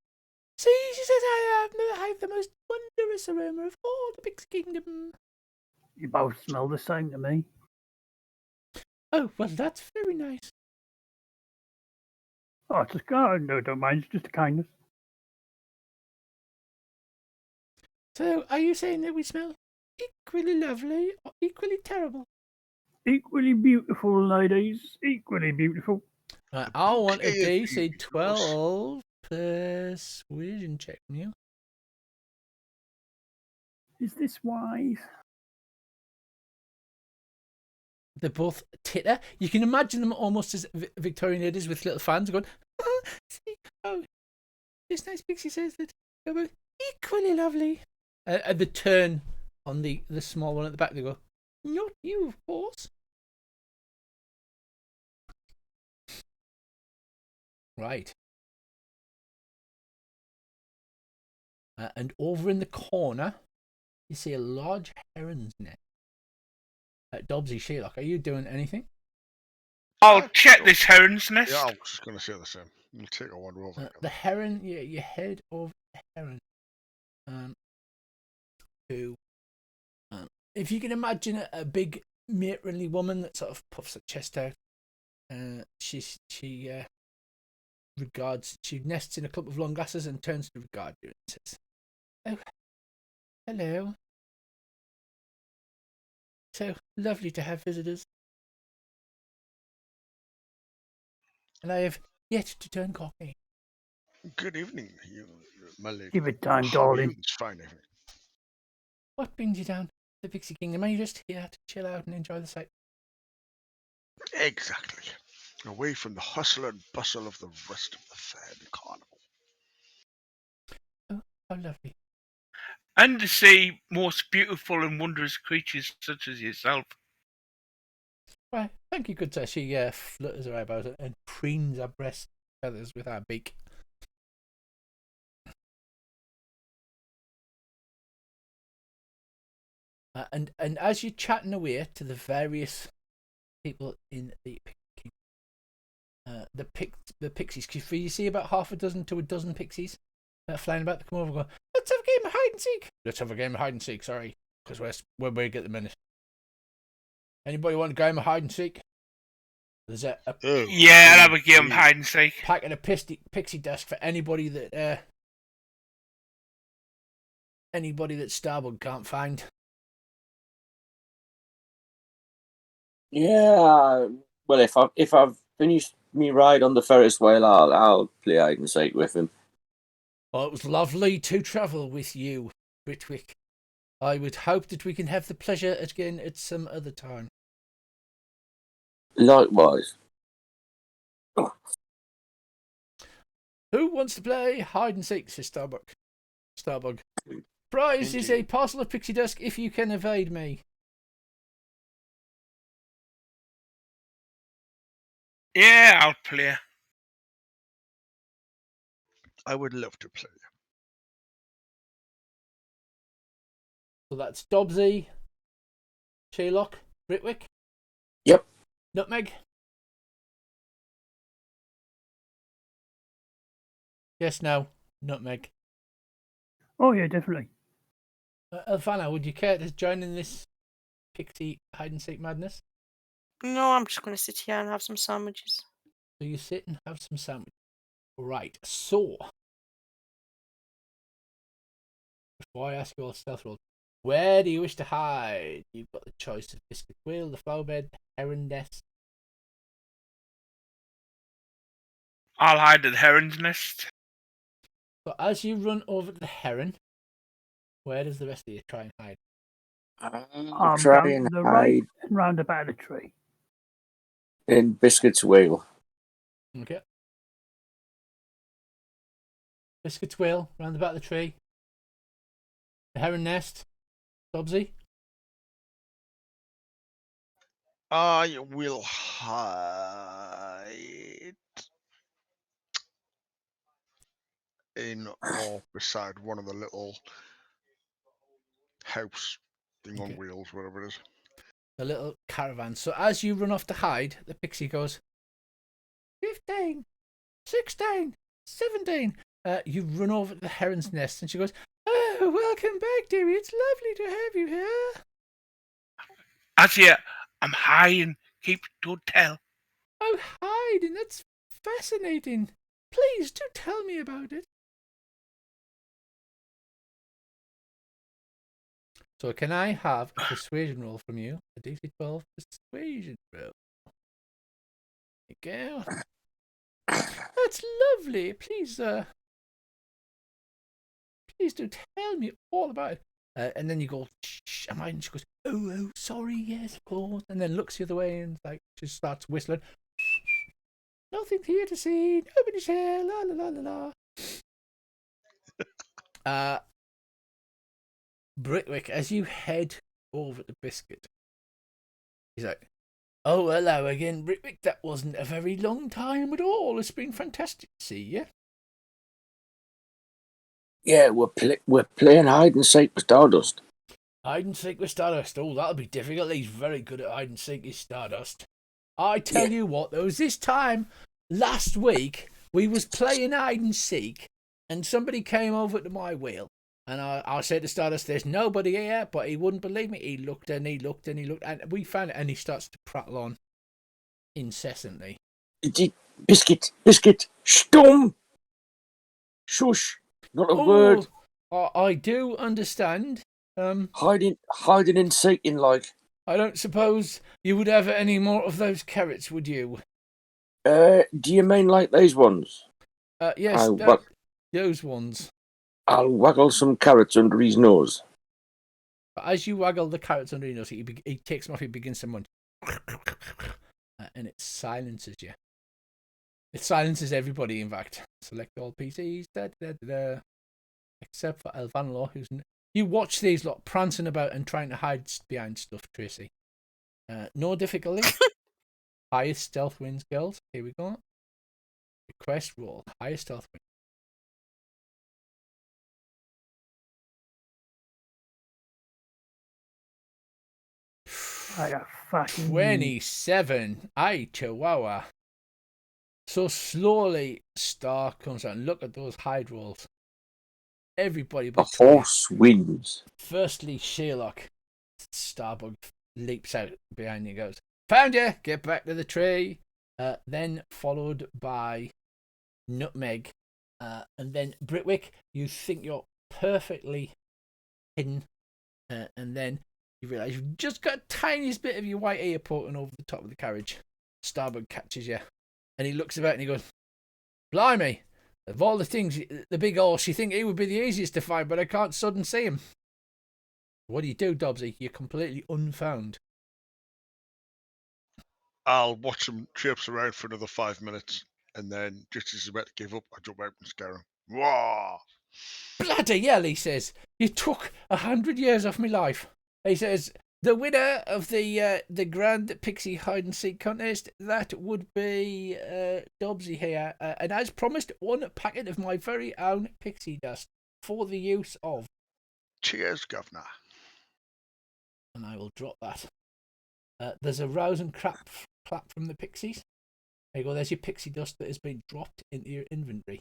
See, she says, I have the most wondrous aroma of all the Pixie Kingdom. You both smell the same to me. Oh, well, that's very nice. Oh, it's no, don't mind. It's just a kindness. So, are you saying that we smell equally lovely or equally terrible? Equally beautiful, ladies. Equally beautiful. I want a bouquet of DC beauty, 12 persuasion check from you. Is this wise? They're both titter. You can imagine them almost as Victorian ladies with little fans going, oh, see, oh, this nice Pixie says that you're both equally lovely. And the turn on the small one at the back, they go, not you, of course. Right. And over in the corner, you see a large heron's nest. Dobbsy, Sherlock, are you doing anything? I'll check this heron's nest. Yeah, I was just going to say the same. We'll take a wander over. The heron, you head over the heron. Who, if you can imagine a big matronly woman that sort of puffs her chest out, she nests in a clump of long grasses and turns to regard you and says, "Oh, hello. So lovely to have visitors. And I have yet to turn cockney." Good evening, my lady. Give it time, How are darling. you this fine evening? What brings you down to the Pixie Kingdom? Are you just here to chill out and enjoy the sight? Exactly. Away from the hustle and bustle of the rest of the fair and carnival. Oh, how lovely. And to see most beautiful and wondrous creatures such as yourself. Why, thank you, good sir. She flutters her eyebrows and preens her breast feathers with her beak. And as you're chatting away to the various people in the Pixie Kingdom, the pixies, you see about half a dozen to a dozen pixies flying about to come over and go, let's have a game of hide and seek. Let's have a game of hide and seek, sorry, because we're big at the minute. Anybody want a game of hide and seek? There's a Yeah, I'll have a game of hide and seek. pack in a pixie desk for anybody that Starbug can't find. Yeah. Well, if I've finished me ride on the Ferris wheel, I'll play hide and seek with him. Well, it was lovely to travel with you, Britwick. I would hope that we can have the pleasure again at some other time. Likewise. Who wants to play hide and seek, says Starbug. Prize is a parcel of pixie dust if you can evade me. Yeah, I'll play. I would love to play. So that's Dobbsy, Sherlock, Britwick. Yep. Nutmeg. Yes, no. Nutmeg. Oh, yeah, definitely. Elvana, would you care to join in this pixie hide and seek madness? No, I'm just going to sit here and have some sandwiches. So you sit and have some sandwich. Right, so before I ask you all stealth rolls, where do you wish to hide? You've got the choice of Biscuit Wheel, the flower bed, the heron nest. I'll hide at the heron's nest. So as you run over to the heron, where does the rest of you try and hide? I'll I'm try down and to the hide right and round about the tree. in Biscuit's wheel. Okay. Biscuit's wheel, round the back of the tree. The heron nest. Dobbsy. I will hide in or beside one of the little house thing on wheels, whatever it is. The little caravan. So as you run off to hide, the pixie goes 15, 16, 17. You run over to the heron's nest and she goes, oh, welcome back, dearie. It's lovely to have you here. As yet, I'm hiding. Don't tell. Oh, hiding. That's fascinating. Please do tell me about it. So can I have a persuasion roll from you? A DC 12 persuasion roll. There you go. That's lovely. Please, please do tell me all about it. And then you go, shh, and she goes, oh, sorry, yes, of course. And then looks the other way and like just starts whistling. Nothing here to see. Nobody's here. La la la la la. Brickwick, as you head over to Biscuit, he's like, oh, hello again, Brickwick. That wasn't a very long time at all. It's been fantastic to see you. Yeah, we're playing hide and seek with Stardust. Hide and seek with Stardust. Oh, that'll be difficult. He's very good at hide and seek with Stardust. I tell you what, there was this time last week we was playing hide and seek, and somebody came over to my wheel, and I said to Stardust, "There's nobody here," but he wouldn't believe me. He looked and he looked and he looked, and we found it, and he starts to prattle on incessantly. Biscuit, stum, shush, not a word. I do understand. Hiding and seeking, like. I don't suppose you would have any more of those carrots, would you? Do you mean like these ones? Yes, those ones. I'll waggle some carrots under his nose. But as you waggle the carrots under his nose, he takes them off, he begins to munch. And it silences you. It silences everybody, in fact. Select all PCs, except for Elvanlaw, who's... You watch these lot prancing about and trying to hide behind stuff, Tracy. No difficulty. Highest stealth wins, girls. Here we go. Request roll. Highest stealth wins. I got fucking 27. Aye, Chihuahua. So slowly, Star comes out. Look at those hide rolls. Everybody but the horse wins. Firstly, Sherlock. Starbug leaps out behind you and goes, found you! Get back to the tree. Then followed by Nutmeg. And then Britwick, you think you're perfectly hidden. And then you realise you've just got a tiniest bit of your white ear poking over the top of the carriage. Starbug catches you. And he looks about and he goes, blimey! Of all the things, the big horse, you think he would be the easiest to find, but I can't sudden see him. What do you do, Dobbsy? You're completely unfound. I'll watch him traipse around for another 5 minutes, and then just as he's about to give up, I jump out and scare him. Wah! Bloody hell, he says. You took 100 years off my life. He says, the winner of the Grand Pixie Hide and Seek contest, that would be Dobbsy here. And as promised, one packet of my very own pixie dust for the use of. Cheers, Governor. And I will drop that. There's a rouse and clap from the pixies. There you go, there's your pixie dust that has been dropped into your inventory.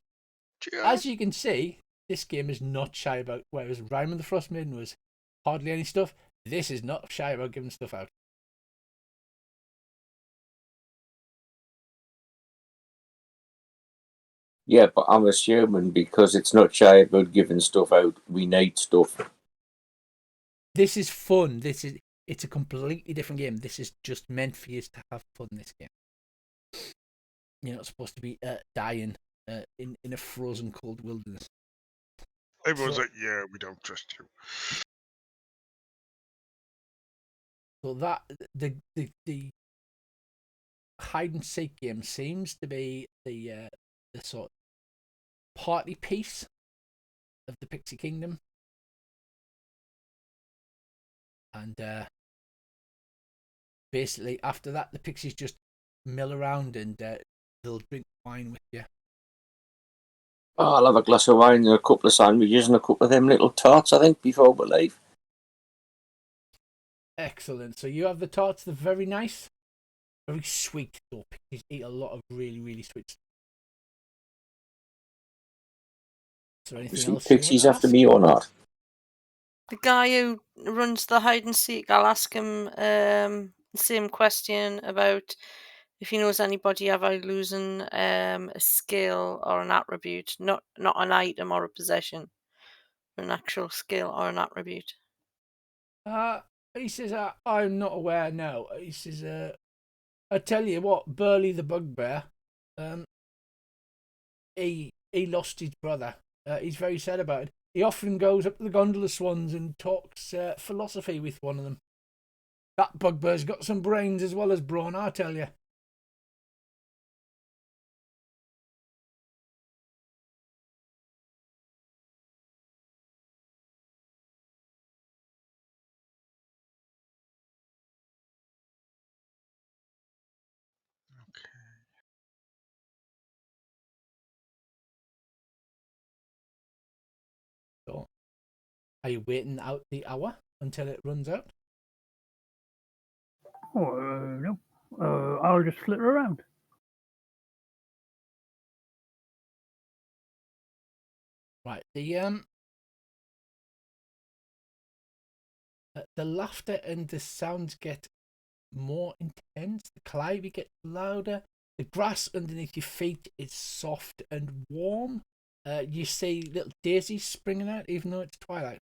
Cheers. As you can see, this game is not shy about, whereas Rhyme of the Frost Maiden was hardly any stuff, this is not shy about giving stuff out. Yeah, but I'm assuming because it's not shy about giving stuff out, we need stuff. This is fun. It's a completely different game. This is just meant for you to have fun, this game. You're not supposed to be dying in a frozen cold wilderness. Everyone's like, yeah, we don't trust you. So that the hide and seek game seems to be the sort of party piece of the Pixie Kingdom, and basically after that the pixies just mill around and they'll drink wine with you. Oh, I'll have a glass of wine and a couple of sandwiches and a couple of them little tarts, I think, before we leave. Excellent. So you have the tarts. They're very nice, very sweet. So pixies eat a lot of really, really sweet stuff. Is there anything else? Pixies after me or not? The guy who runs the hide and seek, I'll ask him the same question about if he knows anybody ever losing a skill or an attribute, not an item or a possession, an actual skill or an attribute. He says, I'm not aware, no. He says, I tell you what, Burley the Bugbear, he lost his brother. He's very sad about it. He often goes up to the gondola swans and talks philosophy with one of them. That bugbear's got some brains as well as brawn, I tell you. So, are you waiting out the hour until it runs out? Oh, no. I'll just flitter around. Right. The laughter and the sounds get more intense. The clavey gets louder. The grass underneath your feet is soft and warm. You see little daisies springing out, even though it's twilight.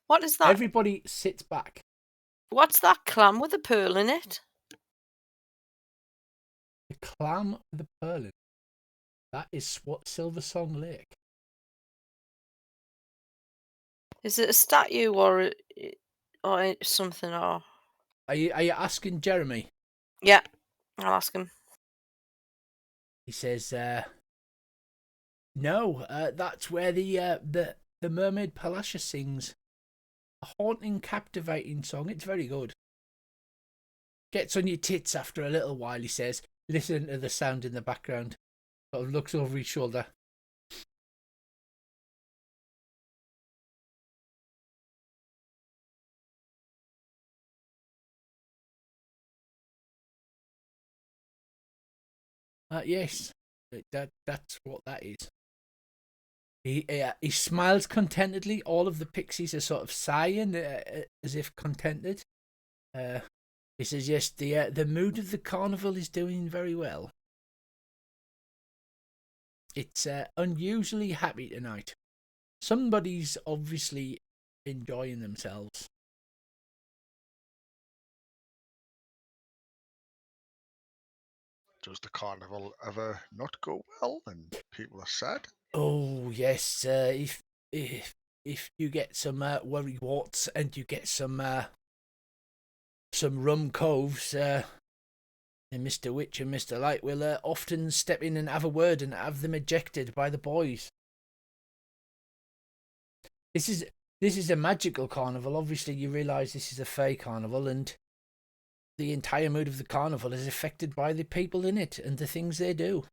What is that? Everybody sits back. What's that clam with a pearl in it? The clam with the pearl in. That is Silver Song Lake. Is it a statue or something? Or Are you asking Jeremy? yeah, I'll ask him. He says, no, that's where the mermaid Palasha sings. A haunting, captivating song. It's very good. Gets on your tits after a little while, he says, listening to the sound in the background. Sort of looks over his shoulder. Yes, that's what that is. He smiles contentedly. All of the pixies are sort of sighing as if contented. He says, yes, the mood of the carnival is doing very well. It's unusually happy tonight. Somebody's obviously enjoying themselves. Does the carnival ever not go well and people are sad? Oh yes, if you get some worry warts and you get some rum coves, then Mr. Witch and Mr. Light will often step in and have a word and have them ejected by the boys. This is a magical carnival. Obviously, you realise this is a fey carnival, and the entire mood of the carnival is affected by the people in it and the things they do.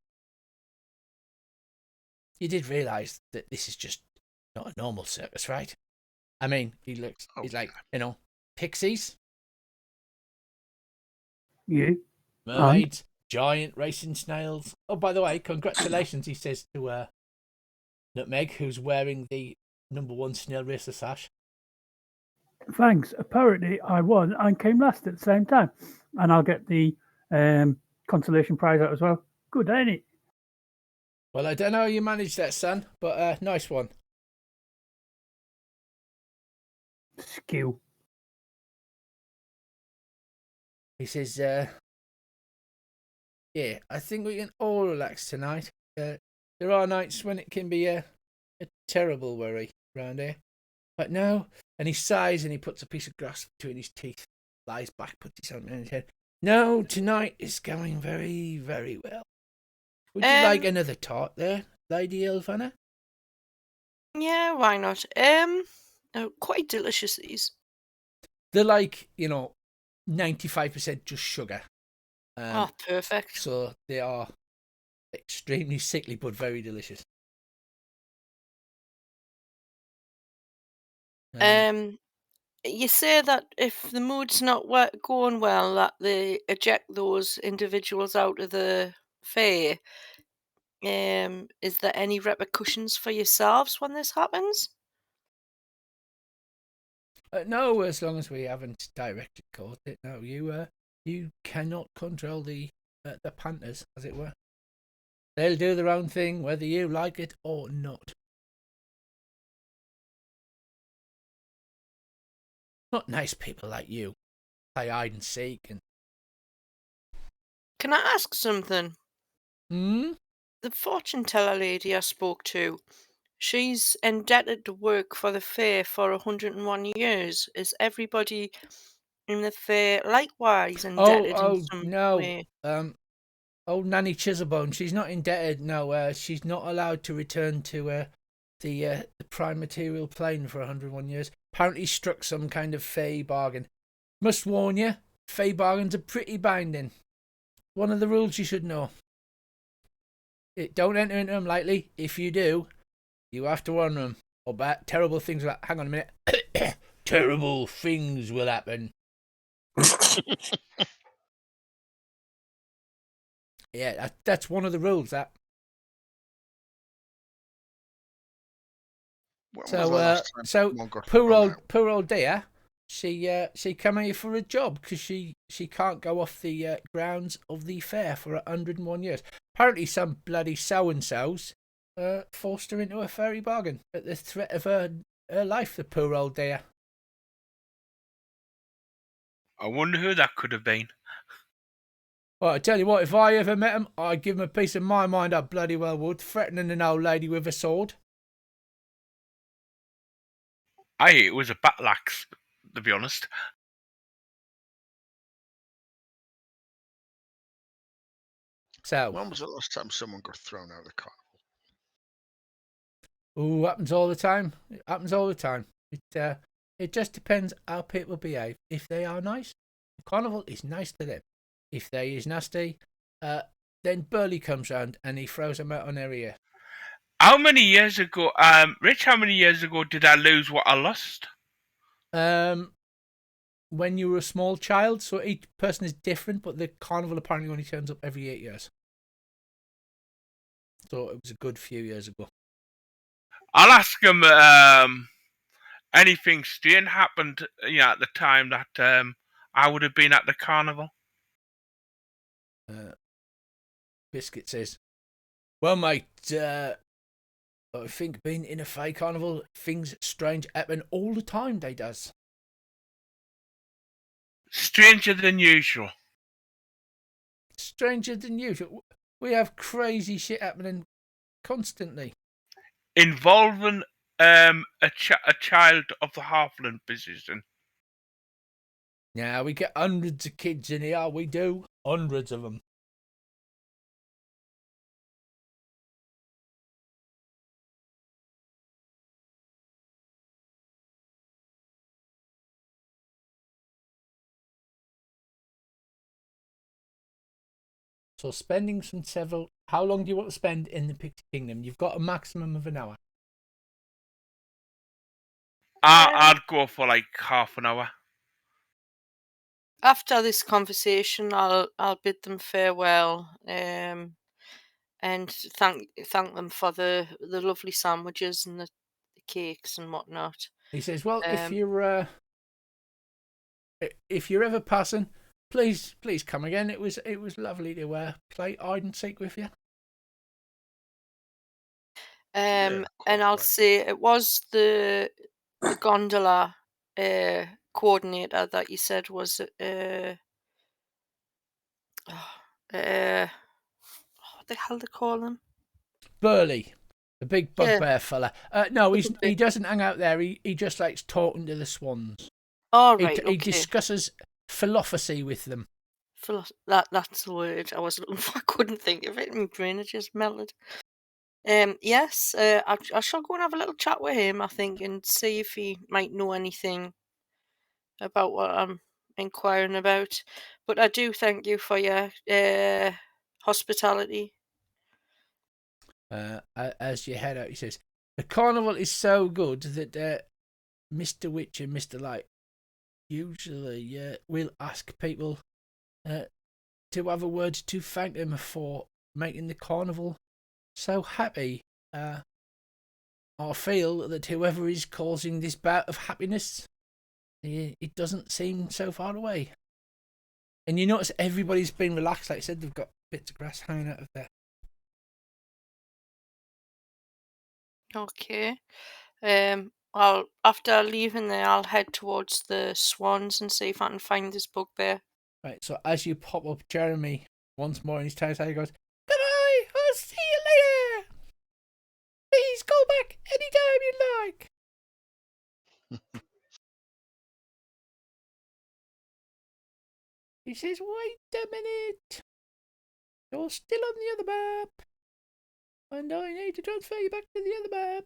You did realise that this is just not a normal circus, right? I mean, he's like, pixies, You? mermaids, giant racing snails. Oh, by the way, congratulations, he says to Nutmeg, who's wearing the #1 snail racer sash. Thanks. Apparently, I won and came last at the same time. And I'll get the consolation prize out as well. Good, ain't it? Well, I don't know how you managed that, son, but nice one. Skill. He says, yeah, I think we can all relax tonight. There are nights when it can be a terrible worry around here. But no, and he sighs and he puts a piece of grass between his teeth, lies back, puts his hand on his head. No, tonight is going very, very well. Would you like another tart there, Lady Elvana? Yeah, why not? They're quite delicious, these. They're like, 95% just sugar. Perfect. So they are extremely sickly but very delicious. You say that if the mood's not going well, that they eject those individuals out of the fair. Is there any repercussions for yourselves when this happens? No, as long as we haven't directly caught it. No, you cannot control the panthers, as it were. They'll do their own thing, whether you like it or not. Not nice people like you. Play hide and seek and... Can I ask something? Hmm? The fortune teller lady I spoke to, she's indebted to work for the fair for 101 years. Is everybody in the fair likewise indebted in some No. way? Old Nanny Chiselbone, she's not indebted. No, she's not allowed to return to the prime material plane for 101 years. Apparently struck some kind of fey bargain. Must warn you, fey bargains are pretty binding. One of the rules you should know. Don't enter into them lightly. If you do, you have to warn them. Or bad, terrible things will... Hang on a minute. Terrible things will happen. Yeah, that's one of the rules, that. When was the last time So someone got poor thrown out? old dear, she come here for a job because she can't go off the grounds of the fair for 101 years. Apparently, some bloody so-and-sos forced her into a fairy bargain at the threat of her life. The poor old dear. I wonder who that could have been. Well, I tell you what, if I ever met him, I'd give him a piece of my mind. I bloody well would, threatening an old lady with a sword. It was a battle axe, to be honest. So, When was the last time someone got thrown out of the carnival? happens all the time. It happens all the time. It just depends how people behave. If they are nice, the carnival is nice to them. If they is nasty, then Burley comes round and he throws them out on their ear. How many years ago, Rich, how many years ago did I lose what I lost? When you were a small child, so each person is different, but the carnival apparently only turns up every 8 years. So it was a good few years ago. I'll ask him anything strange happened, at the time that I would have been at the carnival. Biscuit says, well, mate, I think being in a fey carnival, things strange happen all the time, they does. Stranger than usual. Stranger than usual. We have crazy shit happening constantly. Involving a child of the halfling position. Yeah, we get hundreds of kids in here, we do. Hundreds of them. So how long do you want to spend in the Pixie Kingdom? You've got a maximum of an hour. I'd go for like half an hour. After this conversation, I'll bid them farewell, and thank them for the lovely sandwiches and the cakes and whatnot. He says, well, if you're ever passing, please come again. It was lovely to play hide and seek with you. And I'll say it was the gondola coordinator that you said was what the hell they call him? Burley, the big bugbear fella. No, he big- doesn't hang out there. He just likes talking to the swans. Oh, right, He okay. discusses philosophy with them. That's the word I was looking for. I couldn't think of it. My brain had just melted. Yes, I shall go and have a little chat with him, I think, and see if he might know anything about what I'm inquiring about. But I do thank you for your hospitality. As you head out, he says, the carnival is so good that Mr. Witch and Mr. Light usually will ask people to have a word to thank them for making the carnival so happy. I feel that whoever is causing this bout of happiness, it doesn't seem so far away. And you notice everybody's been relaxed. Like I said, they've got bits of grass hanging out of there. Okay. After leaving there, I'll head towards the swans and see if I can find this bugbear. Right, so as you pop up Jeremy once more in his town, he goes, "Goodbye, I'll see you later. Please go back anytime you like." He says, "Wait a minute. You're still on the other map. And I need to transfer you back to the other map.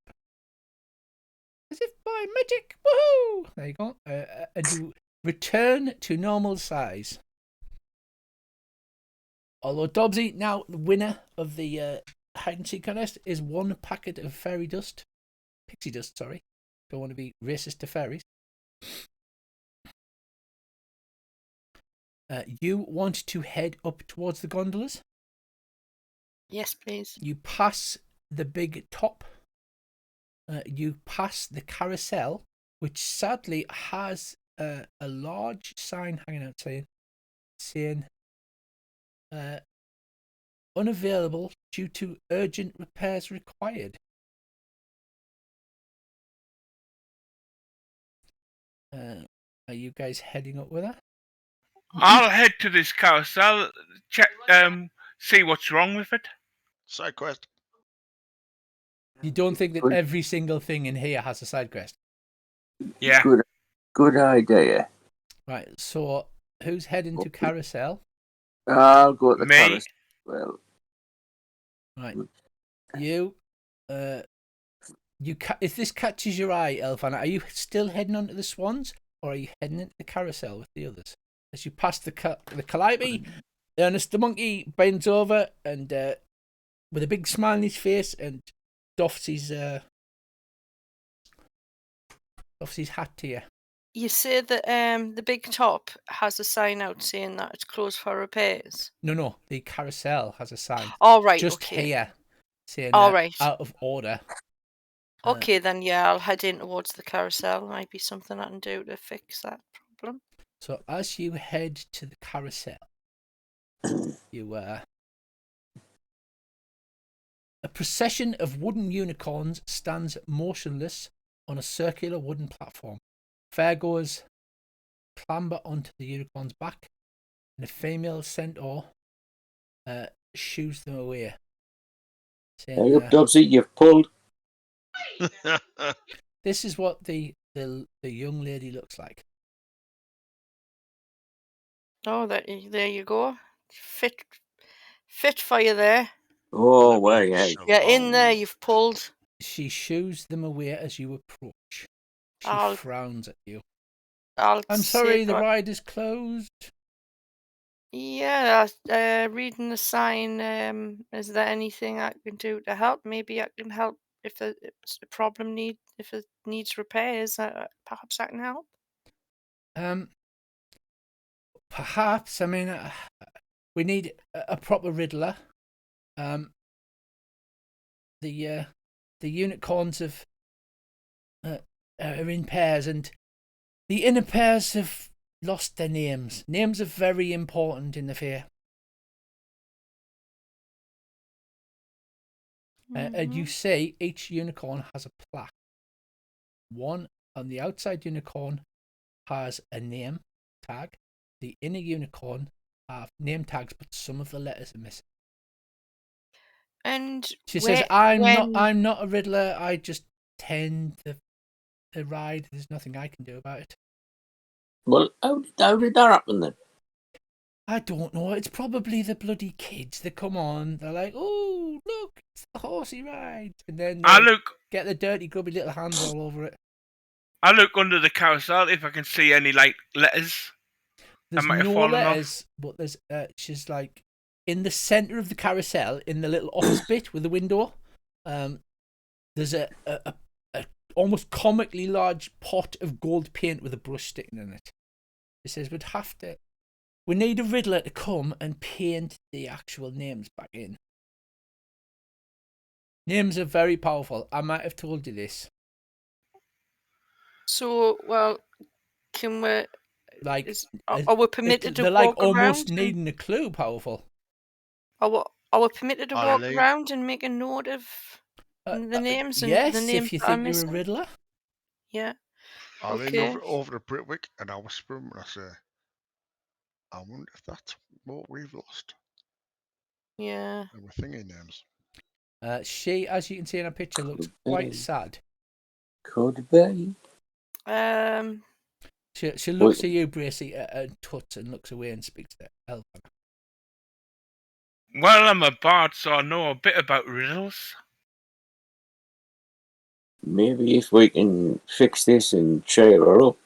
As if by magic. Woohoo!" There you go. And you return to normal size. Although Dobbsy, now the winner of the hide and seek contest, is 1 packet of fairy dust. Pixie dust, sorry. Don't want to be racist to fairies. You want to head up towards the gondolas? Yes, please. You pass the big top. You pass the carousel, which sadly has a large sign hanging out saying unavailable due to urgent repairs required. Are you guys heading up with her? I'll head to this carousel, check, see what's wrong with it. Side quest. You don't think that every single thing in here has a side quest? Yeah. Good idea. Right, so who's heading to carousel? I'll go to the Me. carousel. Well, Right, you if this catches your eye, Elfana, are you still heading on to the swans, or are you heading into the carousel with the others? As you pass the calliope, Ernest the monkey bends over and with a big smile on his face and doffs his hat to you. You say that the big top has a sign out saying that it's closed for repairs. No, the carousel has a sign. All right, Just okay. here, saying All right. out of order. Okay, then yeah, I'll head in towards the carousel. Might be something I can do to fix that problem. So as you head to the carousel, you a procession of wooden unicorns stands motionless on a circular wooden platform. Fairgoers clamber onto the unicorn's back, and a female centaur shoos them away. Saying, hey up, Dobbsy, you've pulled. This is what the young lady looks like. Oh, there you go. Fit for you there. Oh, well, yeah. Get in there. You've pulled. She shoos them away as you approach. She frowns at you. I'm sorry, the ride is closed. Yeah, reading the sign. Is there anything I can do to help? Maybe I can help if it's a problem if it needs repairs. Perhaps I can help. Perhaps. I mean, we need a proper riddler. The unicorns are in pairs, and the inner pairs have lost their names. Names are very important in the fair. And you see each unicorn has a plaque. One on the outside unicorn has a name tag. The inner unicorn have name tags, but some of the letters are missing. And she says, "I'm not a riddler. I just tend the ride. There's nothing I can do about it." Well, how did that happen then? I don't know. It's probably the bloody kids that come on. They're like, "Oh, look, it's the horsey ride," and then get the dirty, grubby little hands all over it. I look under the carousel if I can see any letters. There's no letters, but there's she's like in the center of the carousel, in the little office bit with the window. There's a almost comically large pot of gold paint with a brush sticking in it. It says we need a riddler to come and paint the actual names back in. Names are very powerful. I might have told you this. So, well, can we? Are we permitted to walk around? They're like almost needing a clue powerful. Are we permitted to walk around and make a note of the names? Yes, and the names if you think you're a riddler. Yeah. I lean Okay. over to Britwick and I whisper him and I say, I wonder if that's what we've lost. Yeah. And we're thinking names. She, as you can see in her picture, looks quite sad. Could be. She looks at you, Bracy, and tuts and looks away and speaks to Elvan. Well, I'm a bard, so I know a bit about riddles. Maybe if we can fix this and cheer her up.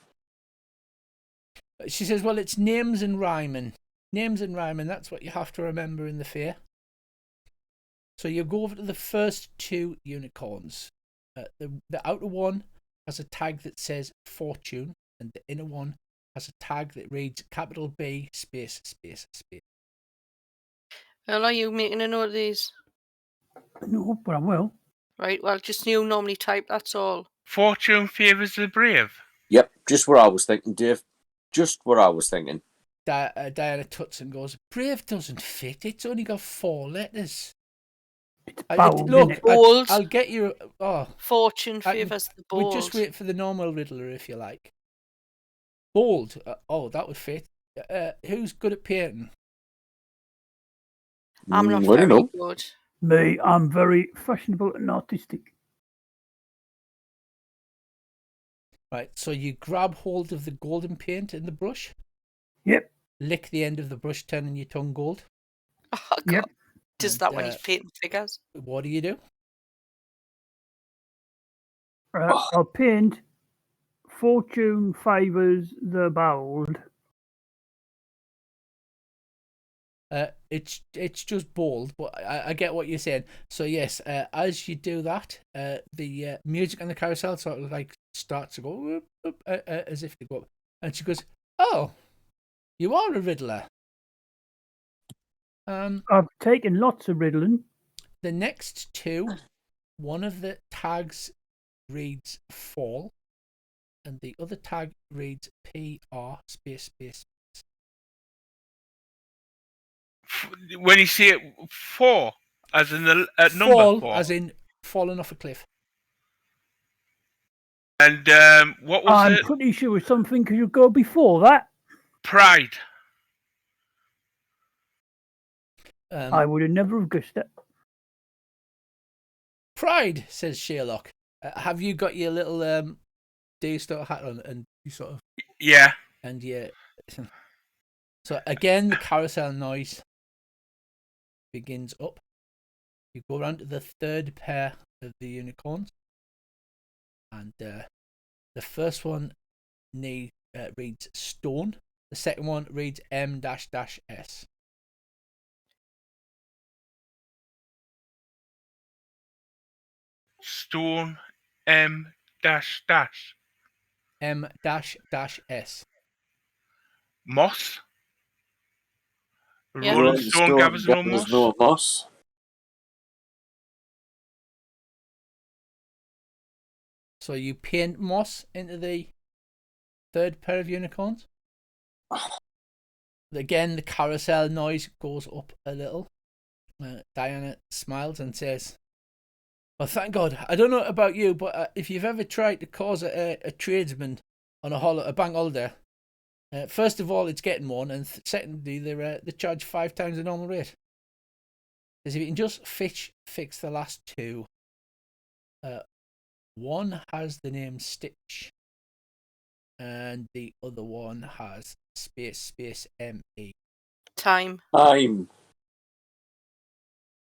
She says, well, it's names and rhyming. Names and rhyming, that's what you have to remember in the fair. So you go over to the first two unicorns. The outer one has a tag that says fortune, and the inner one has a tag that reads capital B space space space. Well, are you making a note of these? No, but I will. Right, well, just you normally type, that's all. Fortune favours the brave. Yep, just what I was thinking, Dave. Just what I was thinking. Diana tuts and goes, brave doesn't fit, it's only got 4 letters. It's bold, isn't it? Bold. I'll get you. Oh, Fortune favours the bold. we'll just wait for the normal riddler if you like. Bold. Oh, that would fit. Who's good at painting? I'm not I don't very know. good. Me, I'm very fashionable and artistic. Right, so you grab hold of the golden paint in the brush. Yep. Lick the end of the brush, turning your tongue gold. Oh, God. Yep. Does And, that when he's painting figures? What do you do? I'll paint fortune favours the bold. It's just bold, but I get what you're saying. So yes, as you do that, the music on the carousel sort of like starts to go whoop, whoop, as if they go up, and she goes, "Oh, you are a riddler." I've taken lots of riddling. The next two, one of the tags reads fall, and the other tag reads PR space space. When you see it 4, as in the number Fall, 4. as in falling off a cliff. And what was I'm it? pretty sure something could go before that. Pride. I would have never have guessed it. Pride, says Sherlock. Have you got your little D-star hat on, and you sort of... Yeah. And yeah. So again, the carousel noise begins up. You go around to the third pair of the unicorns, and the first one reads stone. The second one reads M-S. Stone M-dash. M-S. Moss. Yeah. Rolling stone gathers no moss. No moss. So you paint moss into the third pair of unicorns. Again, the carousel noise goes up a little. Diana smiles and says, well, thank God. I don't know about you, but if you've ever tried to cause a tradesman on a bank holiday, first of all, it's getting one, and secondly, they charge 5 times the normal rate. Because if you can just fix the last two, one has the name Stitch, and the other one has space M-E. Time.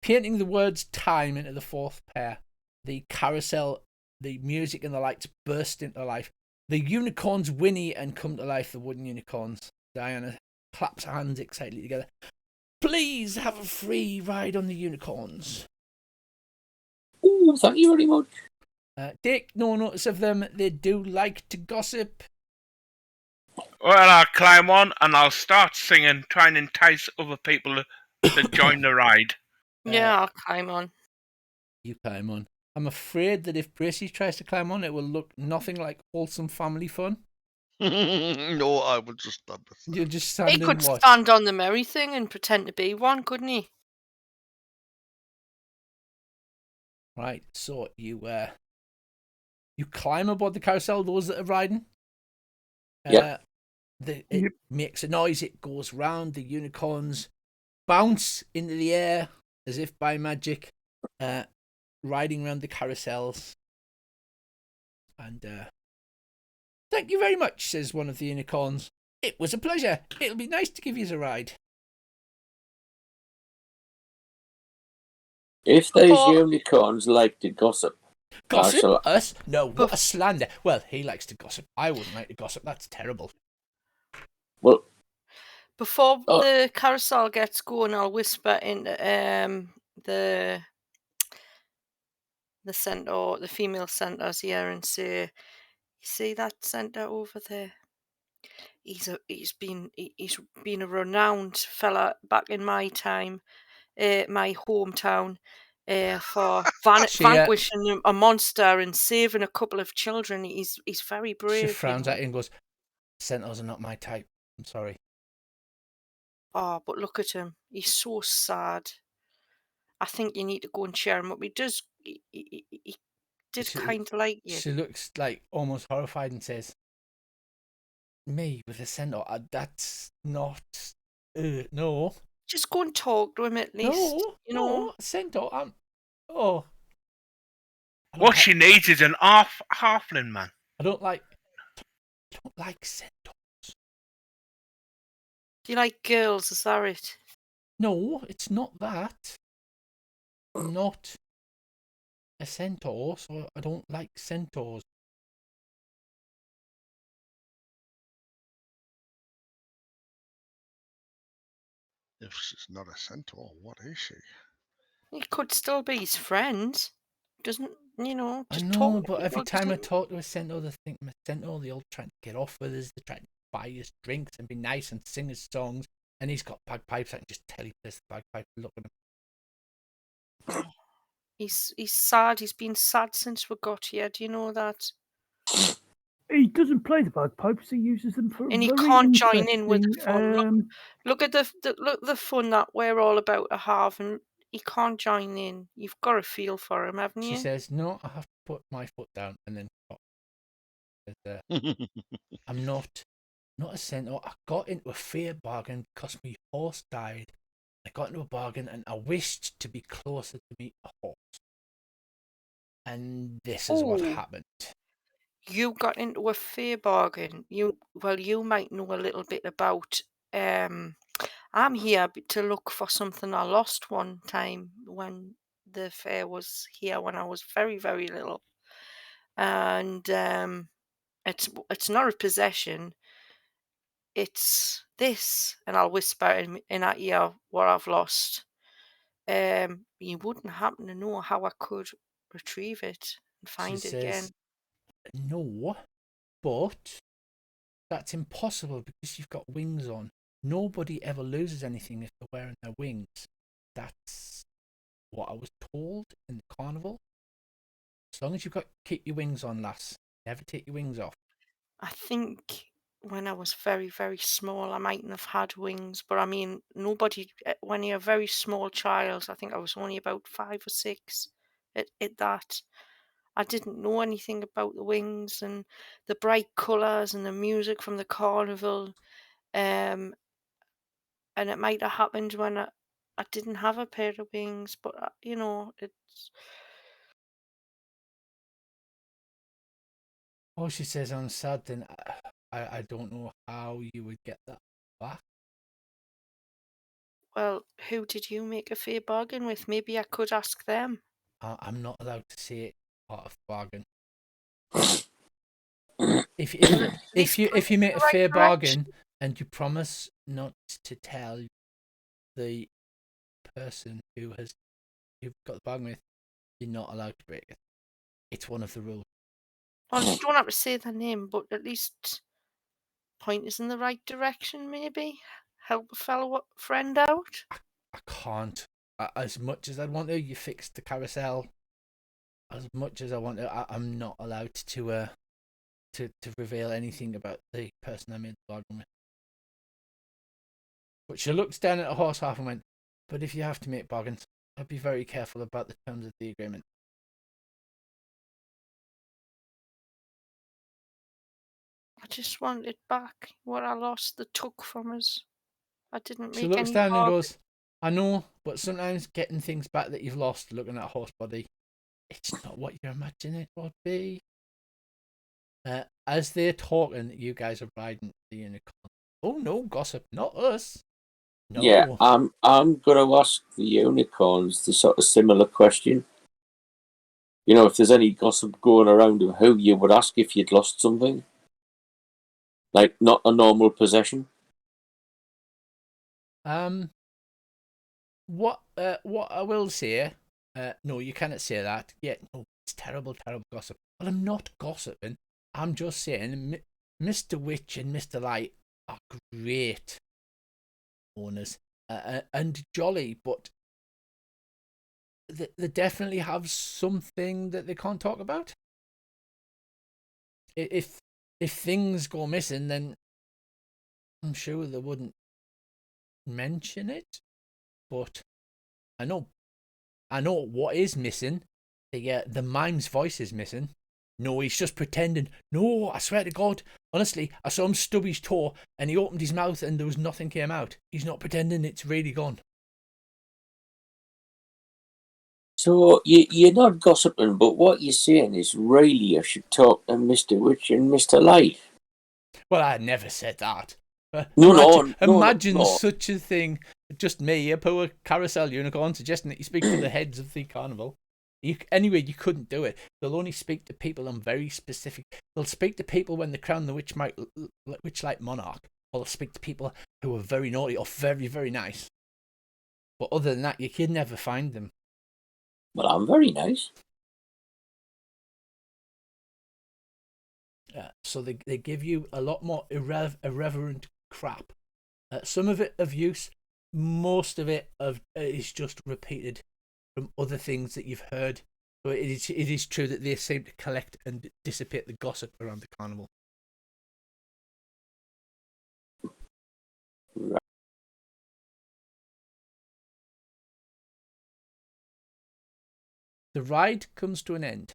Painting the words time into the fourth pair, the carousel, the music and the lights burst into life. The unicorns whinny and come to life, the wooden unicorns. Diana claps her hands excitedly together. Please have a free ride on the unicorns. Oh, thank you very much. Take no notice of them. They do like to gossip. Well, I'll climb on and I'll start singing, try and entice other people to join the ride. Yeah, I'll climb on. You climb on. I'm afraid that if Bracy tries to climb on, it will look nothing like wholesome family fun. No, I would just stand beside. You'll just stand He and could watch. stand on the merry thing and pretend to be one, couldn't he? Right, so you You climb aboard the carousel, those that are riding. Yep. It Yep. makes a noise, it goes round, the unicorns bounce into the air as if by magic, riding around the carousels. And thank you very much, says one of the unicorns. It was a pleasure. It'll be nice to give you a ride. If those unicorns like to gossip, Gossip shall- us? No, what a slander. Well, he likes to gossip. I wouldn't like to gossip. That's terrible. well, Before the carousel gets going, I'll whisper into the centaur, the female centaur's ear, and say, "You see that centaur over there? He's been a renowned fella back in my time, my hometown, for vanquishing a monster and saving a couple of children. He's very brave." She frowns at you and goes, "Centaurs are not my type. I'm sorry." Oh, but look at him. He's so sad. I think you need to go and cheer him up. He does. He did kind of like you. She looks like almost horrified and says, "Me with a centaur? That's not. No. Just go and talk to him at least. No, centaur. Oh. What she needs is an halfling man. I don't like centaurs. Do you like girls? Is that it? No, it's not that. I'm not a centaur, so I don't like centaurs. If she's not a centaur, what is she? He could still be his friend. Doesn't just I know, talk. but every time I talk to a centaur, they think I'm a centaur. They all try to get off with us. They try to buy us drinks and be nice and sing us songs. And he's got bagpipes. I can just tell he plays the bagpipe. Look at him. He's sad. He's been sad since we got here. Do you know that? He doesn't play the bagpipes. He uses them for. And he very can't join in with the interesting, fun. Look at the fun that we're all about to have, and he can't join in. You've got to feel for him, haven't you? She says, "No, I have to put my foot down," and then stop. I'm not a centaur. I got into a fair bargain because my horse died. I got into a bargain and I wished to be closer to meet a horse. And this is what happened. You got into a fair bargain. You might know a little bit about. I'm here to look for something I lost one time when the fair was here when I was very, very little, and it's not a possession. It's this, and I'll whisper in her ear what I've lost. You wouldn't happen to know how I could retrieve it and find She it again. says, "No, but that's impossible because you've got wings on. Nobody ever loses anything if they're wearing their wings. That's what I was told in the carnival. As long as keep your wings on, lass. Never take your wings off." I think when I was very, very small, I mightn't have had wings, but I mean, nobody, when you're a very small child, I think I was only about 5 or 6 at that. I didn't know anything about the wings and the bright colours and the music from the carnival. And it might have happened when I didn't have a pair of wings, but it's. Oh, she says, "I'm sad then. I don't know how you would get that back." Well, who did you make a fair bargain with? Maybe I could ask them. I'm not allowed to say it part of the bargain. If you make a fair bargain and you promise not to tell the person you've got the bargain with, you're not allowed to break it. It's one of the rules. Well, you don't have to say their name, but at least point us in the right direction, maybe. Help a fellow friend out. I can't. As much as I want to, you fixed the carousel. As much as I want to, I'm not allowed to reveal anything about the person I made the bargain with. But she looks down at a horse half and went, "But if you have to make bargains, I'd be very careful about the terms of the agreement." I just want it back. What I lost, the took from us. I didn't She make looks any down and bargain. goes, I know, but sometimes getting things back that you've lost looking at a horse body, it's not what you imagine it would be. As they're talking, you guys are riding the unicorn. Oh no, gossip, not us. No. Yeah, I'm gonna ask the unicorns the sort of similar question. You know, if there's any gossip going around of who you would ask if you'd lost something, like not a normal possession. What I will say, no, you cannot say that. Yeah, no, it's terrible gossip. Well, I'm not gossiping. I'm just saying, Mr. Witch and Mr. Light are great owners and jolly, but they definitely have something that they can't talk about. If things go missing, then I'm sure they wouldn't mention it. But I know what is missing. The mime's voice is missing. No, he's just pretending. No, I swear to God, honestly, I saw him stub his toe and he opened his mouth and there was nothing came out. He's not pretending, it's really gone. So you're not gossiping, but what you're saying is really you should talk to Mr. Witch and Mr. Light. Well, I never said that. No. Such a thing. Just me, a poor carousel unicorn, suggesting that you speak to the heads of the carnival. You couldn't do it. They'll only speak to people on very specific. They'll speak to people when they crown the Witchlight monarch, or they'll speak to people who are very naughty or very, very nice. But other than that, you could never find them. Well, I'm very nice. So they give you a lot more irreverent crap. Some of it of use, most of it is just repeated from other things that you've heard. So it is true that they seem to collect and dissipate the gossip around the carnival. Right. The ride comes to an end.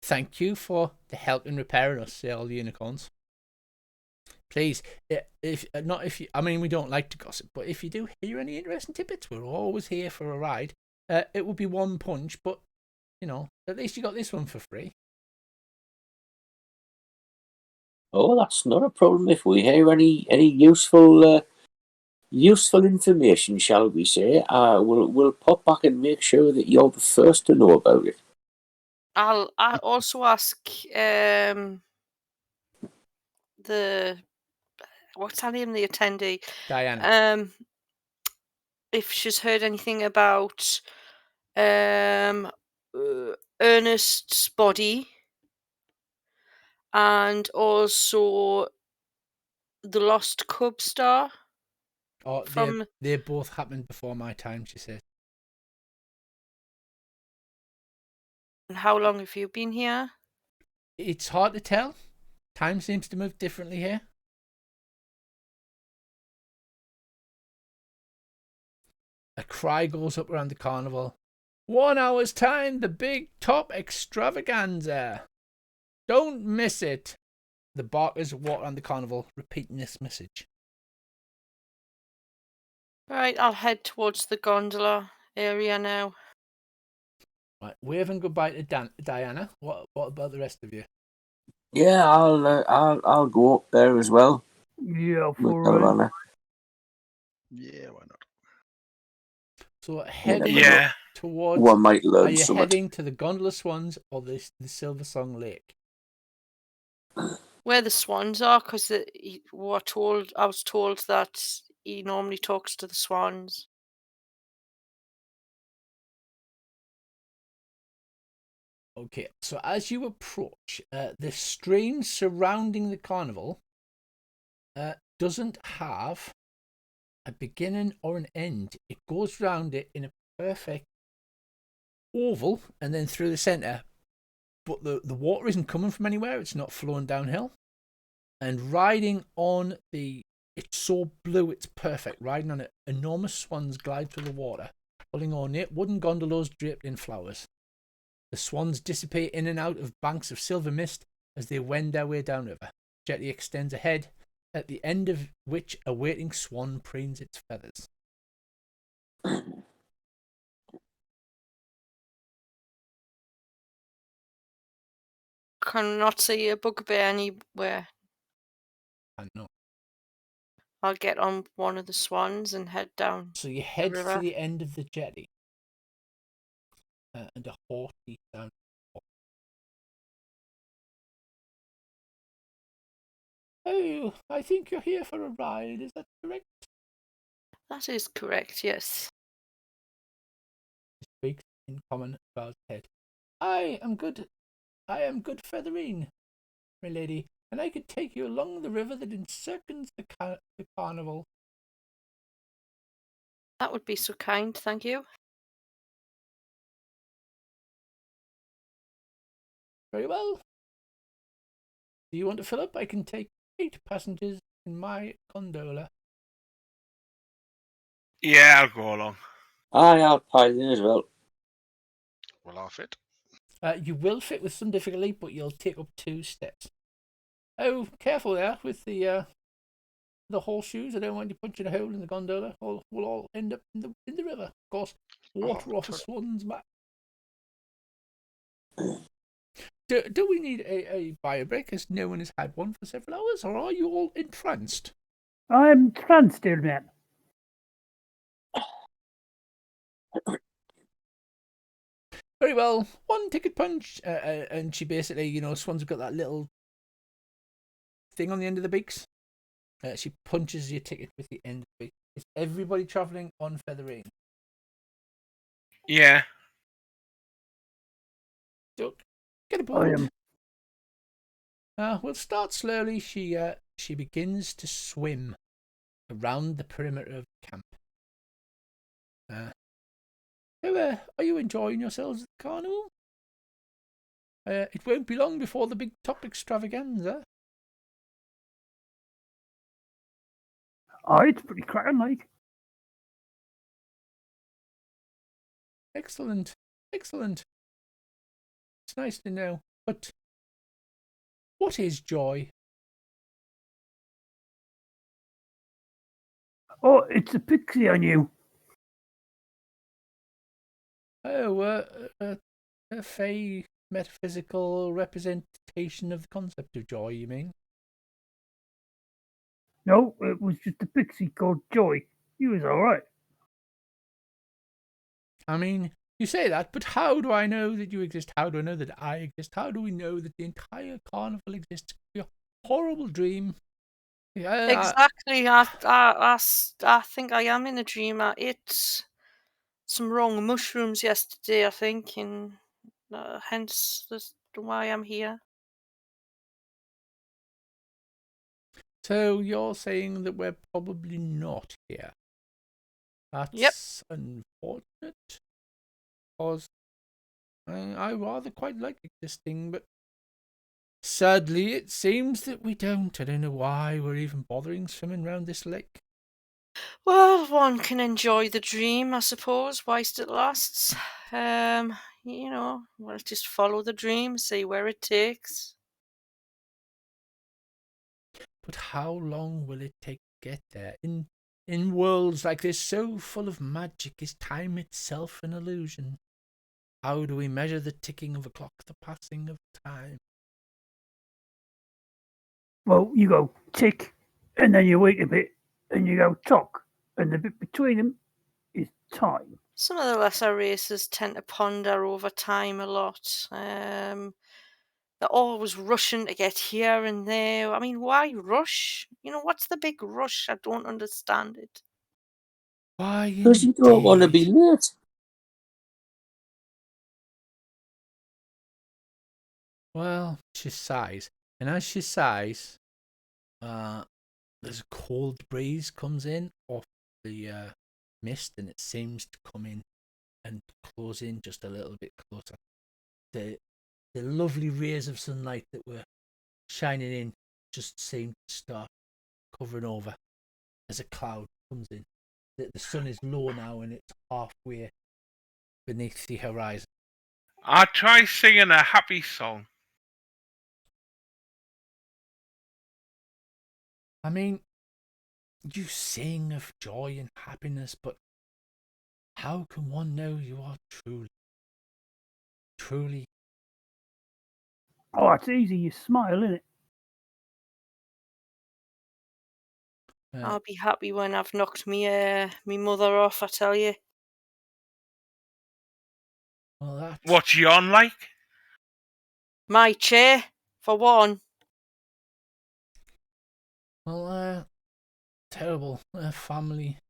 Thank you for the help in repairing us, say all the unicorns. Please, I mean, we don't like to gossip, but if you do hear any interesting tidbits, we're always here for a ride. It would be one punch, but, at least you got this one for free. Oh, that's not a problem if we hear any useful information, shall we say. We'll pop back and make sure that you're the first to know about it. I'll also ask what's her name, the attendee, Diana. if she's heard anything about Ernest's body and also the lost cub star. Oh, they both happened before my time, she said. And how long have you been here? It's hard to tell. Time seems to move differently here. A cry goes up around the carnival. 1 hour's time, the big top extravaganza. Don't miss it. The barkers walk around the carnival, repeating this message. Right, I'll head towards the gondola area now. Right, waving goodbye to Diana. What about the rest of you? Yeah, I'll go up there as well. Yeah, with for Caravana. Yeah, why not? So heading towards. One might learn Are you something. heading to the gondola swans or the Silver Song Lake? Where the swans are, because I was told that he normally talks to the swans. Okay, so as you approach, the stream surrounding the carnival doesn't have a beginning or an end. It goes round it in a perfect oval and then through the centre. But the water isn't coming from anywhere. It's not flowing downhill. And riding on it's so blue, it's perfect. Riding on it, enormous swans glide through the water, pulling on it wooden gondolas draped in flowers. The swans dissipate in and out of banks of silver mist as they wend their way downriver. Jetty extends ahead, at the end of which a waiting swan preens its feathers. Cannot see a bugbear anywhere. I know. I'll get on one of the swans and head down. So you head river. for the end of the jetty. And a horse leaps down. Oh, I think you're here for a ride, is that correct? That is correct, yes. He speaks in common about his head. I am good Featherine, my lady, and I could take you along the river that encircles the Carnival. That would be so kind, thank you. Very well. Do you want to fill up? I can take 8 passengers in my gondola. Yeah, I'll go along. Aye, I'll pile in as well. Will I fit? You will fit with some difficulty, but you'll take up 2 steps. Oh, careful there with the horseshoes. I don't want you punching a hole in the gondola. We'll all end up in the river. Of course, water off a swan's back. Do we need a bio break, as no one has had one for several hours, or are you all entranced? I'm tranced, dear man. Very well. 1 ticket punch, and she basically, swans have got that little thing on the end of the beaks. She punches your ticket with the end of the beak. Is everybody travelling on Featherine? Yeah. Duck, get aboard. I am. We'll start slowly. She begins to swim around the perimeter of the camp. Are you enjoying yourselves at the carnival? It won't be long before the big top extravaganza. Oh, it's pretty cracking, like. Excellent. It's nice to know. But what is joy? Oh, it's a pixie I knew. Oh, a fey metaphysical representation of the concept of joy, you mean? No, it was just a pixie called Joy. He was all right. I mean, you say that, but how do I know that you exist? How do I know that I exist? How do we know that the entire carnival exists? It could be a horrible dream. Yeah, Exactly. I think I am in a dream. I ate some wrong mushrooms yesterday, I think, and hence why I'm here. So you're saying that we're probably not here. That's unfortunate, because I rather quite like existing, but sadly it seems that we don't. I don't know why we're even bothering swimming around this lake. Well, one can enjoy the dream, I suppose, whilst it lasts. We'll just follow the dream, see where it takes. But how long will it take to get there? In worlds like this, so full of magic, is time itself an illusion? How do we measure the ticking of a clock, the passing of time? Well, you go tick, and then you wait a bit, and you go tock, and the bit between them is time. Some of the lesser races tend to ponder over time a lot. They're always rushing to get here and there. I mean, why rush? What's the big rush? I don't understand it. Why, Because you don't want to be indeed. late. Well, she sighs, and as she sighs, there's a cold breeze comes in off the mist, and it seems to come in and close in just a little bit closer. The lovely rays of sunlight that were shining in just seem to start covering over as a cloud comes in. The sun is low now, and it's halfway beneath the horizon. I'll try singing a happy song. I mean, you sing of joy and happiness, but how can one know you are truly? Oh, it's easy. You smile, innit? I'll be happy when I've knocked me mother off, I tell you. Well, that's What's you on like? My chair, for one. Terrible. Family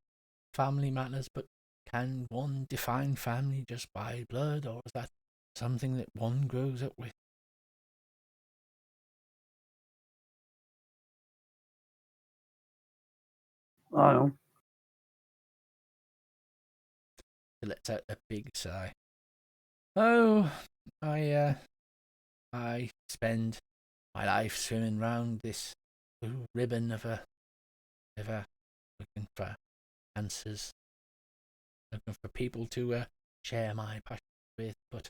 matters, but can one define family just by blood, or is that something that one grows up with? I know. She lets out a big sigh. Oh, I spend my life swimming round this blue ribbon of a river, looking for answers, looking for people to share my passion with, but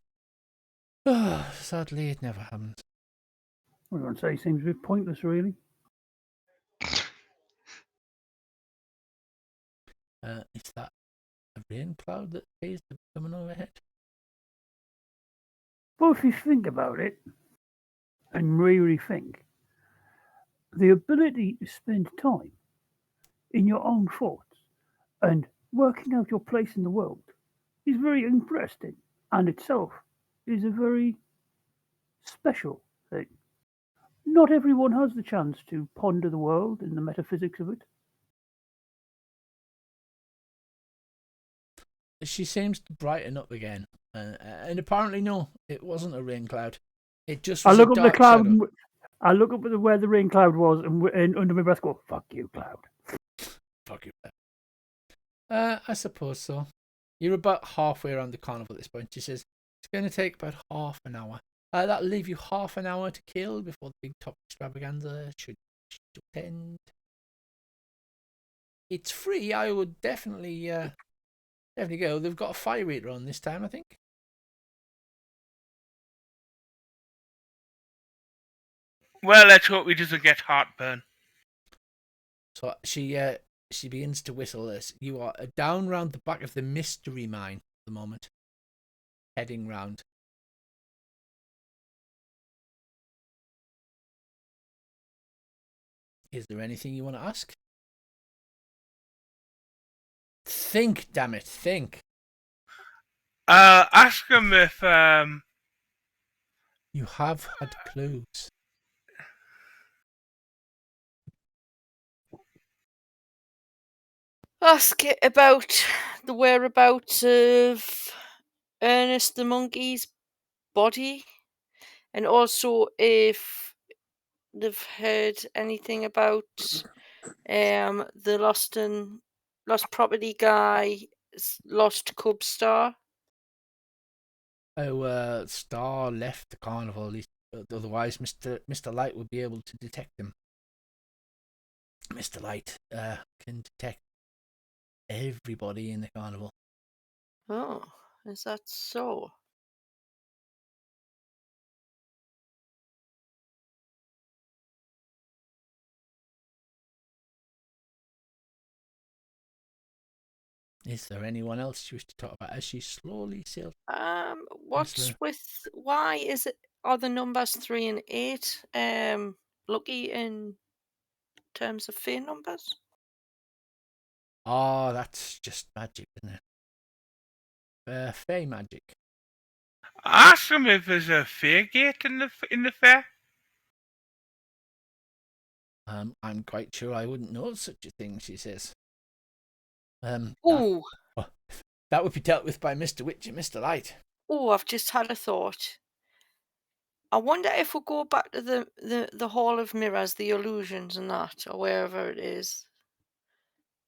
sadly it never happens. I was going to say, seems a bit pointless, really. Is that a rain cloud that appears to be coming overhead? But if you think about it, and really think, the ability to spend time in your own thoughts and working out your place in the world is very interesting and itself is a very special thing. Not everyone has the chance to ponder the world and the metaphysics of it. She seems to brighten up again, and apparently no, it wasn't a rain cloud. It just I was look a up the dark cloud. shadow. I look up at where the rain cloud was, and under my breath go, "Fuck you, cloud." Fuck you. I suppose so. You're about halfway around the carnival at this point. She says it's going to take about half an hour. That'll leave you half an hour to kill before the big top extravaganza should end. It's free. I would definitely go. They've got a fire rate on this time, I think. Well, let's hope he doesn't get heartburn. So she begins to whistle as you are down round the back of the mystery mine at the moment, heading round. Is there anything you want to ask? Think, damn it, think. Ask him if You have had clues. Ask it about the whereabouts of Ernest the monkey's body, and also if they've heard anything about the lost property guy, lost cub star. Oh, Star left the carnival. Otherwise, Mr. Light would be able to detect him. Mr. Light can detect everybody in the carnival. Oh, is that so? Is there anyone else you wish to talk about as she slowly sails? What's with why is it are the numbers 3 and 8 lucky in terms of fair numbers? Oh, that's just magic, isn't it? Fey magic. ask him if there's a fair gate in the fair. I'm quite sure I wouldn't know such a thing, she says. Oh, That would be dealt with by Mr. Witch and Mr. Light. oh, I've just had a thought. I wonder if we go back to the Hall of Mirrors, the illusions and that, or wherever it is.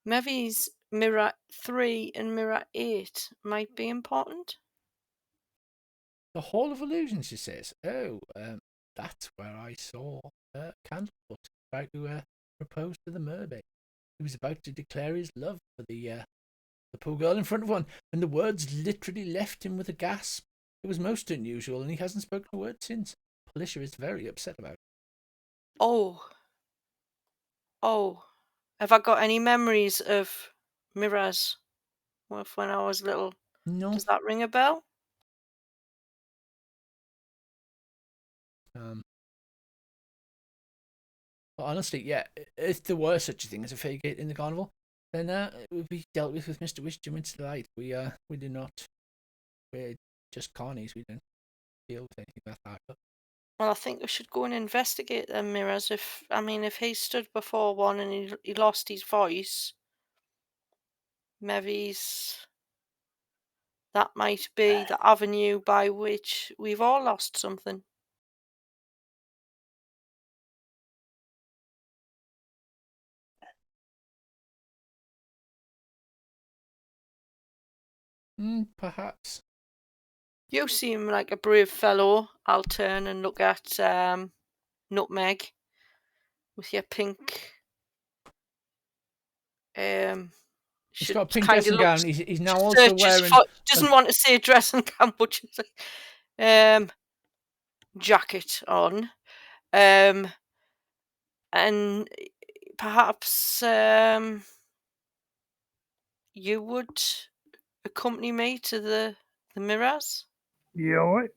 Maybe mirror 3 and mirror 8 might be important. The Hall of Illusions, she says. Oh, that's where I saw Candlefoot try to propose to the mermaid. He was about to declare his love for the poor girl in front of one, and the words literally left him with a gasp. It was most unusual, and he hasn't spoken a word since. Policia is very upset about it. Oh. Oh. Have I got any memories of mirrors of when I was little? No. Does that ring a bell? But honestly, yeah, if there were such a thing as a fake gate in the carnival, then it would be dealt with Mr. Wisdom and Mr. Light. We do not. We're just carnies. We don't deal with anything like that. But Well, I think we should go and investigate them mirrors. If he stood before one and he lost his voice, maybe that might be the avenue by which we've all lost something. perhaps. You seem like a brave fellow. I'll turn and look at Nutmeg with your pink. He's got a pink dressing gown. He's now also wearing. Doesn't want to say dressing gown, but just jacket on. And perhaps you would accompany me to the mirrors. Yeah, all right.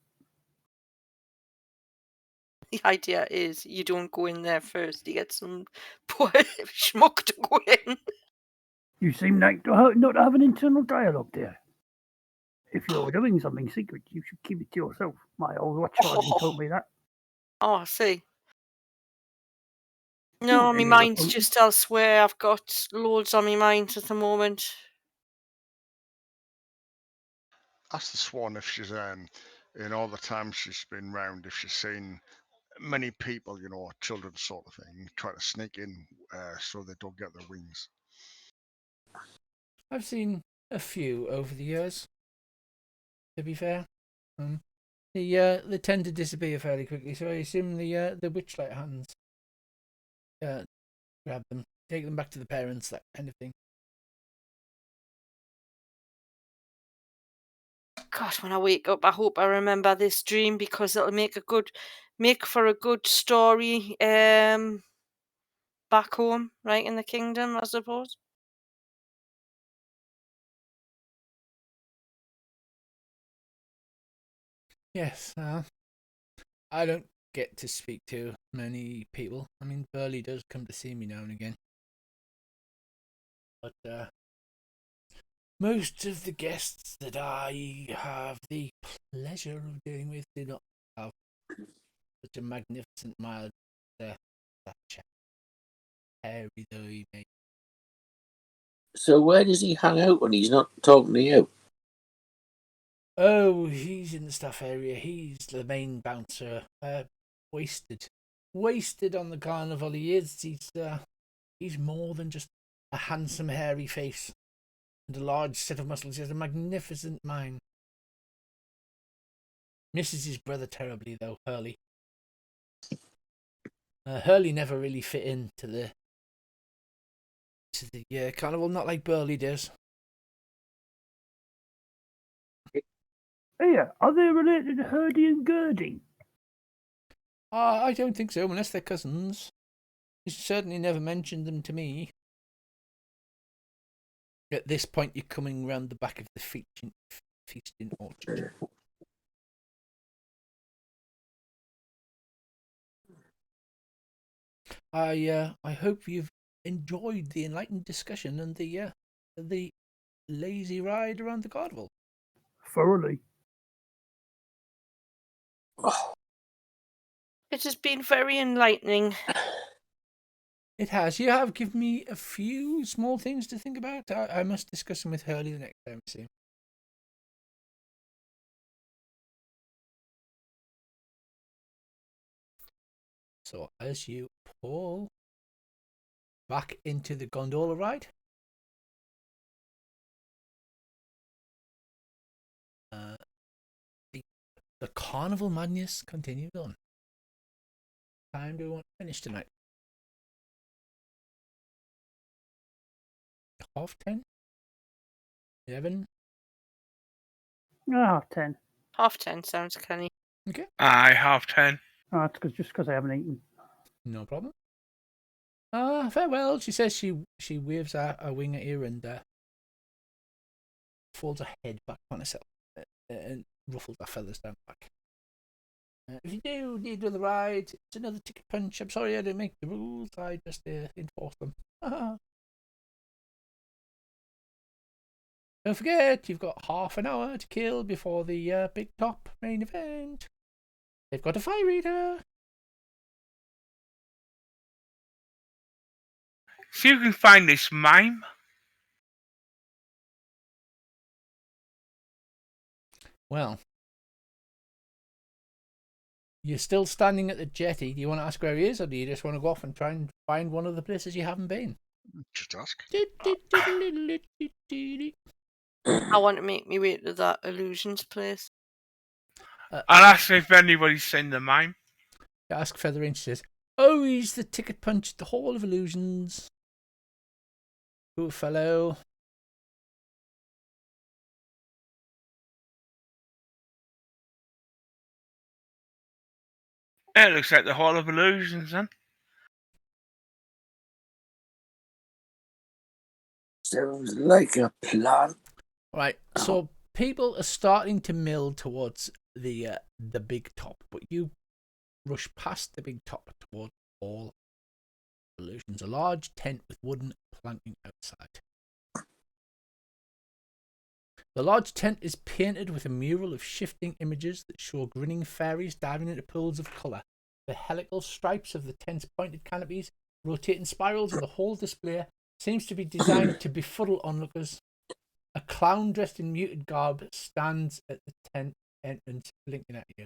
The idea is you don't go in there first. You get some poor schmuck to go in. You seem like not to have an internal dialogue there. If you're doing something secret, you should keep it to yourself. My old watch sergeant told me that. Oh, I see. No, my Any other mind's point? just elsewhere. I've got loads on my mind at the moment. Ask the Swan if she's in all the time she's been round, if she's seen many people, children sort of thing, try to sneak in so they don't get their wings. I've seen a few over the years. To be fair, they tend to disappear fairly quickly. So I assume the Witchlight hands grab them, take them back to the parents, that kind of thing. God, when I wake up, I hope I remember this dream because it'll make for a good story. Back home, right in the kingdom, I suppose. Yes, I don't get to speak to many people. I mean, Burley does come to see me now and again. But most of the guests that I have the pleasure of dealing with do not have such a magnificent mild that chap. Hairy though he may. So where does he hang out when he's not talking to you? Oh, he's in the staff area. He's the main bouncer. Wasted on the carnival. He is. He's more than just a handsome, hairy face and a large set of muscles. He has a magnificent mind. Misses his brother terribly, though, Hurley. Hurley never really fit into the carnival, not like Burley does. Hey, are they related to Hurdy and Gurdy? I don't think so, unless they're cousins. He's certainly never mentioned them to me. At this point, you're coming round the back of the feasting orchard. I hope you've enjoyed the enlightened discussion and the lazy ride around the carnival. Thoroughly. It has been very enlightening. It has. You have given me a few small things to think about. I must discuss them with Hurley the next time I see him. So as you pull back into the gondola ride, the carnival madness continues on. Time do we want to finish tonight? 10:30? 11? 10. 10:30 sounds canny. Aye, 10:30. That's just because I haven't eaten. No problem. Farewell. She says she waves her wing at you and folds her head back on herself and ruffles her feathers down back. If you do need another ride, it's another ticket punch. I'm sorry I didn't make the rules. I just enforce them. Don't forget, you've got half an hour to kill before the big top main event. They've got a fire eater. See if you can find this mime. Well, you're still standing at the jetty. Do you want to ask where he is, or do you just want to go off and try and find one of the places you haven't been? Just ask. I want to make me way to that illusions place. I'll ask if anybody's seen the mime. Ask Featherrange. She says, "Oh, he's the ticket punch at the Hall of Illusions. Poor fellow." It looks like the Hall of Illusions, then. Sounds like a plan. Right, so people are starting to mill towards the big top, but you rush past the big top towards all illusions. A large tent with wooden planking outside. The large tent is painted with a mural of shifting images that show grinning fairies diving into pools of colour. The helical stripes of the tent's pointed canopies, rotating spirals, and the whole display seems to be designed to befuddle onlookers. A clown dressed in muted garb stands at the tent entrance, blinking at you.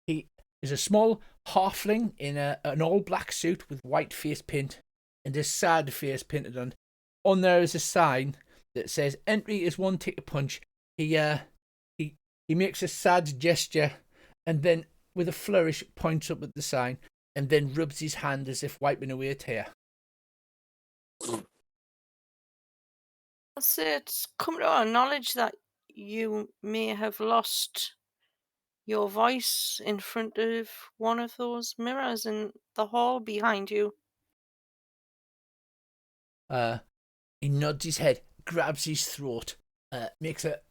He is a small halfling in an all-black suit with white face paint and a sad face painted on. On there is a sign that says "Entry is one ticket punch." He makes a sad gesture and then, with a flourish, points up at the sign and then rubs his hand as if wiping away a tear. I'll say it's come to our knowledge that you may have lost your voice in front of one of those mirrors in the hall behind you. He nods his head, grabs his throat, makes a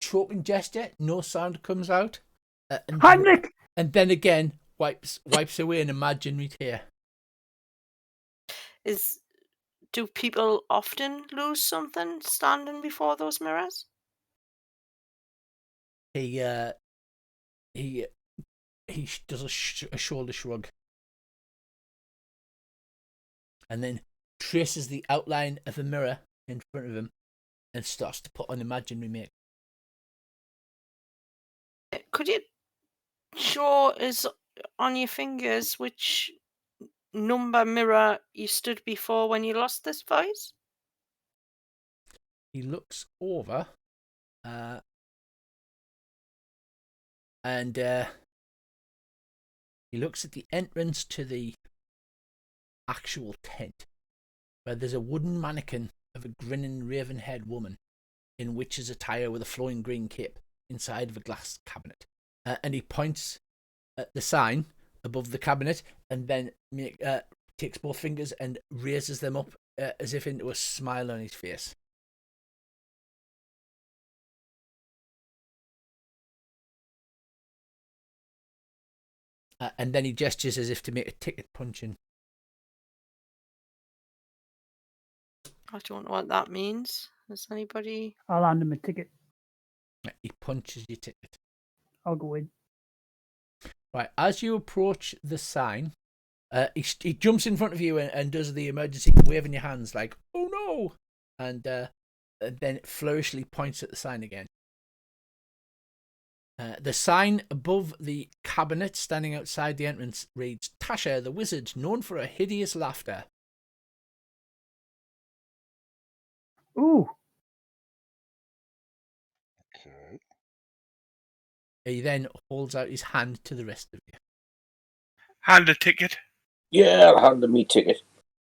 choking gesture. No sound comes out. And then again wipes away an imaginary tear. Do people often lose something standing before those mirrors? He does a shoulder shrug, and then traces the outline of a mirror in front of him, and starts to put on imaginary makeup. Could you show us on your fingers which number mirror you stood before when you lost this voice? He looks over, and he looks at the entrance to the actual tent, where there's a wooden mannequin of a grinning raven-haired woman in witch's attire with a flowing green cape inside of a glass cabinet. And he points at the sign above the cabinet and then takes both fingers and raises them up as if into a smile on his face. And then he gestures as if to make a ticket punching. I don't know what that means. Does anybody? I'll hand him a ticket. He punches your ticket. I'll go in. Right, as you approach the sign, he jumps in front of you and does the emergency waving your hands like, "Oh no!" and then flourishly points at the sign again. The sign above the cabinet standing outside the entrance reads, "Tasha, the wizard, known for her hideous laughter." Ooh. Okay. He then holds out his hand to the rest of you. Hand a ticket. Yeah, I'll hand them me ticket.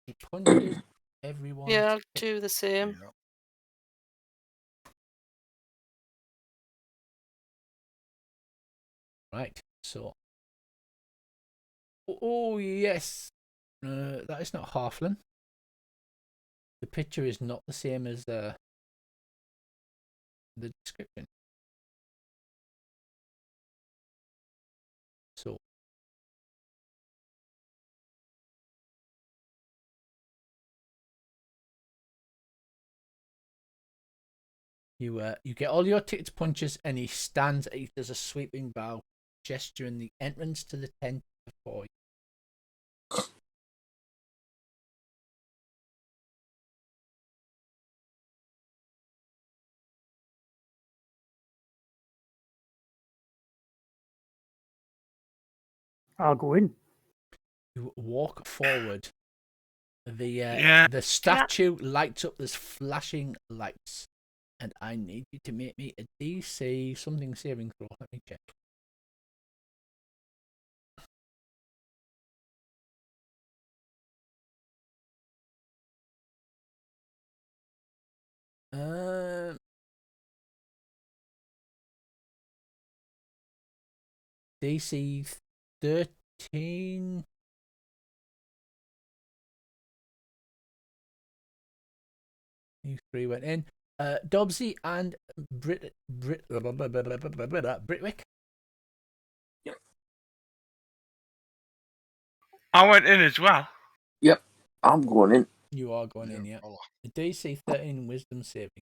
He punches everyone. Yeah, I'll do the same. Yeah. Right, so. Oh, yes. That is not halfling. The picture is not the same as the description. So. You get all your tickets punches, and he stands. He does a sweeping bow, gesture in the entrance to the tent before you. I'll go in. You walk forward. Yeah. The statue lights up. There's flashing lights, and I need you to make me a DC something saving throw. Let me check. DC 13. You three went in. Dobbsy and Britwick. Yep. I went in as well. Yep. I'm going in. You are going in, yeah. I'll- DC 13 wisdom saving.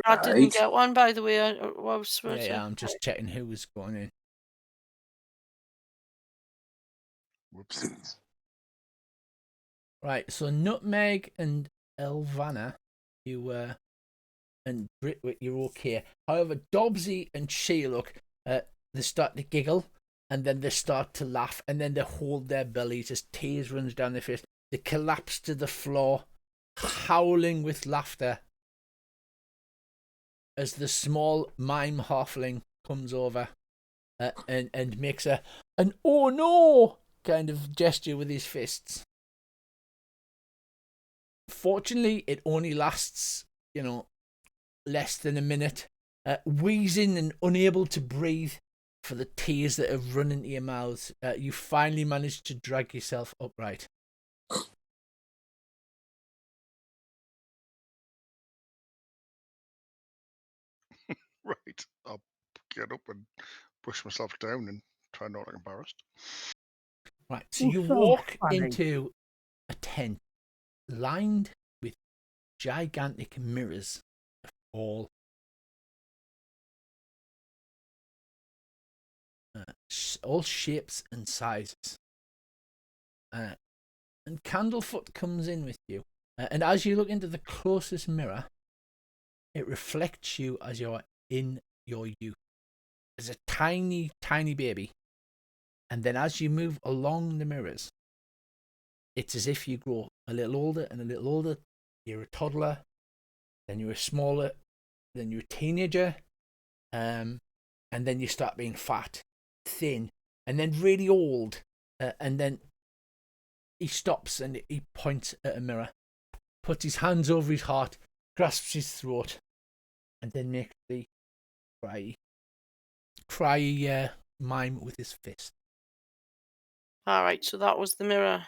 I didn't Right. get one, by the way. I was Yeah, I'm just checking who was going in. Whoopsies. Right, so Nutmeg and Elvana, and Britwick, you're okay. However, Dobbsy and Shelock, they start to giggle, and then they start to laugh, and then they hold their bellies as tears runs down their face. They collapse to the floor, howling with laughter, as the small mime halfling comes over and makes an oh no kind of gesture with his fists. Fortunately, it only lasts, less than a minute. Wheezing and unable to breathe for the tears that have run into your mouths, you finally manage to drag yourself upright. Right. I'll get up and push myself down and try not to get embarrassed. Right, so Oh, you so walk funny. into a tent lined with gigantic mirrors of all shapes and sizes. And Candlefoot comes in with you. And as you look into the closest mirror, it reflects you as you're in your youth. As a tiny, tiny baby. And then as you move along the mirrors, it's as if you grow a little older and a little older. You're a toddler, then you're a smaller, then you're a teenager, and then you start being fat, thin, and then really old. And then he stops and he points at a mirror, puts his hands over his heart, grasps his throat, and then makes the cry mime with his fist. All right, so that was the mirror.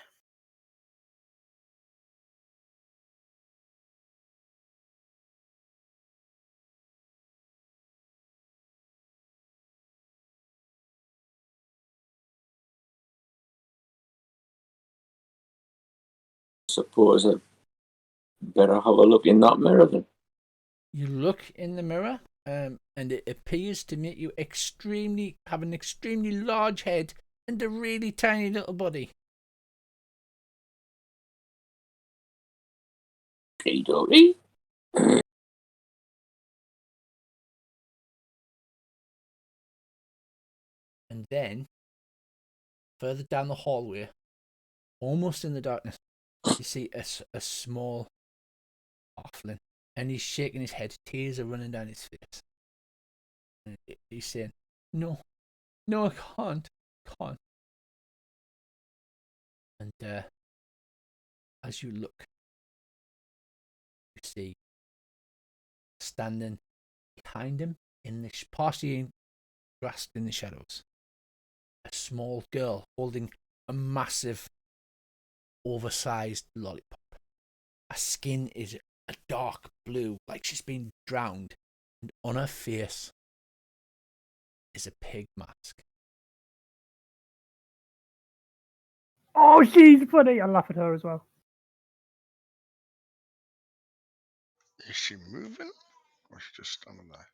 Suppose I better have a look in that mirror then. You look in the mirror, and it appears to make you have an extremely large head and a really tiny little body. Hey, Dory. And then, further down the hallway, almost in the darkness, you see a small halfling, and he's shaking his head. Tears are running down his face. And he's saying, "No, I can't. And as you look, you see standing behind him in this partially grasped in the shadows. A small girl holding a massive, oversized lollipop. Her skin is a dark blue, like she's been drowned, and on her face is a pig mask. Oh, she's funny. I laugh at her as well. Is she moving? Or is she just standing there?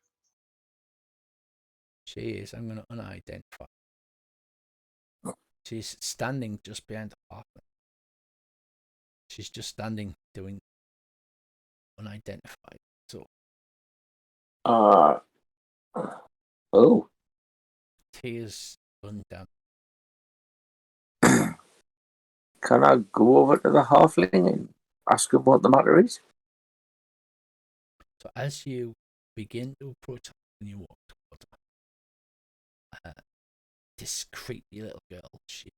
She is. I'm going to unidentify. She's standing just behind the halfling. She's just standing doing unidentified. So Oh. tears run down. Can I go over to the halfling and ask him what the matter is? So as you begin to approach her and you walk toward her, this creepy little girl, she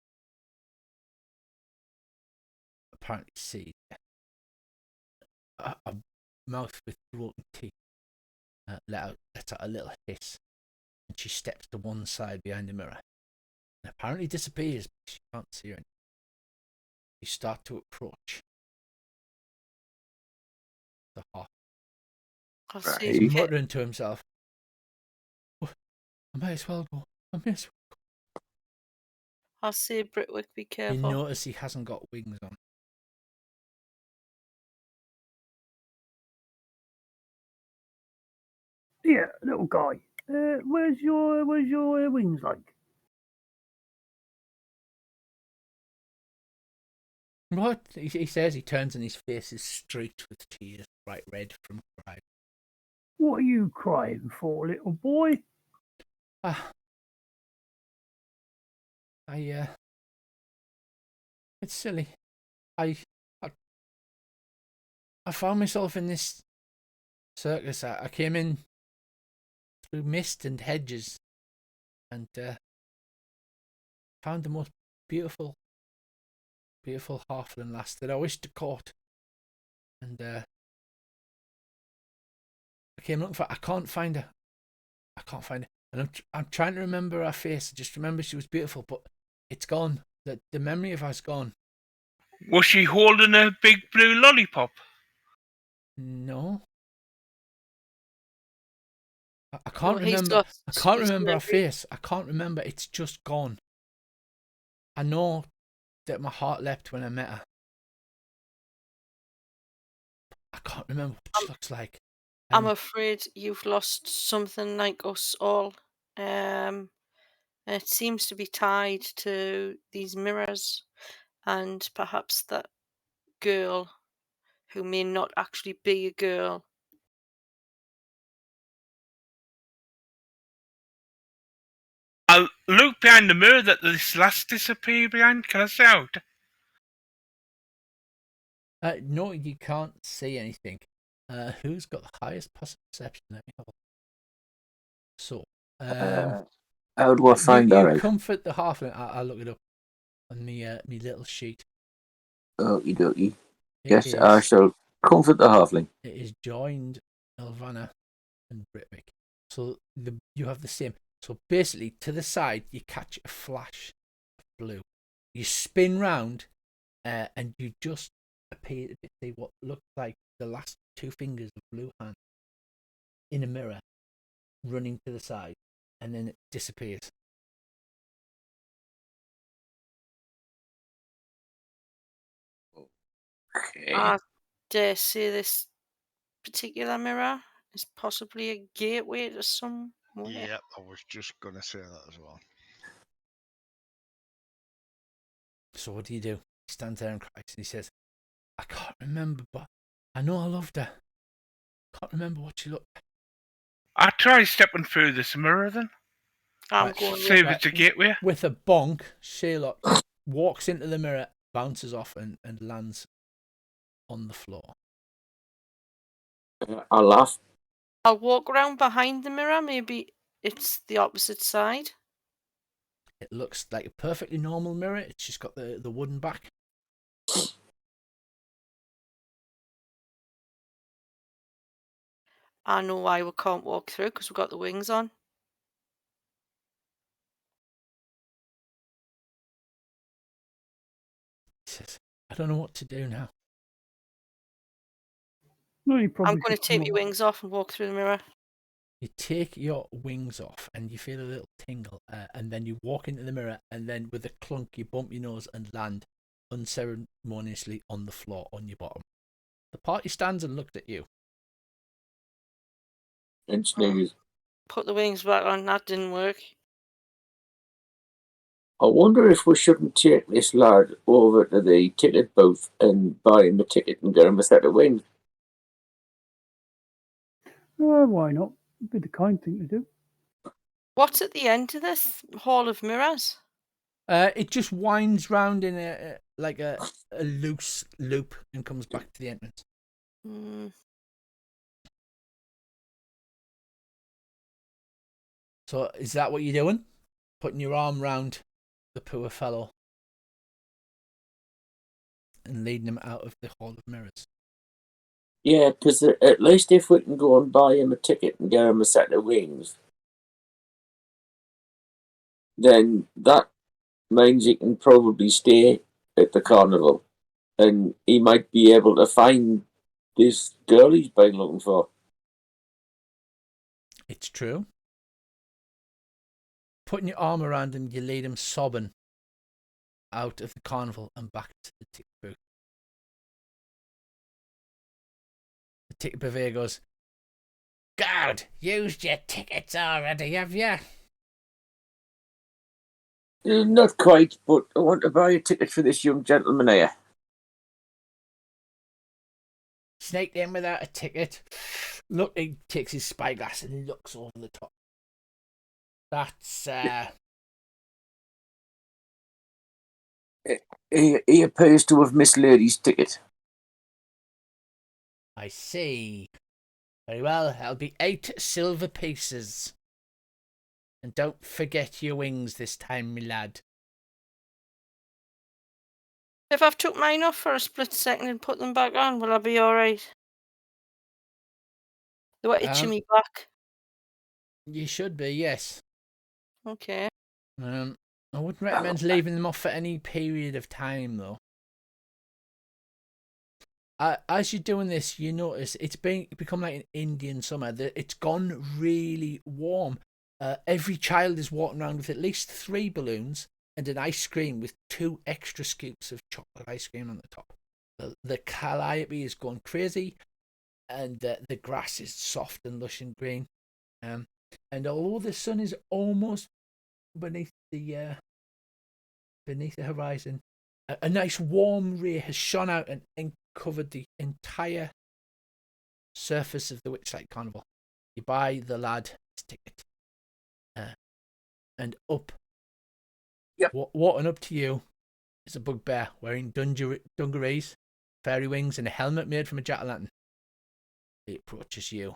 apparently sees a mouth with broken teeth, lets out a little hiss, and she steps to one side behind the mirror and apparently disappears, but she can't see her anymore. You start to approach the half. I'll Right. see. He's muttering to himself, "Oh, I might as well go. I may as well." I'll say, Britwick, be You careful. notice he hasn't got wings on. Yeah, little guy. Where's your wings like? What? He says. He turns and his face is streaked with tears, bright red from crying. What are you crying for, little boy? Ah, it's silly. I found myself in this circus. I came in through mist and hedges, and found the most beautiful halfling lass that I wished to court. And I came looking for. I can't find her. And I'm trying to remember her face. I just remember she was beautiful, but it's gone. The memory of her's gone. Was she holding a big blue lollipop? No. I can't Well, he's remember. lost I can't his remember her memory. face. I can't remember. It's just gone. I know that my heart leapt when I met her. I can't remember what she looks like. I'm afraid you've lost something like us all. It seems to be tied to these mirrors and perhaps that girl who may not actually be a girl. I'll look behind the mirror that this lass disappeared behind. Can I see out? No, you can't see anything. Who's got the highest perception? Let me have a look. So, How do I find you that out? comfort the halfling. I'll look it up on me little sheet. Okie dokie. It Yes, I is- shall comfort the halfling. It is joined Elvana and Britwick. So you have the same. So basically, to the side, you catch a flash of blue. You spin round, and you just appear to see what looks like the last two fingers of blue hand in a mirror, running to the side, and then it disappears. Okay. I dare say this particular mirror is possibly a gateway to somewhere. Yeah, I was just going to say that as well. So what do? He stands there and cries, and he says, "I can't remember, but I know I loved her. Can't remember what she looked like." I try stepping through this mirror then. I'm Right. going See if it's a gateway. With a bonk, Sherlock walks into the mirror, bounces off, and lands on the floor. I laugh. I'll walk around behind the mirror. Maybe it's the opposite side. It looks like a perfectly normal mirror. It's just got the wooden back. I know why we can't walk through because we've got the wings on. I don't know what to do now. No, you I'm probably going to should take come my over. wings off and walk through the mirror. You take your wings off and you feel a little tingle, and then you walk into the mirror, and then with a clunk, you bump your nose and land unceremoniously on the floor on your bottom. The party stands and looks at you. And sneeze. Put the wings back on. That didn't work. I wonder if we shouldn't take this lad over to the ticket booth and buy him a ticket and get him a set of wings. Why not? It'd be the kind thing to do. What's at the end of this hall of mirrors? It just winds round in a loose loop and comes back to the entrance. Hmm. So is that what you're doing? Putting your arm round the poor fellow and leading him out of the hall of mirrors? Yeah, because at least if we can go and buy him a ticket and get him a set of wings, then that means he can probably stay at the carnival, and he might be able to find this girl he's been looking for. It's true. Putting your arm around him, you lead him sobbing out of the carnival and back to the ticket booth. The ticket purveyor goes, "God, used your tickets already, have you?" Not quite, but I want to buy a ticket for this young gentleman here. Snaked in without a ticket. Look, he takes his spyglass and looks over the top. That's He appears to have mislaid his ticket. I see. Very well, that'll be 8 silver pieces. And don't forget your wings this time, me lad. If I've took mine off for a split second and put them back on, will I be alright? They were itching me back. You should be, yes. Okay. I wouldn't recommend leaving them off for any period of time, though. As you're doing this, you notice it's become like an Indian summer. It's gone really warm. Every child is walking around with at least 3 balloons and an ice cream with 2 extra scoops of chocolate ice cream on the top. The calliope is going crazy, and the grass is soft and lush and green. And although the sun is almost beneath the horizon, a nice warm ray has shone out and covered the entire surface of the Witchlight Carnival. You buy the lad his ticket, and up. Yep. Walking up to you is a bugbear wearing dungarees, fairy wings, and a helmet made from a jack-o'-lantern. He approaches you.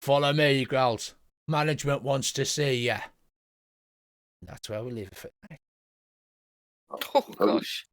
"Follow me," he growls. "Management wants to see ya." And that's where we leave it for tonight. Oh, gosh.